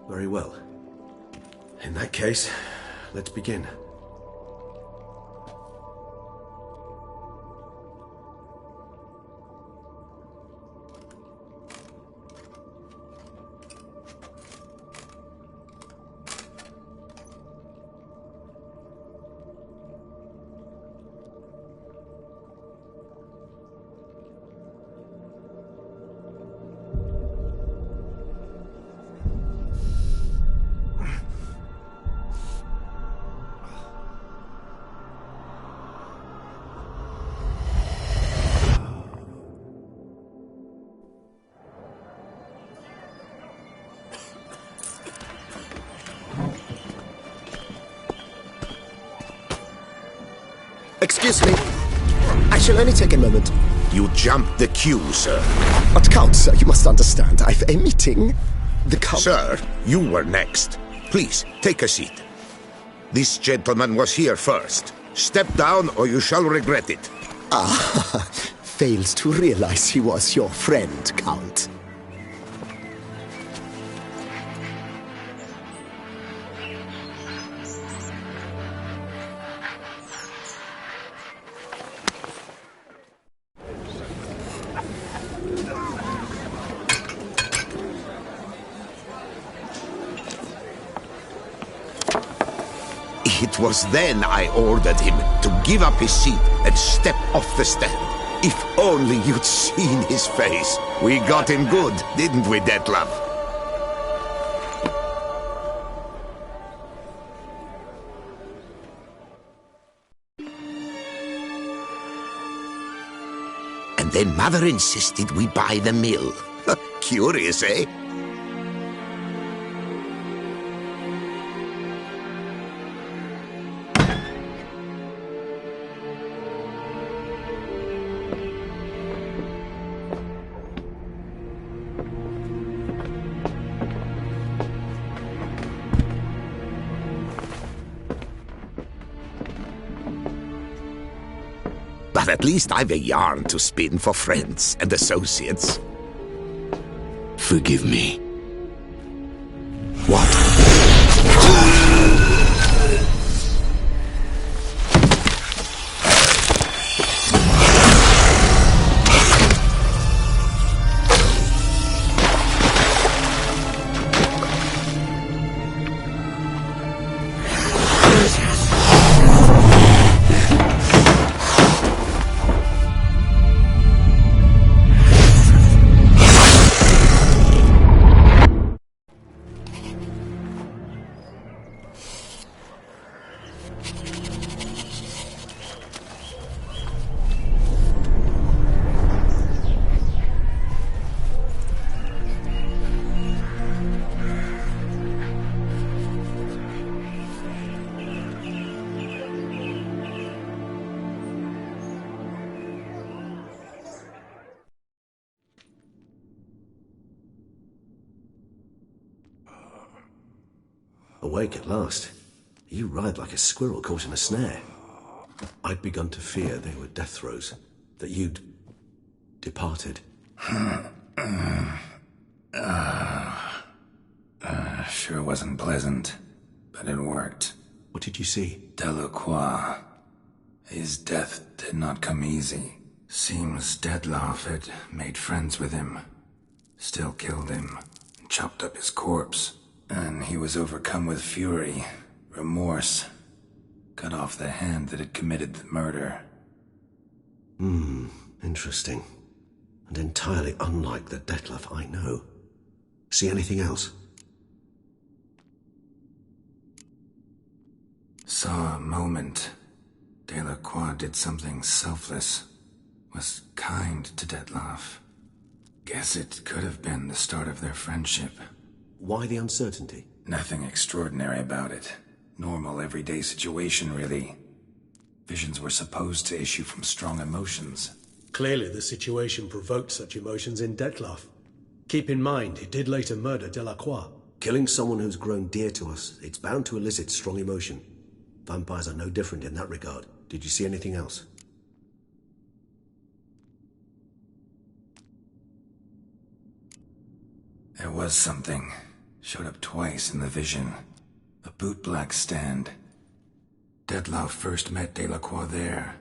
S: Very well. In that case, let's begin.
K: Excuse me. I shall only take a moment.
T: You jumped the queue, sir.
K: But Count, sir, you must understand. I've a meeting. The Count...
T: Sir, you were next. Please, take a seat. This gentleman was here first. Step down or you shall regret it.
K: Ah, fails to realize he was your friend, Count.
T: It was then I ordered him to give up his seat and step off the stand. If only you'd seen his face. We got him good, didn't we, Dettlaff? And then Mother insisted we buy the mill. Curious, eh? But at least I've a yarn to spin for friends and associates. Forgive me. What? Awake at last. You ride like a squirrel caught in a snare. I'd begun to fear they were death throes, that you'd departed.
F: Sure wasn't pleasant, but it worked.
S: What did you see?
F: Delacroix. His death did not come easy. Seems Dettlaff had made friends with him. Still killed him, chopped up his corpse. And he was overcome with fury, remorse. Cut off the hand that had committed the murder.
S: Interesting. and entirely unlike the Detlef I know. See anything else?
F: Saw a moment. Delacroix did something selfless. Was kind to Detlef. Guess it could have been the start of their friendship.
S: Why the uncertainty?
F: Nothing extraordinary about it. Normal, everyday situation, really. Visions were supposed to issue from strong emotions.
U: Clearly, the situation provoked such emotions in Detlef. Keep in mind, he did later murder Delacroix.
S: Killing someone who's grown dear to us, it's bound to elicit strong emotion. Vampires are no different in that regard. Did you see anything else?
F: There was something. Showed up twice in the vision. A bootblack stand. Detlef first met Delacroix there.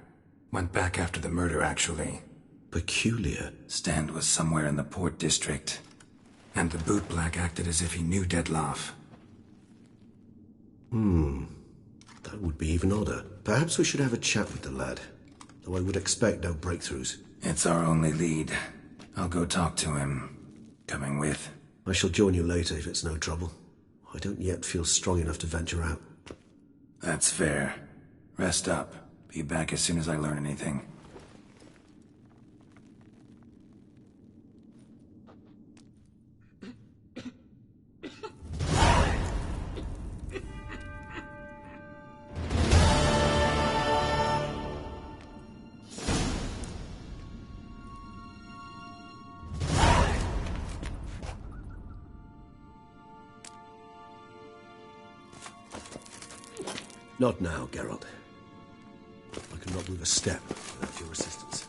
F: Went back after the murder, actually.
S: Peculiar.
F: Stand was somewhere in the Port District. And the bootblack acted as if he knew Detlef.
S: That would be even odder. Perhaps we should have a chat with the lad. Though I would expect no breakthroughs.
F: It's our only lead. I'll go talk to him. Coming with?
S: I shall join you later if it's no trouble. I don't yet feel strong enough to venture out.
F: That's fair. Rest up. Be back as soon as I learn anything.
S: Not now, Geralt. I cannot move a step without your assistance.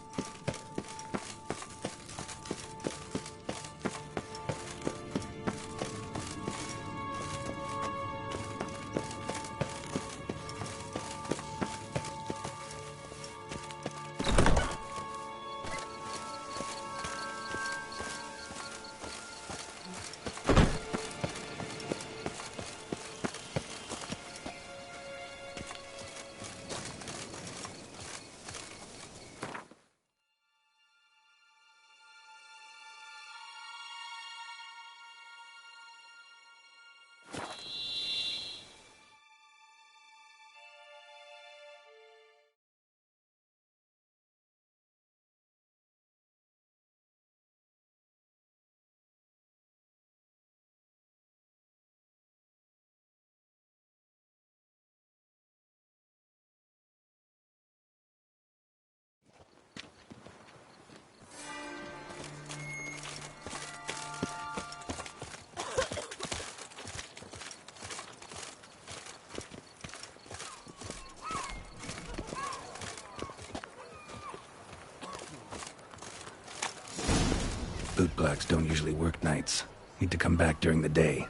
F: Bootblacks don't usually work nights. Need to come back during the day.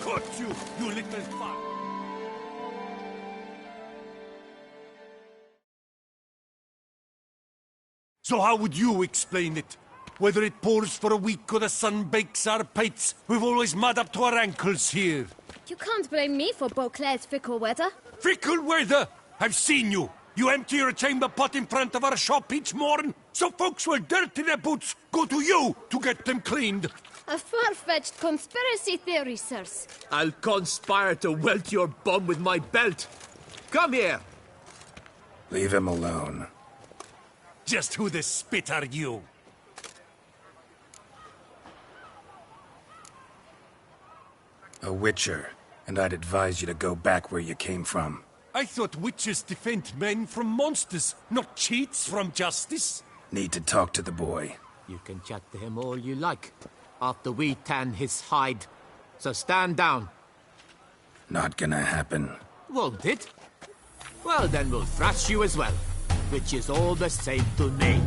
L: Caught you, you little fuck! So how would you explain it? Whether it pours for a week or the sun bakes our pates, we've always mud up to our ankles here.
O: You can't blame me for Beauclair's fickle weather.
L: Fickle weather? I've seen you. You empty your chamber pot in front of our shop each morn, so folks will dirty their boots, go to you to get them cleaned.
O: A far-fetched conspiracy theory, sirs.
I: I'll conspire to welt your bum with my belt. Come here.
F: Leave him alone.
L: Just who the spit are you?
F: A witcher, and I'd advise you to go back where you came from.
L: I thought witches defend men from monsters, not cheats from justice.
F: Need to talk to the boy.
H: You can chat to him all you like, after we tan his hide. So stand down.
F: Not gonna happen.
H: Won't it? Well, then we'll thrash you as well, which is all the same to me.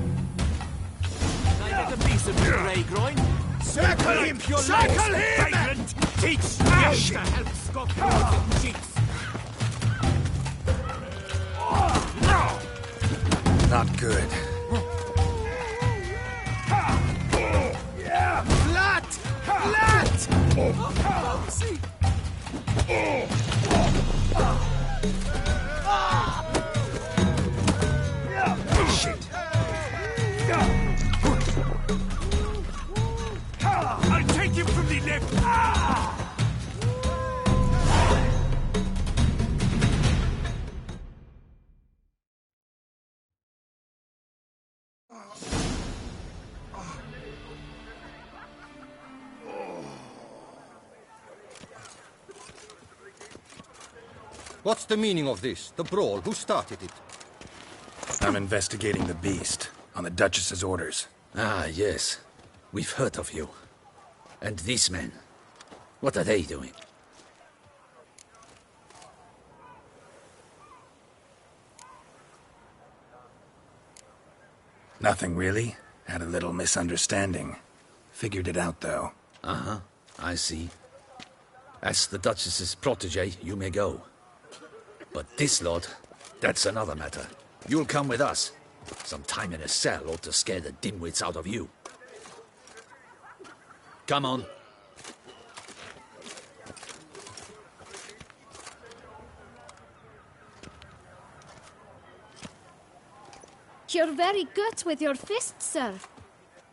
H: Can I get a piece of your grey groin?
L: Circle him! Circle him! Vagrant! Teach
H: Ash to help Scott Morgan cheats.
F: Not good.
L: Flat! Flat!
F: Shit.
L: I'll take him from the left!
V: What's the meaning of this? The brawl? Who started it?
F: I'm investigating the beast, on the Duchess's orders.
W: Ah, yes. We've heard of you. And these men, what are they doing?
F: Nothing really. Had a little misunderstanding. Figured it out, though.
W: Uh-huh, I see. As the Duchess's protege, you may go. But this lot, that's another matter. You'll come with us. Some time in a cell ought to scare the dimwits out of you. Come on.
P: You're very good with your fists, sir.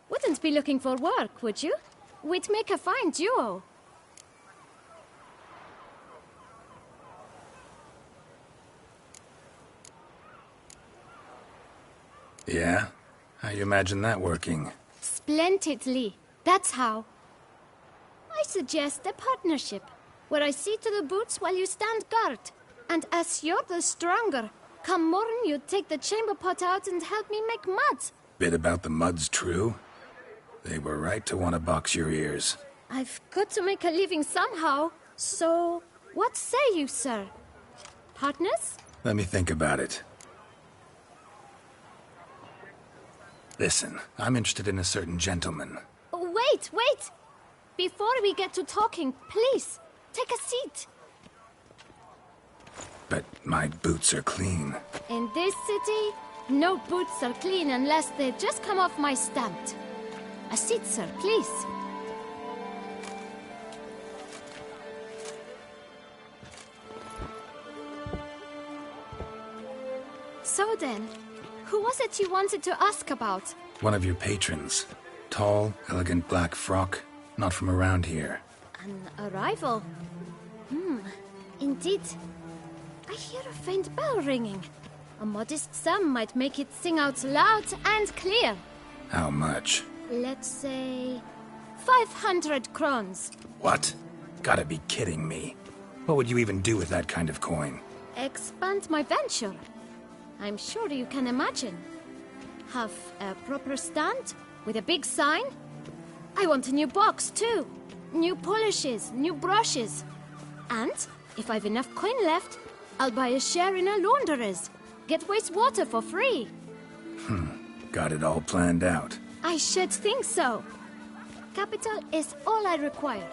P: Wouldn't be looking for work, would you? We'd make a fine duo.
F: Yeah? How you imagine that working?
P: Splendidly. That's how. I suggest a partnership, where I see to the boots while you stand guard. And as you're the stronger, come morn you take the chamber pot out and help me make mud.
F: Bit about the mud's true? They were right to want to box your ears.
P: I've got to make a living somehow, so what say you, sir? Partners?
F: Let me think about it. Listen, I'm interested in a certain gentleman.
P: Wait, wait! Before we get to talking, please, take a seat.
F: But my boots are clean.
P: In this city, no boots are clean unless they just come off my stamp. A seat, sir, please. So then, who was it you wanted to ask about?
F: One of your patrons. Tall, elegant black frock. Not from around here.
P: An arrival? Indeed. I hear a faint bell ringing. A modest sum might make it sing out loud and clear.
F: How much?
P: Let's say 500 crowns.
F: What? Gotta be kidding me. What would you even do with that kind of coin?
P: Expand my venture. I'm sure you can imagine. Have a proper stand with a big sign. I want a new box too. New polishes, new brushes. And if I've enough coin left, I'll buy a share in a launderer's. Get wastewater for free.
F: Got it all planned out.
P: I should think so. Capital is all I require.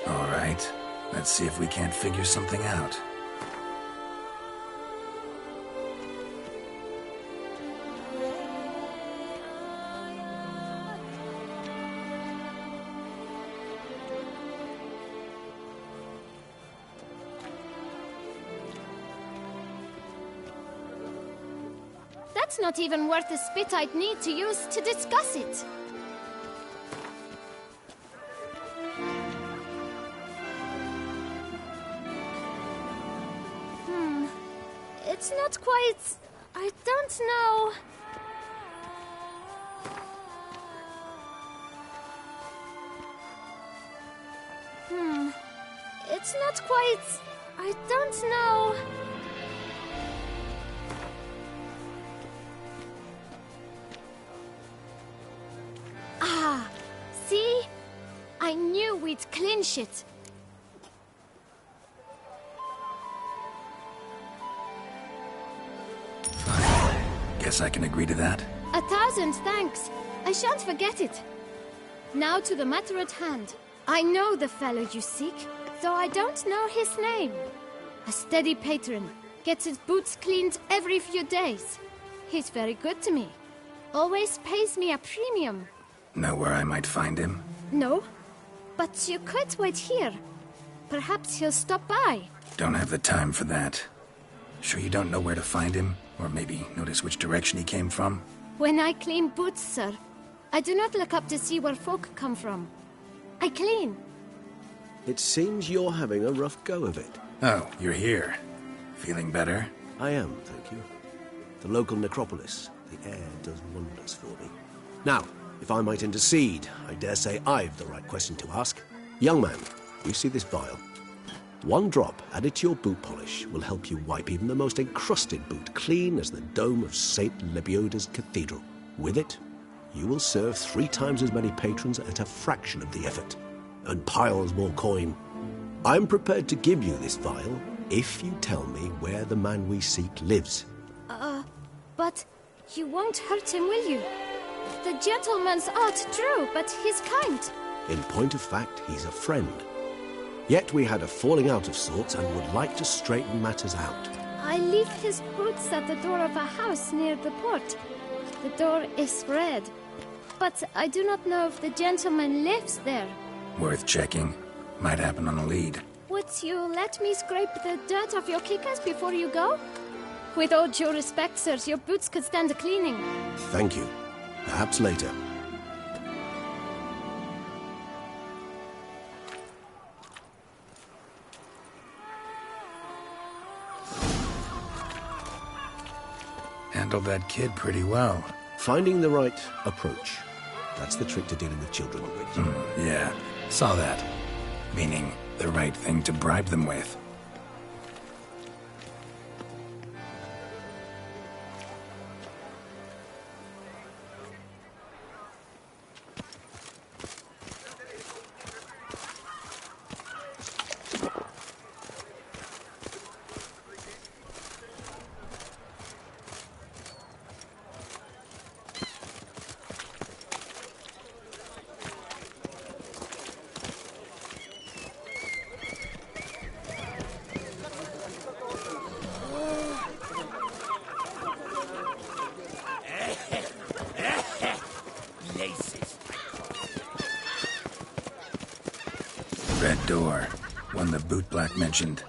F: All right. Let's see if we can't figure something out.
P: That's not even worth the spit I'd need to use to discuss it. It's not quite I don't know. It's not quite... I don't know. Ah, see? I knew we'd clinch it.
F: Guess I can agree to that.
P: 1,000 thanks. I shan't forget it. Now to the matter at hand. I know the fellow you seek, though I don't know his name. A steady patron, gets his boots cleaned every few days. He's very good to me. Always pays me a premium.
F: Know where I might find him?
P: No, but you could wait here. Perhaps he'll stop by.
F: Don't have the time for that. Sure you don't know where to find him? Or maybe notice which direction he came from?
P: When I clean boots, sir, I do not look up to see where folk come from. I clean.
S: It seems you're having a rough go of it.
F: Oh, you're here. Feeling better?
S: I am, thank you. The local necropolis. The air does wonders for me. Now, if I might intercede, I dare say I've the right question to ask. Young man, you see this vial? One drop added to your boot polish will help you wipe even the most encrusted boot clean as the dome of St. Lebioda's Cathedral. With it, you will serve 3 times as many patrons at a fraction of the effort, and piles more coin. I'm prepared to give you this vial if you tell me where the man we seek lives.
P: But you won't hurt him, will you? The gentleman's odd, true, but he's kind.
S: In point of fact, he's a friend. Yet we had a falling out of sorts and would like to straighten matters out.
P: I leave his boots at the door of a house near the port. The door is red, but I do not know if the gentleman lives there.
F: Worth checking. Might happen on a lead.
P: Would you let me scrape the dirt off your kickers before you go? With all due respect, sirs, your boots could stand a cleaning.
S: Thank you. Perhaps later.
F: Handled that kid pretty well.
S: Finding the right approach. That's the trick to dealing with children.
F: Yeah, saw that. Meaning, the right thing to bribe them with. Red door. One the bootblack mentioned.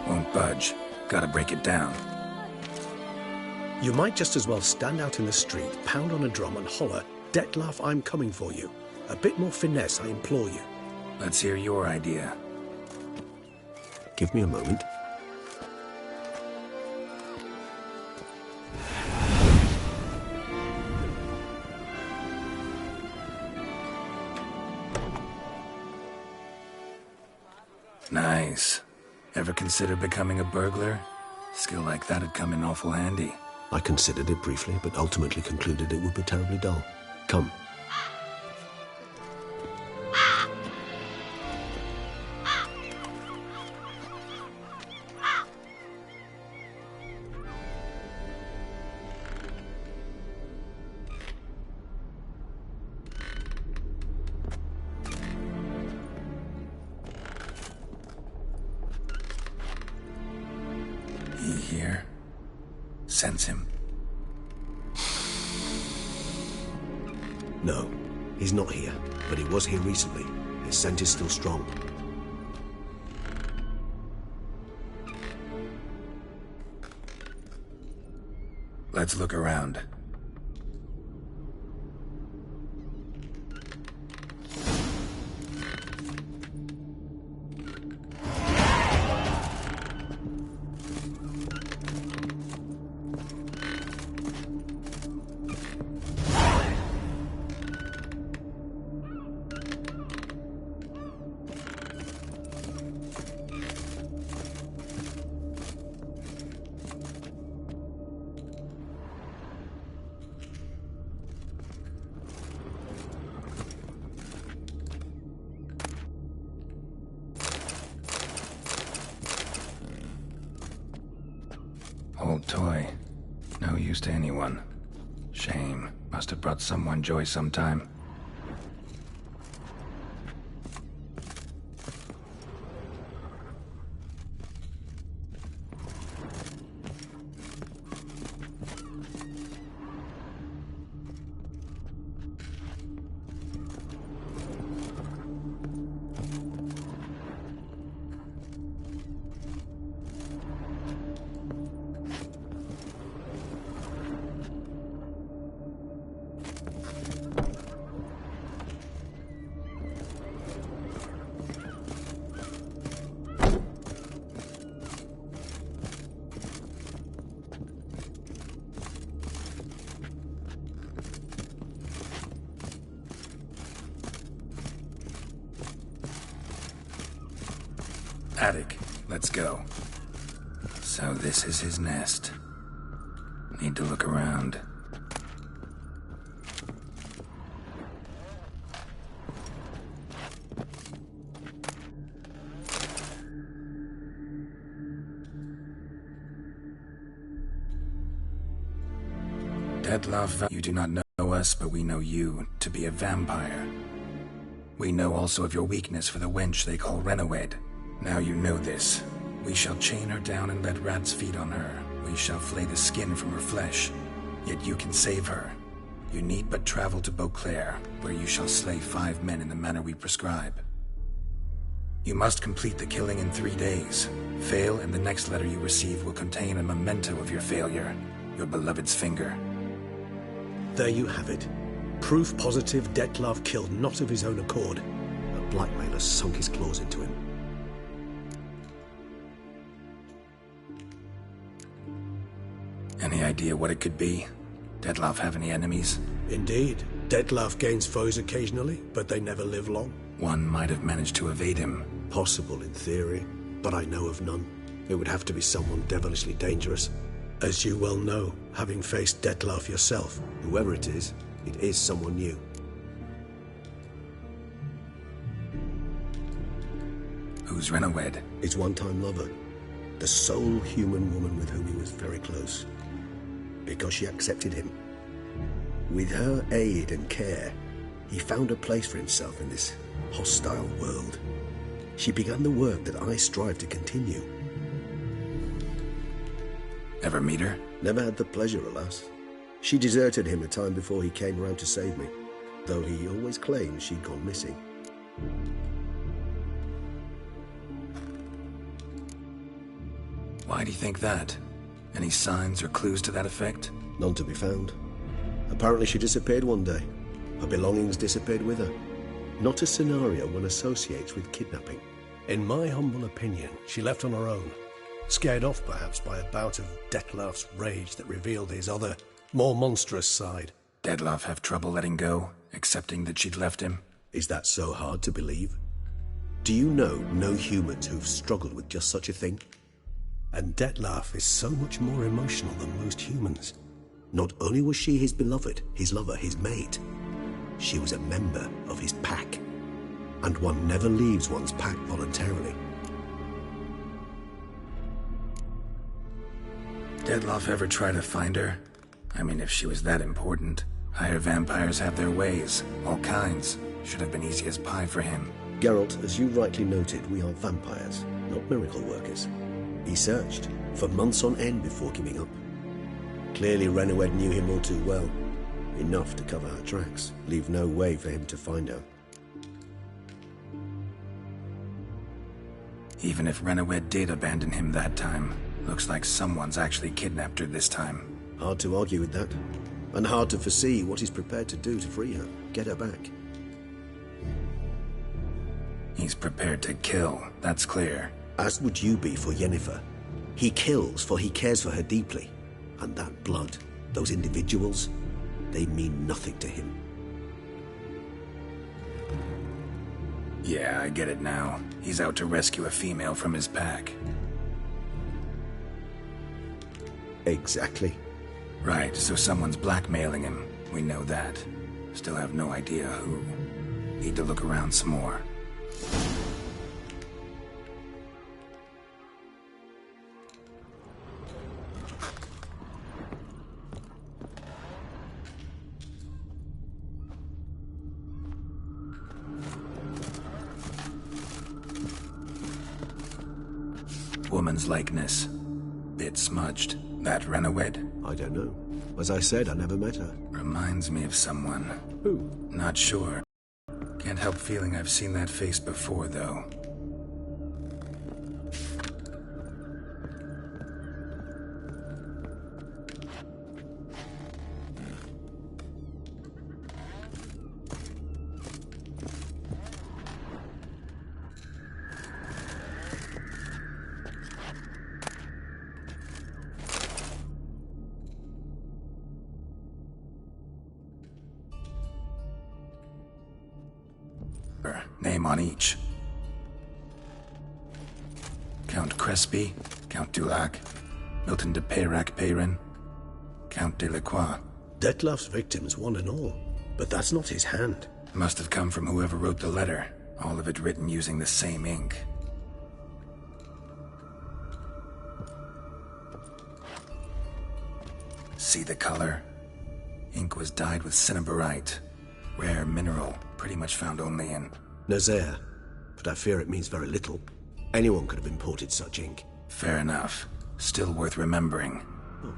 F: Won't budge. Gotta break it down.
U: You might just as well stand out in the street, pound on a drum and holler, "Detlef, I'm coming for you." A bit more finesse, I implore you.
F: Let's hear your idea.
S: Give me a moment.
F: Nice. Ever consider becoming a burglar? Skill like that'd come in awful handy.
S: I considered it briefly, but ultimately concluded it would be terribly dull. Come.
F: here? Sense him?
S: No, he's not here, but he was here recently. His scent is still strong.
F: Let's look around. Old toy. No use to anyone. Shame. Must have brought someone joy sometime. Attic, let's go. So this is his nest. Need to look around. Detlef, you do not know us, but we know you to be a vampire. We know also of your weakness for the wench they call Renowed. Now you know this. We shall chain her down and let rats feed on her. We shall flay the skin from her flesh. Yet you can save her. You need but travel to Beauclair, where you shall slay 5 men in the manner we prescribe. You must complete the killing in 3 days. Fail, and the next letter you receive will contain a memento of your failure. Your beloved's finger.
U: There you have it. Proof positive Detlef killed not of his own accord.
S: A blackmailer sunk his claws into him.
F: Any idea what it could be? Detlef have any enemies?
U: Indeed. Detlef gains foes occasionally, but they never live long.
F: One might have managed to evade him.
S: Possible in theory, but I know of none. It would have to be someone devilishly dangerous.
U: As you well know, having faced Detlef yourself.
S: Whoever it is someone new.
F: Who's Renowed?
S: His one-time lover. The sole human woman with whom he was very close. Because she accepted him. With her aid and care, he found a place for himself in this hostile world. She began the work that I strive to continue.
F: Ever meet her?
S: Never had the pleasure, alas. She deserted him a time before he came around to save me, though he always claimed she'd gone missing.
F: Why do you think that? Any signs or clues to that effect?
S: None to be found. Apparently she disappeared one day. Her belongings disappeared with her. Not a scenario one associates with kidnapping.
U: In my humble opinion, she left on her own. Scared off, perhaps, by a bout of Detlef's rage that revealed his other, more monstrous side.
F: Detlef have trouble letting go, accepting that she'd left him?
S: Is that so hard to believe? Do you know no humans who've struggled with just such a thing?
U: And Detlef is so much more emotional than most humans.
S: Not only was she his beloved, his lover, his mate, she was a member of his pack. And one never leaves one's pack voluntarily.
F: Detlef ever try to find her? I mean, if she was that important. Higher vampires have their ways, all kinds. Should have been easy as pie for him.
S: Geralt, as you rightly noted, we are vampires, not miracle workers. He searched for months on end before giving up. Clearly Renowed knew him all too well. Enough to cover her tracks, leave no way for him to find her.
F: Even if Renowed did abandon him that time, looks like someone's actually kidnapped her this time.
S: Hard to argue with that. And hard to foresee what he's prepared to do to free her, get her back.
F: He's prepared to kill, that's clear.
S: As would you be for Yennefer. He kills for he cares for her deeply. And that blood, those individuals, they mean nothing to him.
F: Yeah, I get it now. He's out to rescue a female from his pack.
S: Exactly.
F: Right, so someone's blackmailing him. We know that. Still have no idea who. Need to look around some more. Woman's likeness. Bit smudged. That Renowed?
S: I don't know. As I said, I never met her.
F: Reminds me of someone.
S: Who?
F: Not sure. Can't help feeling I've seen that face before, though. Name on each. Count Crespi, Count Dulac, Milton de Peyrac-Peyrin, Count Delacroix.
U: Detlef's victims, one and all. But that's not his hand.
F: Must have come from whoever wrote the letter. All of it written using the same ink. See the color? Ink was dyed with cinnabarite. Rare mineral, pretty much found only in
S: Nazaire, but I fear it means very little. Anyone could have imported such ink.
F: Fair enough. Still worth remembering.
S: Look,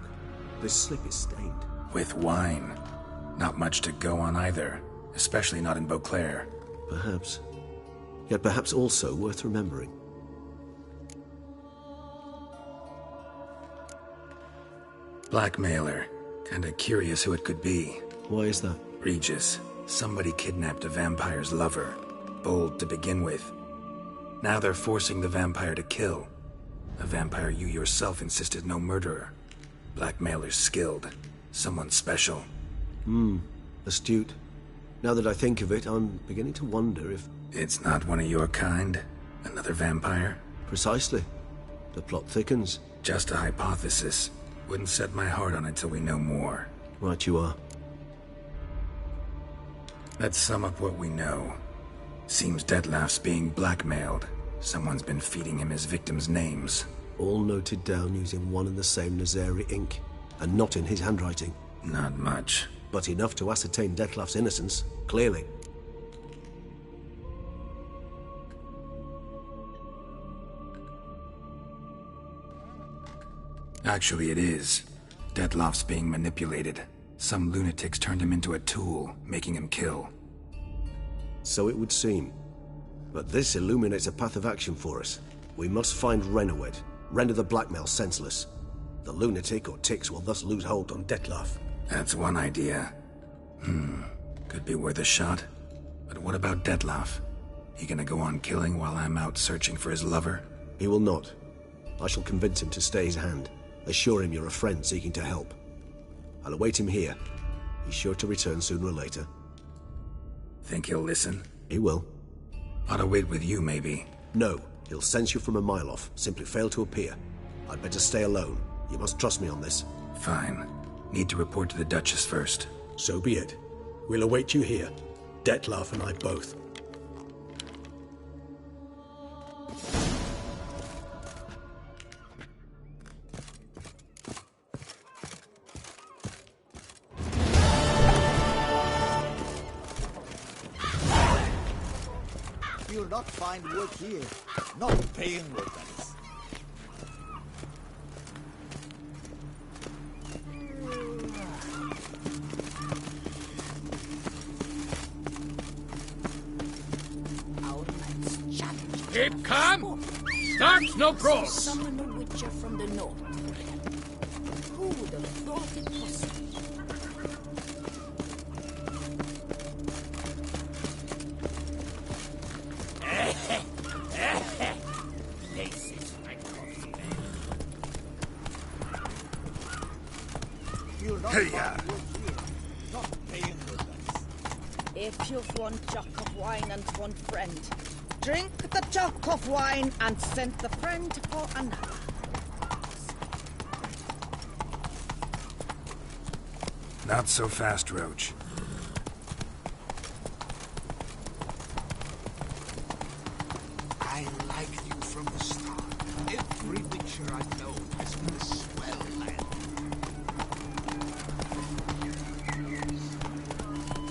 S: this slip is stained.
F: With wine. Not much to go on either, especially not in Beauclair.
S: Perhaps. Yet perhaps also worth remembering.
F: Blackmailer. Kinda curious who it could be.
S: Why is that?
F: Regis. Somebody kidnapped a vampire's lover. Bold to begin with. Now they're forcing the vampire to kill. A vampire you yourself insisted no murderer. Blackmailer's skilled. Someone special.
S: Astute. Now that I think of it, I'm beginning to wonder if...
F: It's not one of your kind? Another vampire?
S: Precisely. The plot thickens.
F: Just a hypothesis. Wouldn't set my heart on it till we know more.
S: Right you are.
F: Let's sum up what we know. Seems Detlef's being blackmailed. Someone's been feeding him his victims' names.
S: All noted down using one and the same Nazari ink, and not in his handwriting.
F: Not much.
S: But enough to ascertain Detlef's innocence, clearly.
F: Actually, it is. Detlef's being manipulated. Some lunatics turned him into a tool, making him kill.
S: So it would seem. But this illuminates a path of action for us. We must find Renowed, render the blackmail senseless. The lunatic or ticks will thus lose hold on Detlef.
F: That's one idea. Could be worth a shot. But what about Detlef? He gonna go on killing while I'm out searching for his lover?
S: He will not. I shall convince him to stay his hand. Assure him you're a friend seeking to help. I'll await him here. He's sure to return sooner or later.
F: Think he'll listen?
S: He will.
F: Ought to wait with you, maybe.
S: No, he'll sense you from a mile off. Simply fail to appear. I'd better stay alone. You must trust me on this.
F: Fine. Need to report to the Duchess first.
U: So be it. We'll await you here. Detlef and I both.
E: You'll not find wood here. Not paying wood, that is.
R: Keep calm. Start no brawls.
J: Summon a witcher from the north. Who would have thought it possible?
H: This is my coffee.
N: If you've one jug of wine and one friend, drink the jug of wine and send the friend for another.
F: Not so fast, Roach.
A: I liked you from the start. Every witcher I've known has been a swell lad.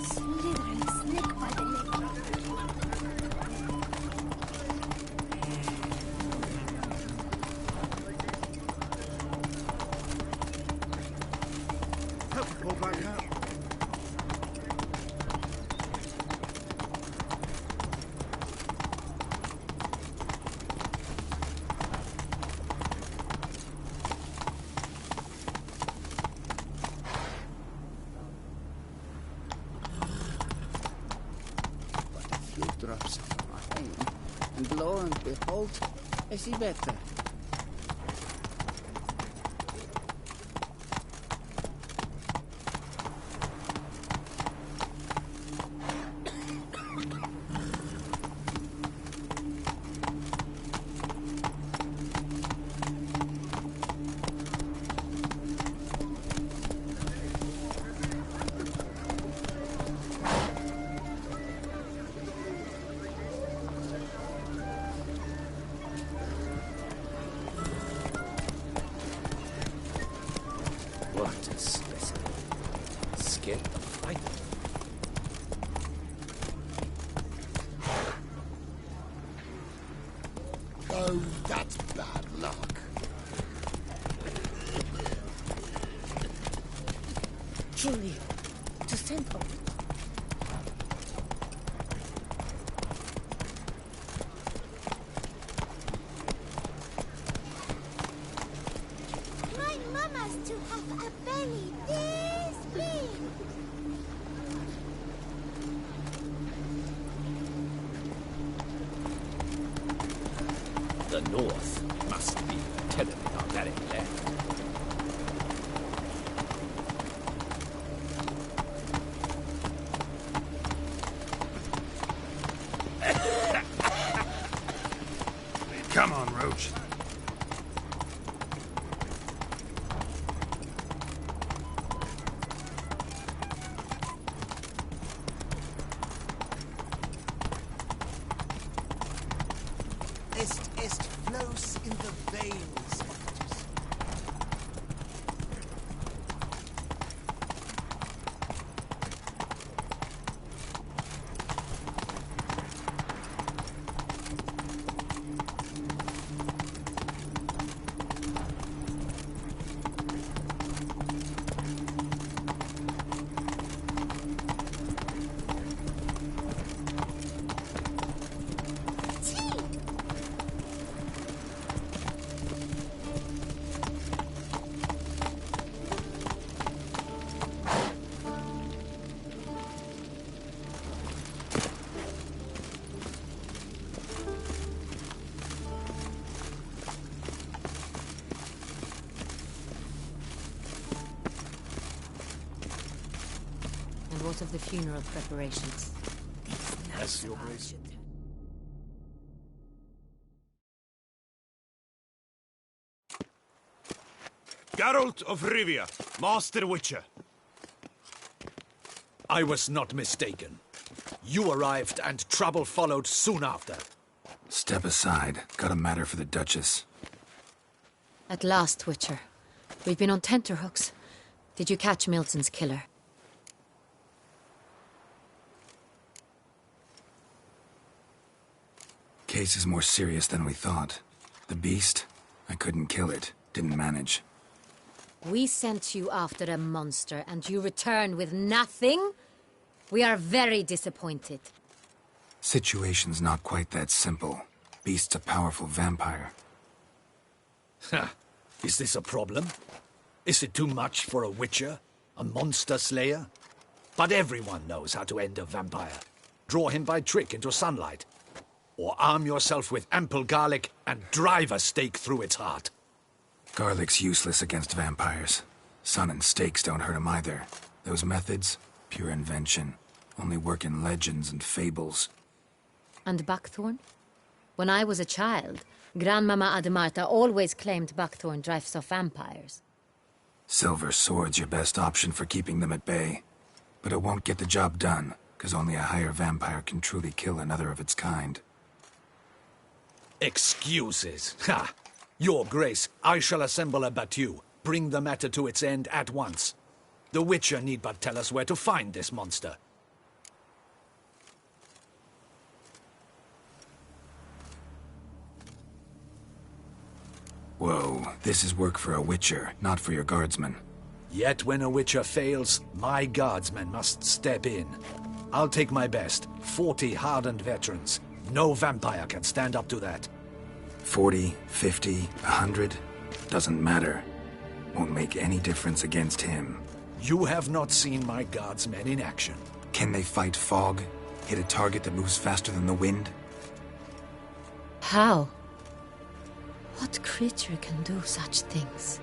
P: Slithering snake by the neck.
A: Go back out.
B: But a few drops of wine, and lo and behold, I see better.
W: What a specimen. Scared to fight.
A: Oh, that's bad luck.
N: Truly, to send of
P: My mama's to have a belly this big.
W: The North must be a terribly barbaric land.
F: Come on, Roach.
A: Est flows in the veins of it.
C: And what of the funeral preparations?
L: Yes, Your Grace. Geralt of Rivia, Master Witcher.
W: I was not mistaken. You arrived and trouble followed soon after.
F: Step aside. Got a matter for the Duchess.
C: At last, Witcher. We've been on tenterhooks. Did you catch Milton's killer?
F: Case is more serious than we thought. The beast? I couldn't kill it. Didn't manage.
C: We sent you after a monster, and you return with nothing? We are very disappointed.
F: Situation's not quite that simple. Beast's a powerful vampire.
D: Ha! Is this a problem? Is it too much for a witcher? A monster slayer? But everyone knows how to end a vampire. Draw him by trick into sunlight. Or arm yourself with ample garlic and drive a stake through its heart.
F: Garlic's useless against vampires. Sun and stakes don't hurt him either. Those methods, pure invention. Only work in legends and fables.
C: And buckthorn? When I was a child, Grandmama Ademarta always claimed buckthorn drives off vampires.
F: Silver sword's your best option for keeping them at bay. But it won't get the job done, because only a higher vampire can truly kill another of its kind.
D: Excuses! Ha! Your Grace, I shall assemble a battue. Bring the matter to its end at once. The Witcher need but tell us where to find this monster.
F: Whoa, this is work for a Witcher, not for your guardsmen.
D: Yet when a Witcher fails, my guardsmen must step in. I'll take my best, 40 hardened veterans. No vampire can stand up to that.
F: 40, 50, 100, doesn't matter. Won't make any difference against him.
D: You have not seen my guardsmen in action.
F: Can they fight fog? Hit a target that moves faster than the wind?
C: How? What creature can do such things?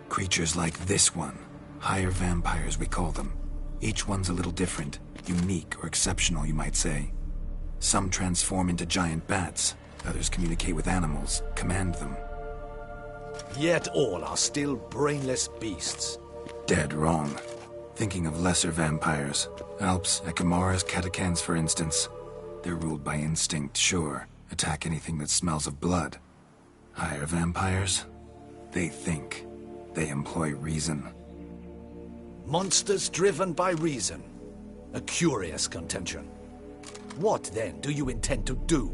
F: Creatures like this one. Higher vampires, we call them. Each one's a little different. Unique or exceptional, you might say. Some transform into giant bats. Others communicate with animals, command them.
D: Yet all are still brainless beasts.
F: Dead wrong. Thinking of lesser vampires. Alps, Ekamaras, Catacans, for instance. They're ruled by instinct, sure. Attack anything that smells of blood. Higher vampires? They think. They employ reason.
D: Monsters driven by reason. A curious contention. What, then, do you intend to do?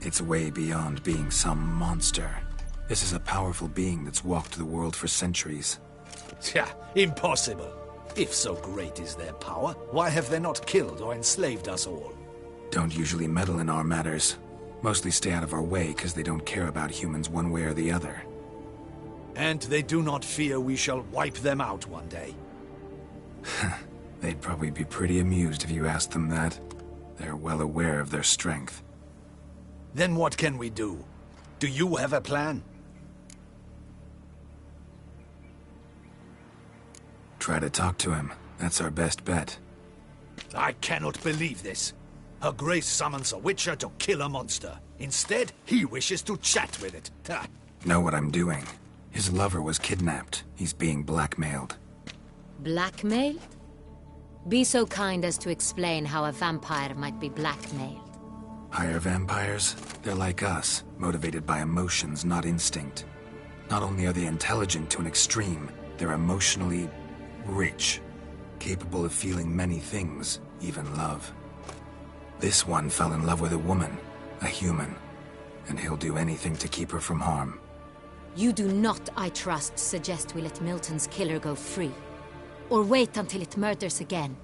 F: It's way beyond being some monster. This is a powerful being that's walked the world for centuries.
D: Tja, impossible. If so great is their power, why have they not killed or enslaved us all?
F: Don't usually meddle in our matters. Mostly stay out of our way because they don't care about humans one way or the other.
D: And they do not fear we shall wipe them out one day.
F: They'd probably be pretty amused if you asked them that. They're well aware of their strength.
D: Then what can we do? Do you have a plan?
F: Try to talk to him. That's our best bet.
D: I cannot believe this. Her Grace summons a Witcher to kill a monster. Instead, he wishes to chat with it. Ha.
F: Know what I'm doing. His lover was kidnapped. He's being blackmailed.
C: Blackmailed? Be so kind as to explain how a vampire might be blackmailed.
F: Higher vampires? They're like us, motivated by emotions, not instinct. Not only are they intelligent to an extreme, they're emotionally rich, capable of feeling many things, even love. This one fell in love with a woman, a human, and he'll do anything to keep her from harm.
C: You do not, I trust, suggest we let Milton's killer go free. Or wait until it murders again.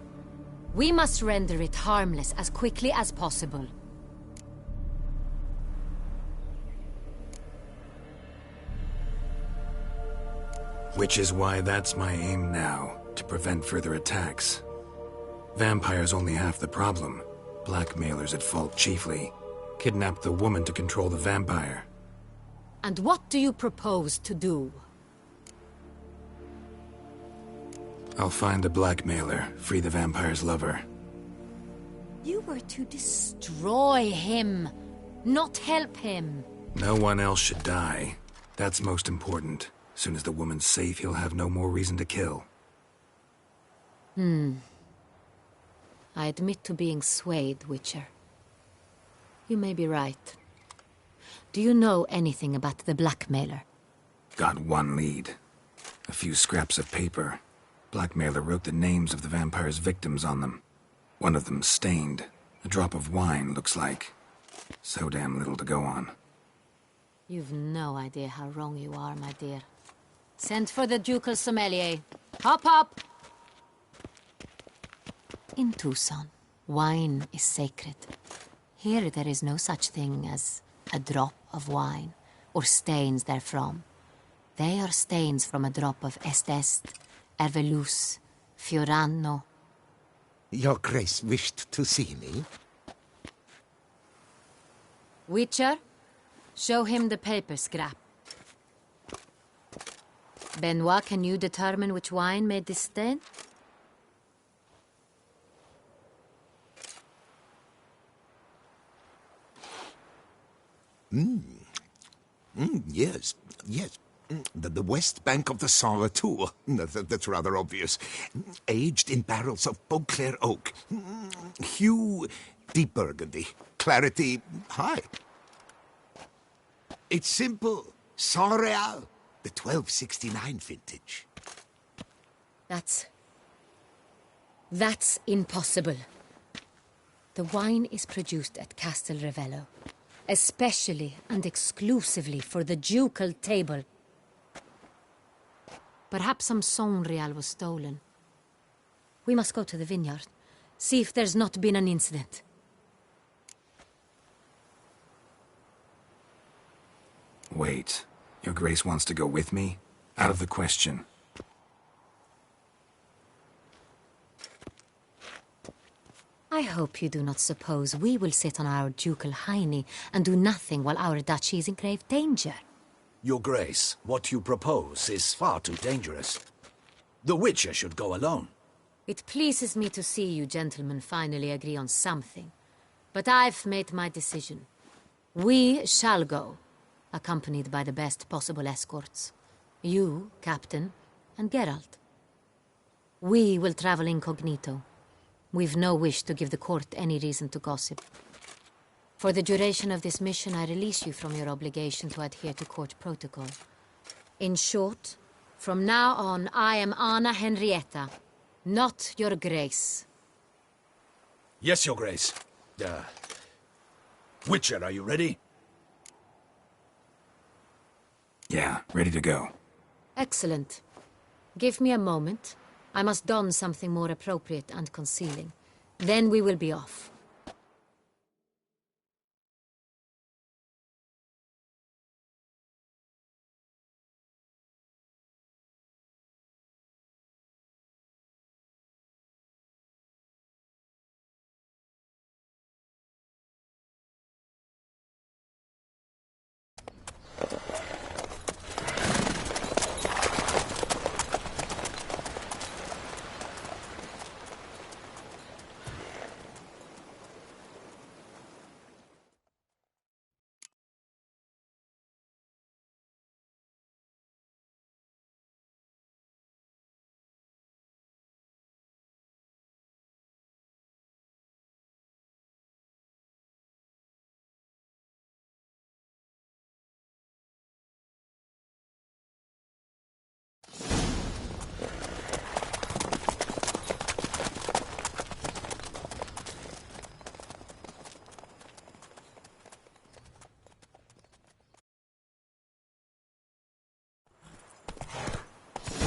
C: We must render it harmless as quickly as possible.
F: Which is why that's my aim now, to prevent further attacks. Vampires only half the problem. Blackmailers at fault chiefly. Kidnapped the woman to control the vampire.
C: And what do you propose to do?
F: I'll find the blackmailer, free the vampire's lover.
C: You were to destroy him, not help him.
F: No one else should die. That's most important. As soon as the woman's safe, he'll have no more reason to kill.
C: I admit to being swayed, Witcher. You may be right. Do you know anything about the blackmailer?
F: Got one lead. A few scraps of paper. Blackmailer wrote the names of the vampire's victims on them. One of them stained. A drop of wine, looks like. So damn little to go on.
C: You've no idea how wrong you are, my dear. Send for the ducal sommelier. Hop, hop! In Tucson, wine is sacred. Here there is no such thing as a drop of wine, or stains therefrom. They are stains from a drop of Est, Ervelus, Fiorano.
T: Your Grace wished to see me?
C: Witcher, show him the paper scrap. Benoit, can you determine which wine made this stain?
T: Yes, yes. The west bank of the Saint Retour. That's rather obvious. Aged in barrels of Beauclair oak. Hue, deep burgundy. Clarity, high. It's simple. Saint Real, the 1269 vintage.
C: That's impossible. The wine is produced at Castel Ravello, especially and exclusively for the ducal table. Perhaps some Saint Real was stolen. We must go to the vineyard, see if there's not been an incident.
F: Wait, Your Grace wants to go with me? Out of the question.
C: I hope you do not suppose we will sit on our ducal hiney and do nothing while our duchy is in grave danger.
D: Your Grace, what you propose is far too dangerous. The Witcher should go alone.
C: It pleases me to see you gentlemen finally agree on something. But I've made my decision. We shall go, accompanied by the best possible escorts. You, Captain, and Geralt. We will travel incognito. We've no wish to give the court any reason to gossip. For the duration of this mission, I release you from your obligation to adhere to court protocol. In short, from now on, I am Anna Henrietta, not Your Grace.
D: Yes, Your Grace. Witcher, are you ready?
F: Yeah, ready to go.
C: Excellent. Give me a moment. I must don something more appropriate and concealing. Then we will be off.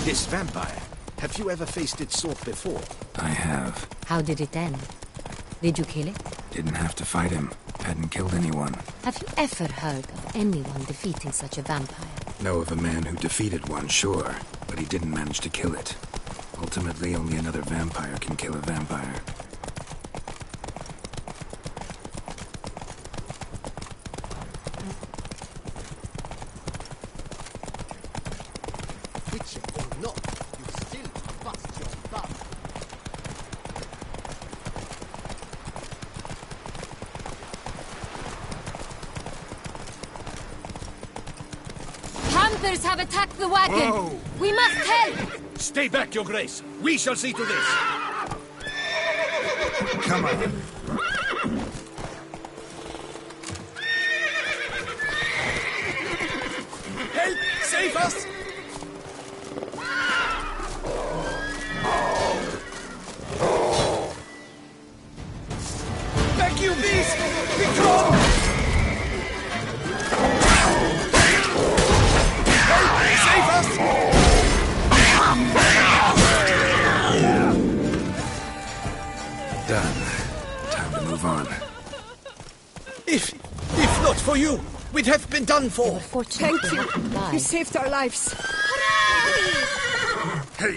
D: This vampire, have you ever faced its sort before?
F: I have.
C: How did it end? Did you kill it?
F: Didn't have to fight him. Hadn't killed anyone.
C: Have you ever heard of anyone defeating such a vampire?
F: Know of a man who defeated one, sure, but he didn't manage to kill it. Ultimately, only another vampire can kill a vampire.
A: Witcher or not, you still must your butt.
C: Panthers have attacked the wagon!
D: Whoa.
C: We must help!
D: Stay back, Your Grace. We shall see to this.
T: Come on.
D: Help! Save us! Back, you beast! Be gone! Help! Save us!
F: move on.
E: If not for you, we'd have been done for.
N: Thank you. You saved our lives.
F: Hey!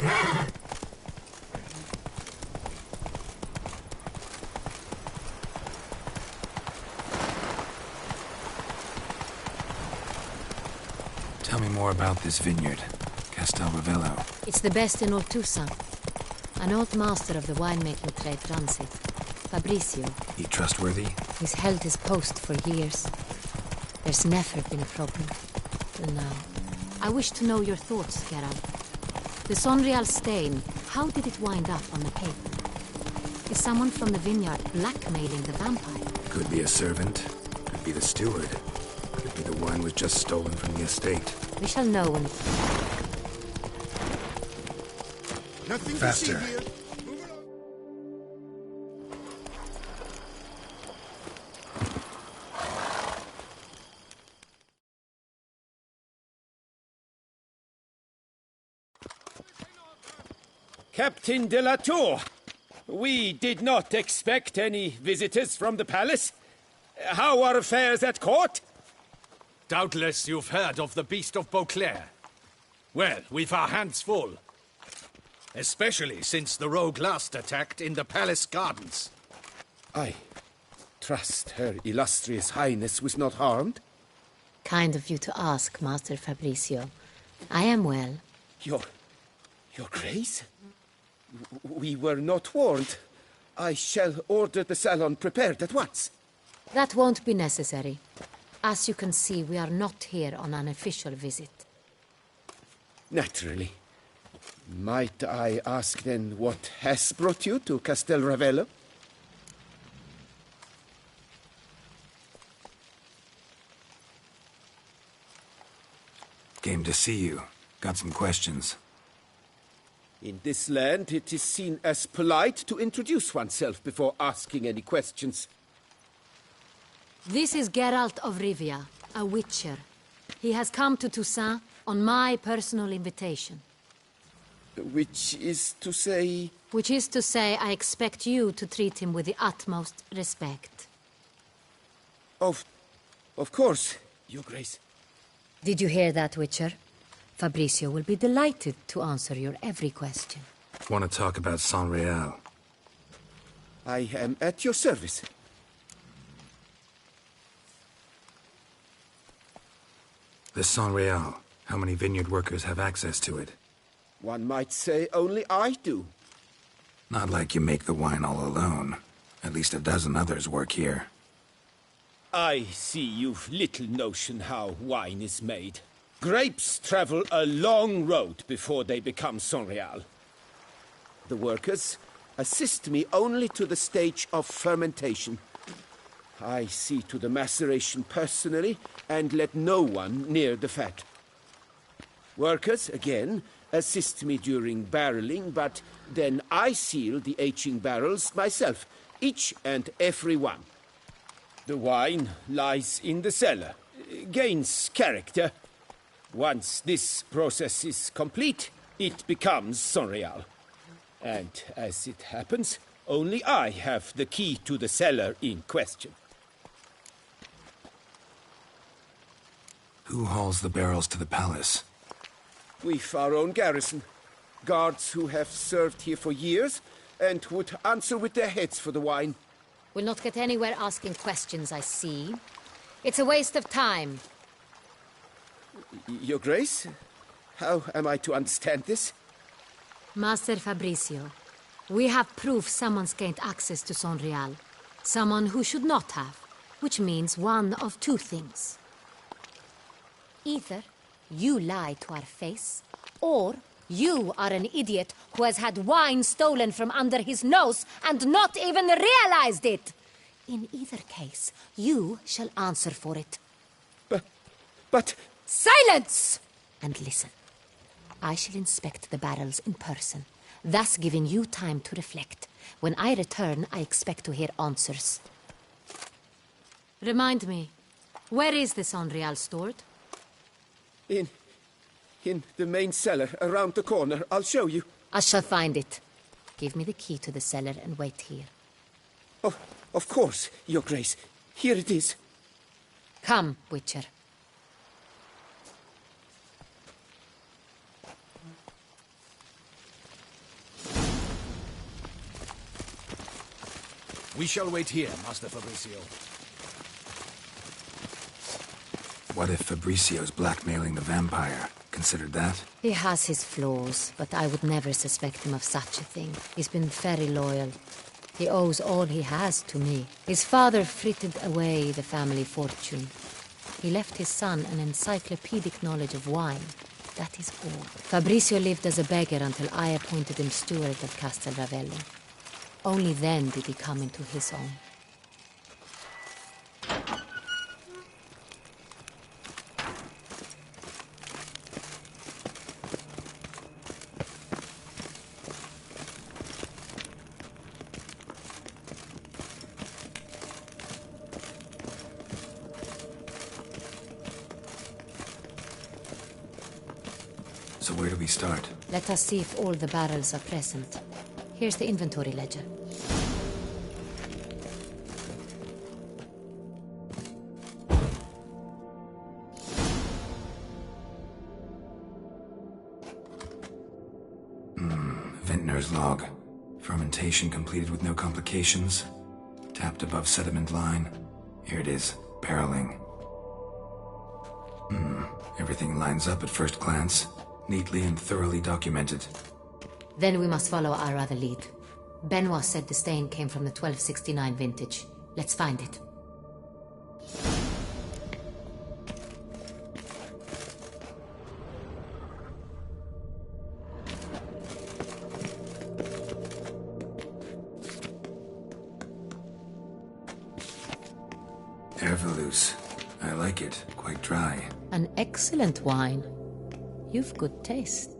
F: Tell me more about this vineyard, Castel Ravello.
C: It's the best in all Toussaint. An old master of the winemaking trade runs it. Fabrizio.
F: He trustworthy?
C: He's held his post for years. There's never been a problem. Till now. I wish to know your thoughts, Geralt. The Sonreal stain, how did it wind up on the paper? Is someone from the vineyard blackmailing the vampire?
F: Could be a servant. Could be the steward. Could be the wine was just stolen from the estate.
C: We shall know when...
F: Nothing faster.
A: To see here.
G: Captain de la Tour, we did not expect any visitors from the palace. How are affairs at court?
D: Doubtless you've heard of the Beast of Beauclair. Well, we've our hands full. Especially since the rogue last attacked in the palace gardens.
G: I trust Her Illustrious Highness was not harmed?
C: Kind of you to ask, Master Fabrizio. I am well.
G: Your Grace? We were not warned. I shall order the salon prepared at once.
C: That won't be necessary. As you can see, we are not here on an official visit.
G: Naturally. Might I ask then what has brought you to Castel Ravello?
F: Came to see you. Got some questions.
G: In this land, it is seen as polite to introduce oneself before asking any questions.
C: This is Geralt of Rivia, a witcher. He has come to Toussaint on my personal invitation.
G: Which is to say...
C: Which is to say, I expect you to treat him with the utmost respect.
G: Of course, Your Grace.
C: Did you hear that, Witcher? Fabrizio will be delighted to answer your every question.
F: Want to talk about Sonreal?
G: I am at your service.
F: The Sonreal. How many vineyard workers have access to it?
G: One might say only I do.
F: Not like you make the wine all alone. At least a dozen others work here.
G: I see you've little notion how wine is made. Grapes travel a long road before they become Sonreal. The workers assist me only to the stage of fermentation. I see to the maceration personally and let no one near the fat. Workers, again, assist me during barreling, but then I seal the aging barrels myself, each and every one. The wine lies in the cellar, gains character. Once this process is complete, it becomes Sonreal. And as it happens, only I have the key to the cellar in question.
F: Who hauls the barrels to the palace?
G: We've our own garrison. Guards who have served here for years and would answer with their heads for the wine.
C: We'll not get anywhere asking questions, I see. It's a waste of time.
G: Your Grace? How am I to understand this?
C: Master Fabrizio, we have proof someone's gained access to Sonreal. Someone who should not have, which means one of two things. Either you lie to our face, or you are an idiot who has had wine stolen from under his nose and not even realized it. In either case, you shall answer for it.
G: But...
C: Silence! And listen. I shall inspect the barrels in person, thus giving you time to reflect. When I return, I expect to hear answers. Remind me, where is the Sonreal stored?
G: In the main cellar, around the corner. I'll show you.
C: I shall find it. Give me the key to the cellar and wait here.
G: Of course, Your Grace. Here it is.
C: Come, Witcher.
D: We shall wait here, Master Fabricio.
F: What if Fabricio's blackmailing the vampire? Considered that?
C: He has his flaws, but I would never suspect him of such a thing. He's been very loyal. He owes all he has to me. His father frittered away the family fortune. He left his son an encyclopedic knowledge of wine. That is all. Fabricio lived as a beggar until I appointed him steward of Castel Ravello. Only then did he come into his own.
F: So where do we start?
C: Let us see if all the barrels are present. Here's the inventory ledger.
F: Vintner's log. Fermentation completed with no complications. Tapped above sediment line. Here it is. Barreling. Everything lines up at first glance. Neatly and thoroughly documented.
C: Then we must follow our other lead. Benoit said the stain came from the 1269 vintage. Let's find it.
F: Ervelous. I like it. Quite dry.
C: An excellent wine. You've good taste.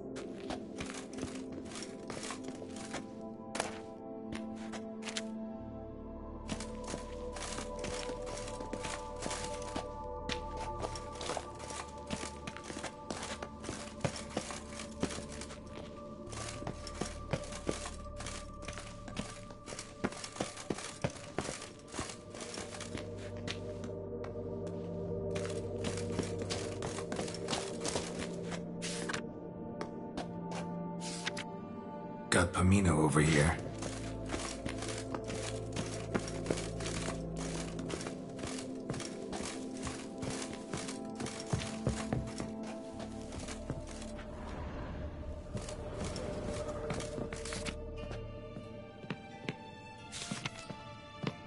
F: Got Pomino over here.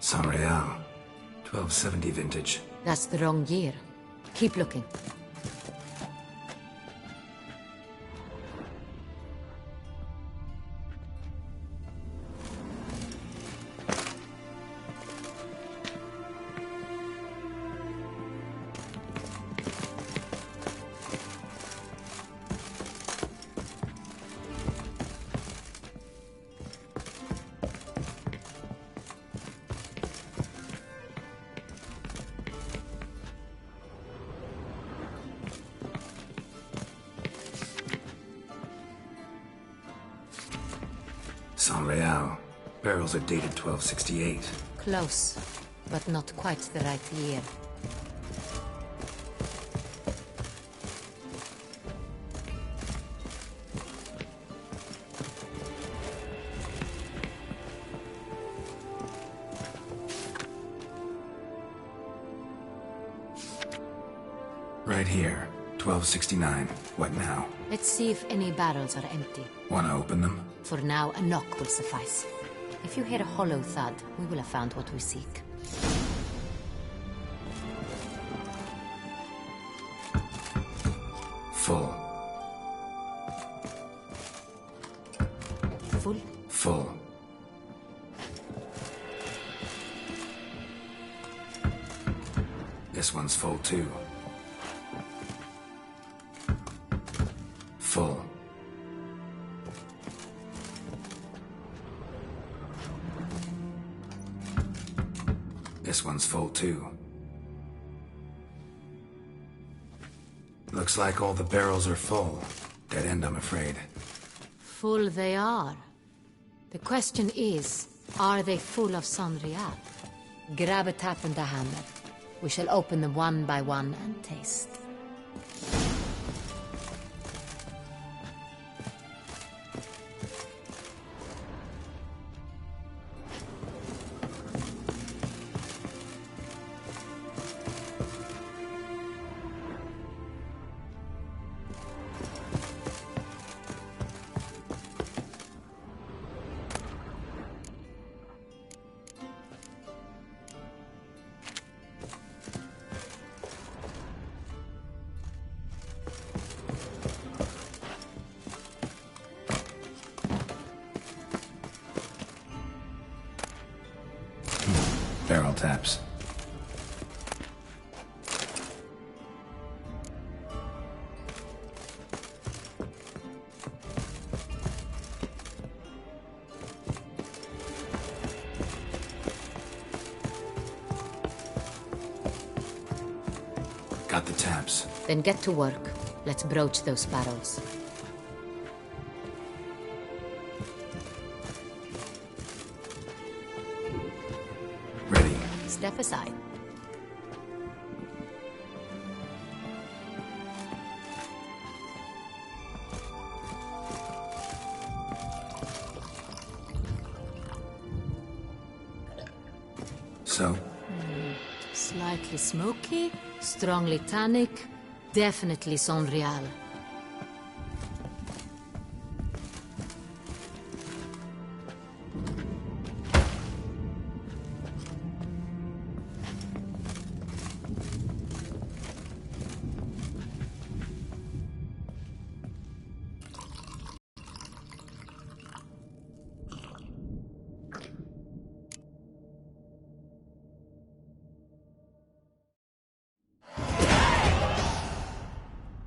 F: San Real. 1270 vintage.
C: That's the wrong year. Keep looking.
F: San Real. Barrels are dated 1268.
C: Close, but not quite the right year.
F: Right here. 1269. What now?
C: Let's see if any barrels are empty.
F: Wanna open them?
C: For now, a knock will suffice. If you hear a hollow thud, we will have found what we seek.
F: Full.
C: Full?
F: Full. This one's full too. Full. This one's full too. Looks like all the barrels are full. Dead end, I'm afraid.
C: Full they are. The question is, are they full of San Real? Grab a tap and a hammer. We shall open them one by one and taste.
F: Barrel taps. Got the taps.
C: Then get to work. Let's broach those barrels.
F: Ready.
C: Step aside.
F: So?
C: Slightly smoky, strongly tannic, definitely Sonreal.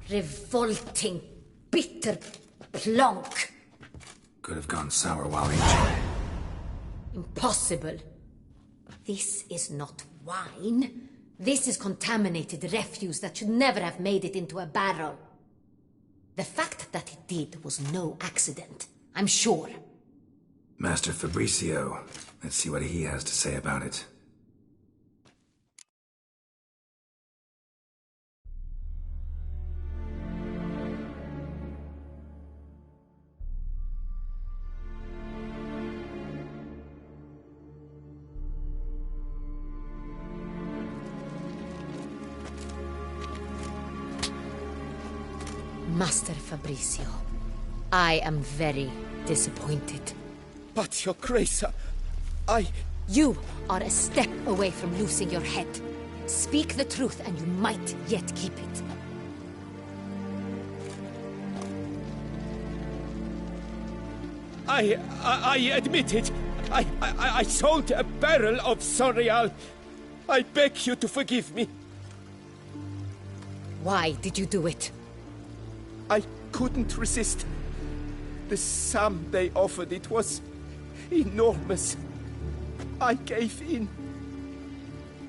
C: Revolting, bitter plonk.
F: Could have gone sour while aging.
C: Impossible. This is not wine. This is contaminated refuse that should never have made it into a barrel. The fact that it did was no accident, I'm sure.
F: Master Fabricio. Let's see what he has to say about it.
C: Master Fabricio, I am very disappointed.
G: But, Your Grace, I...
C: You are a step away from losing your head. Speak the truth and you might yet keep it.
G: I admit it. I sold a barrel of Sonreal. I beg you to forgive me.
C: Why did you do it?
G: I couldn't resist. The sum they offered, it was enormous. I gave in.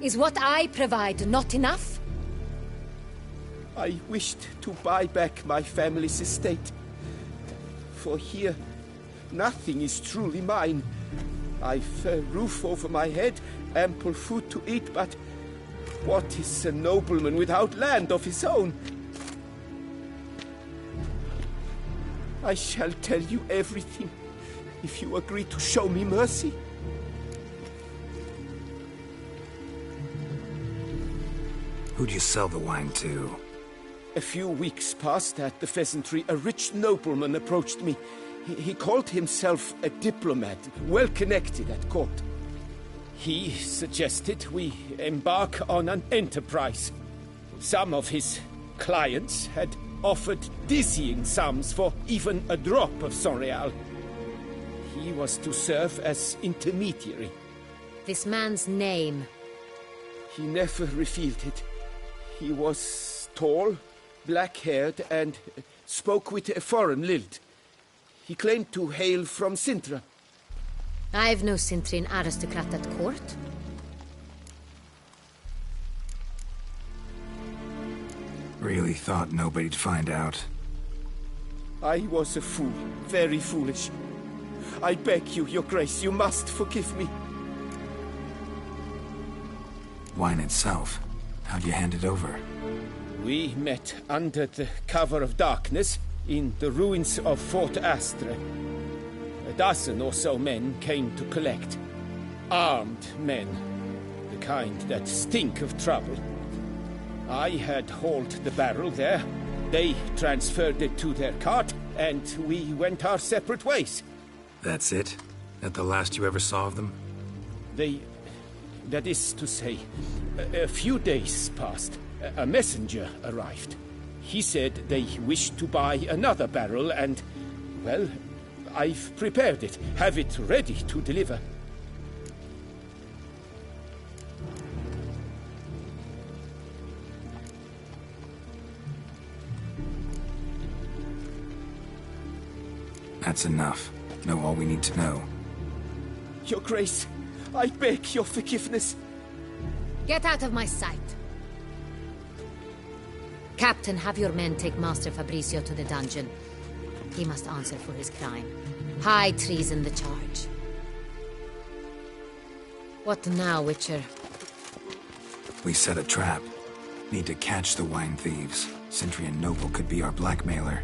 C: Is what I provide not enough?
G: I wished to buy back my family's estate. For here, nothing is truly mine. I've a roof over my head, ample food to eat, but what is a nobleman without land of his own? I shall tell you everything, if you agree to show me mercy.
F: Who'd you sell the wine to?
G: A few weeks past at the Pheasantry, a rich nobleman approached me. He called himself a diplomat, well connected at court. He suggested we embark on an enterprise. Some of his clients had offered dizzying sums for even a drop of Sonreal. He was to serve as intermediary.
C: This man's name?
G: He never revealed it. He was tall, black-haired, and spoke with a foreign lilt. He claimed to hail from Sintra.
C: I've no Sintrian aristocrat at court.
F: Really thought nobody'd find out.
G: I was a fool, very foolish. I beg you, Your Grace, you must forgive me.
F: wine itself. How'd you hand it over?
G: We met under the cover of darkness in the ruins of Fort Astre. A dozen or so men came to collect. Armed men. The kind that stink of trouble. I had hauled the barrel there. They transferred it to their cart, and we went our separate ways.
F: That's it? That the last you ever saw of them?
G: That is to say, a few days passed. A messenger arrived. He said they wished to buy another barrel and, well, I've prepared it. Have it ready to deliver.
F: That's enough. Know all we need to know.
G: Your Grace, I beg your forgiveness.
C: Get out of my sight. Captain, have your men take Master Fabrizio to the dungeon. He must answer for his crime. High treason the charge. What now, Witcher?
F: We set a trap. Need to catch the wine thieves. Sentry and Noble could be our blackmailer.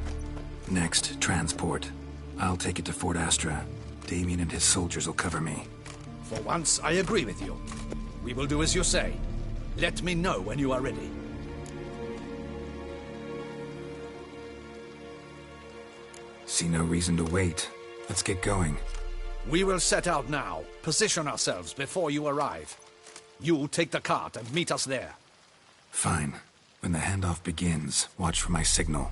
F: Next, transport. I'll take it to Fort Astra. Damien and his soldiers will cover me.
D: For once, I agree with you. We will do as you say. Let me know when you are ready.
F: See no reason to wait. Let's get going.
D: We will set out now. Position ourselves before you arrive. You'll take the cart and meet us there.
F: Fine. When the handoff begins, watch for my signal.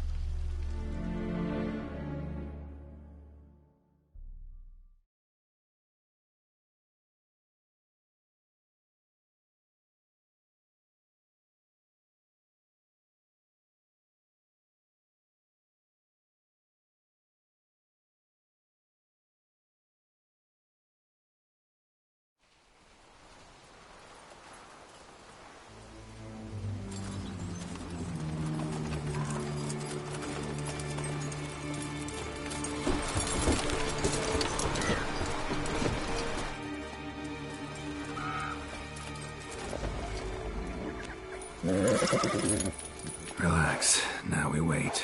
F: Relax. Now we wait.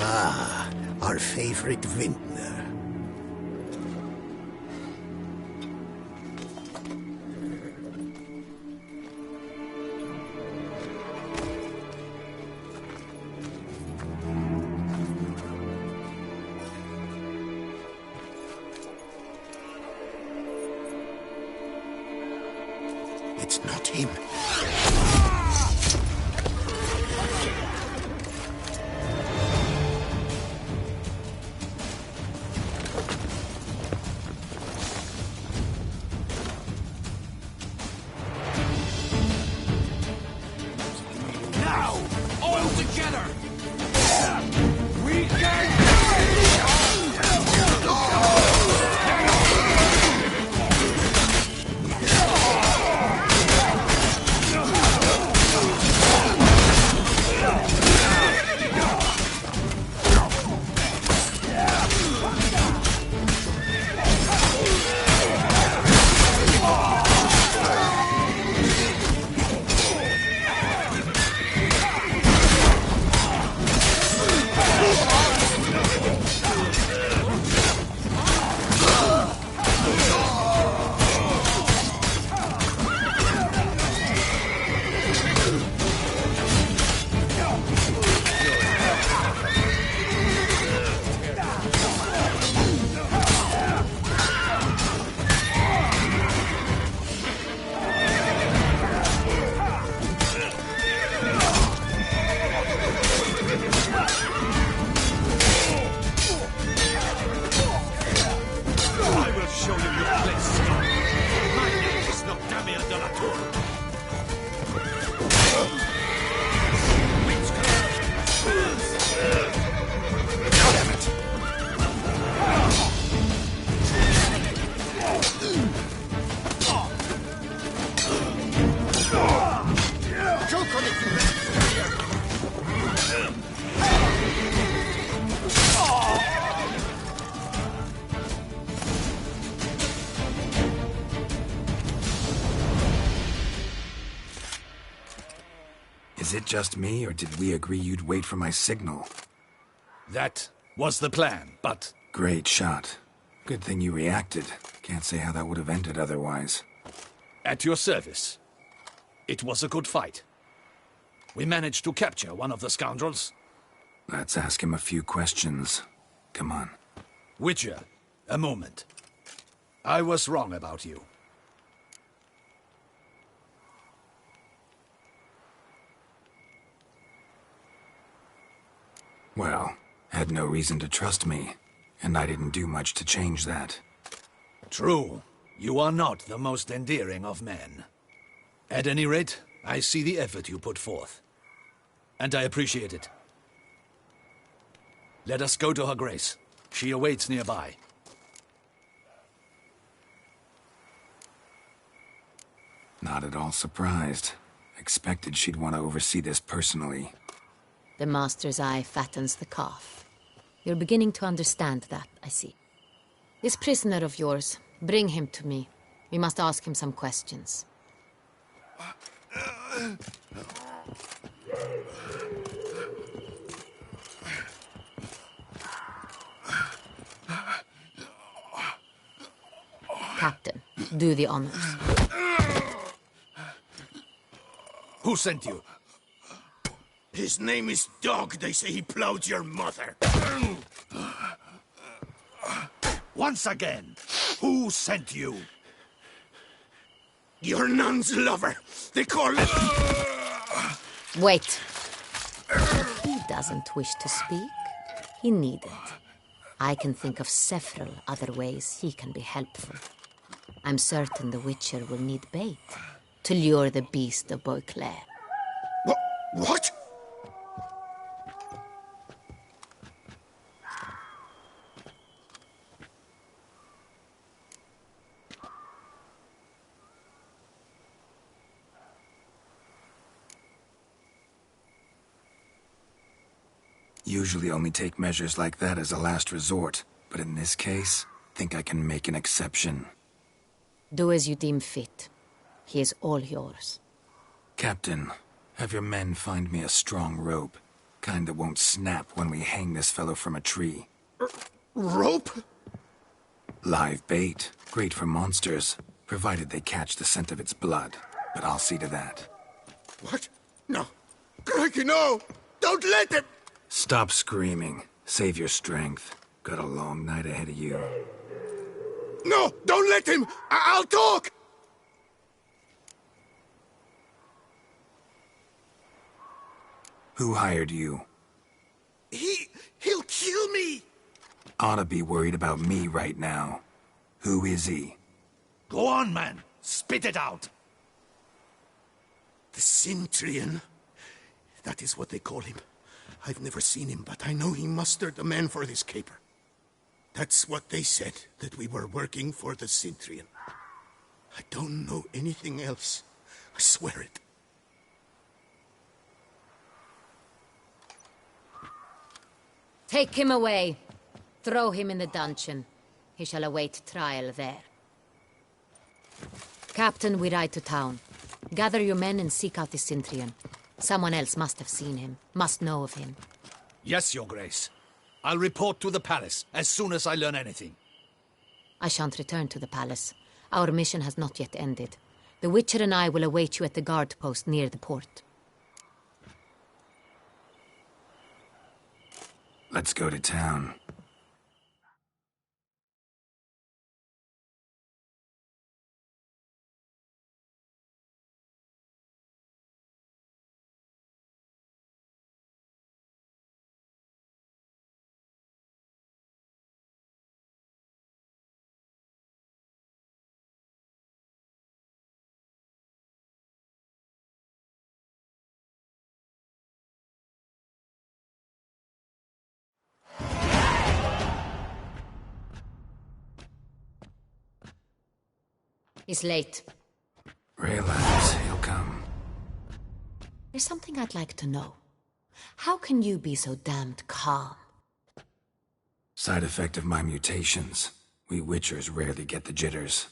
K: Ah, our favorite vintner. It's not him.
A: Now, all together. We can.
F: Is it just me, or did we agree you'd wait for my signal?
D: That was the plan, but...
F: Great shot. Good thing you reacted. Can't say how that would have ended otherwise.
D: At your service. It was a good fight. We managed to capture one of the scoundrels.
F: Let's ask him a few questions. Come on.
D: Witcher, a moment. I was wrong about you.
F: Well, had no reason to trust me, and I didn't do much to change that.
D: True. You are not the most endearing of men. At any rate, I see the effort you put forth. And I appreciate it. Let us go to her grace. She awaits nearby.
F: Not at all surprised. Expected she'd want to oversee this personally.
C: The master's eye fattens the calf. You're beginning to understand that, I see. This prisoner of yours, bring him to me. We must ask him some questions. Captain, do the honors.
D: Who sent you?
K: His name is Dog. They say he plowed your mother.
D: Once again, who sent you?
K: Your nun's lover. They call it...
C: Wait. If he doesn't wish to speak, he needn't. I can think of several other ways he can be helpful. I'm certain the Witcher will need bait to lure the beast of Beauclair.
K: What?
F: Usually only take measures like that as a last resort, but in this case, think I can make an exception.
C: Do as you deem fit. He is all yours.
F: Captain, have your men find me a strong rope. Kind that won't snap when we hang this fellow from a tree.
K: Rope?
F: Live bait. Great for monsters, provided they catch the scent of its blood. But I'll see to that.
K: What? No. Crikey, no! Don't let him!
F: Stop screaming. Save your strength. Got a long night ahead of you.
K: No! Don't let him! I'll talk!
F: Who hired you?
K: He'll kill me!
F: Ought to be worried about me right now. Who is he?
D: Go on, man. Spit it out.
K: The Cintrian. That is what they call him. I've never seen him, but I know he mustered the men for this caper. That's what they said, that we were working for the Cintrian. I don't know anything else. I swear it.
C: Take him away. Throw him in the dungeon. He shall await trial there. Captain, we ride to town. Gather your men and seek out the Cintrian. Someone else must have seen him, must know of him.
D: Yes, Your Grace. I'll report to the palace as soon as I learn anything.
C: I shan't return to the palace. Our mission has not yet ended. The Witcher and I will await you at the guard post near the port.
F: Let's go to town.
C: He's late.
F: Relax, he'll come.
C: There's something I'd like to know. How can you be so damned calm?
F: Side effect of my mutations. We Witchers rarely get the jitters.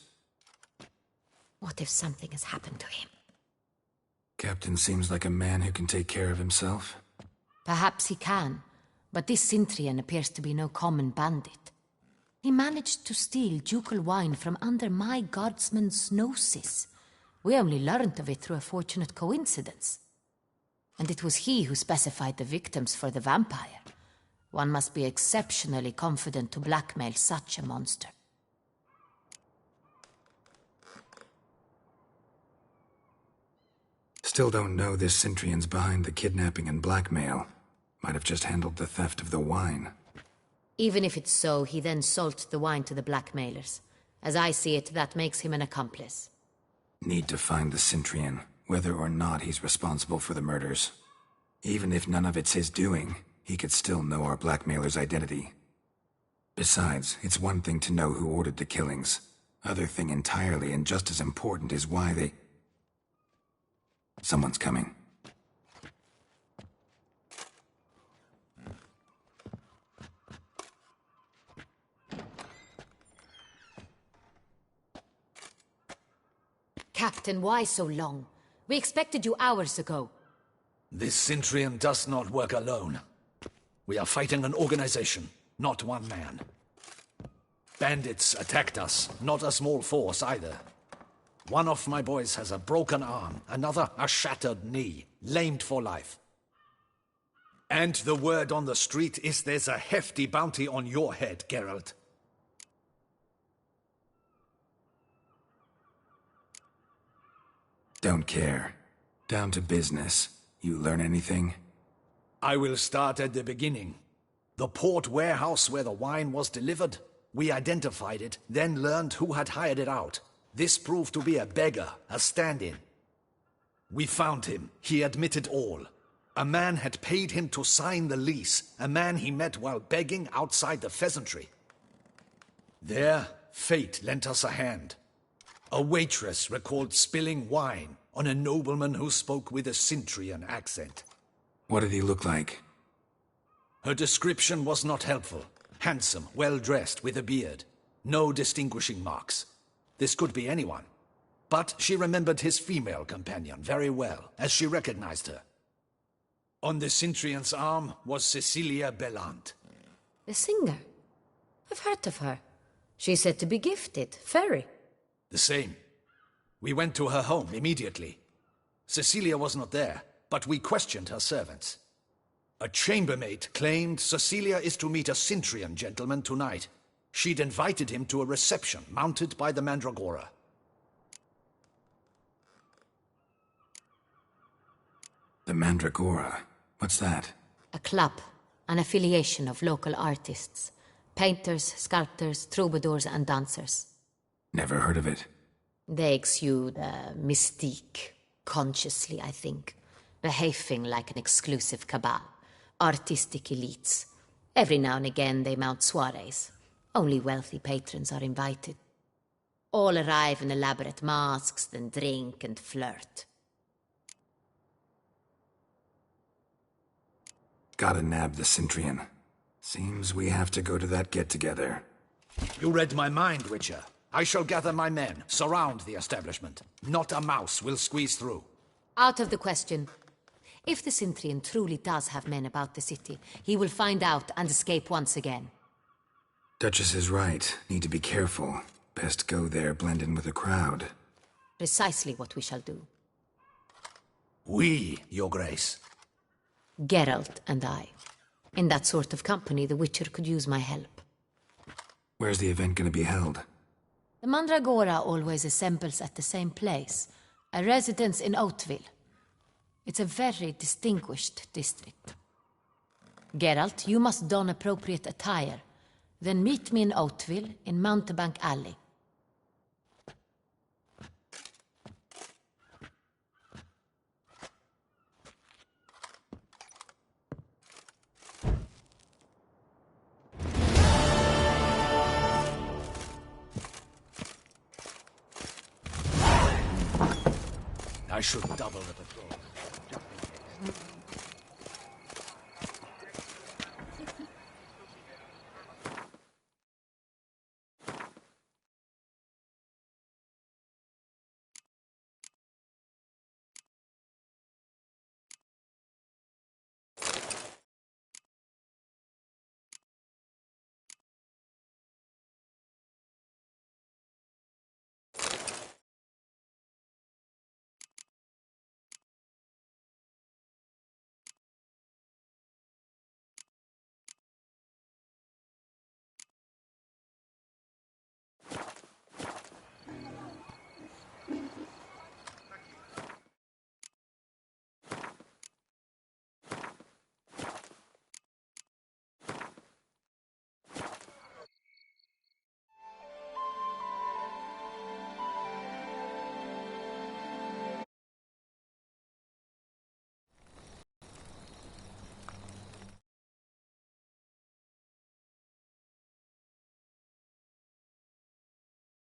C: What if something has happened to him?
F: Captain seems like a man who can take care of himself.
C: Perhaps he can, but this Cintrian appears to be no common bandit. He managed to steal ducal wine from under my guardsman's noses. We only learned of it through a fortunate coincidence. And it was he who specified the victims for the vampire. One must be exceptionally confident to blackmail such a monster.
F: Still don't know this Cintrian's behind the kidnapping and blackmail. Might have just handled the theft of the wine.
C: Even if it's so, he then sold the wine to the blackmailers. As I see it, that makes him an accomplice.
F: Need to find the Cintrian, whether or not he's responsible for the murders. Even if none of it's his doing, he could still know our blackmailer's identity. Besides, it's one thing to know who ordered the killings. Other thing entirely, and just as important, is why they... Someone's coming.
C: Captain, why so long? We expected you hours ago.
D: This Cintrian does not work alone. We are fighting an organization, not one man. Bandits attacked us, not a small force either. One of my boys has a broken arm, another a shattered knee, lamed for life. And the word on the street is there's a hefty bounty on your head, Geralt.
F: Don't care. Down to business. You learn anything?
D: I will start at the beginning. The port warehouse where the wine was delivered. We identified it, then learned who had hired it out. This proved to be a beggar, a stand-in. We found him. He admitted all. A man had paid him to sign the lease, a man he met while begging outside the pheasantry. There, fate lent us a hand. A waitress recalled spilling wine on a nobleman who spoke with a Cintrian accent.
F: What did he look like?
D: Her description was not helpful. Handsome, well-dressed, with a beard. No distinguishing marks. This could be anyone. But she remembered his female companion very well, as she recognized her. On the Cintrian's arm was Cecilia Bellant.
C: The singer? I've heard of her. She's said to be gifted, fairy.
D: The same. We went to her home immediately. Cecilia was not there, but we questioned her servants. A chambermaid claimed Cecilia is to meet a Cintrian gentleman tonight. She'd invited him to a reception mounted by the Mandragora.
F: The Mandragora? What's that?
C: A club, an affiliation of local artists. Painters, sculptors, troubadours and dancers.
F: Never heard of it.
C: They exude mystique, consciously, I think. Behaving like an exclusive cabal. Artistic elites. Every now and again they mount soirees. Only wealthy patrons are invited. All arrive in elaborate masks, then drink and flirt.
F: Gotta nab the Cintrian. Seems we have to go to that get-together.
D: You read my mind, Witcher. I shall gather my men, surround the establishment. Not a mouse will squeeze through.
C: Out of the question. If the Cintrian truly does have men about the city, he will find out and escape once again.
F: Duchess is right. Need to be careful. Best go there, blend in with the crowd.
C: Precisely what we shall do.
D: We, Your Grace.
C: Geralt and I. In that sort of company, the Witcher could use my help.
F: Where's the event gonna be held?
C: The Mandragora always assembles at the same place, a residence in Oatville. It's a very distinguished district. Geralt, you must don appropriate attire. Then meet me in Oatville, in Mountebank Alley.
D: I should double the patrol.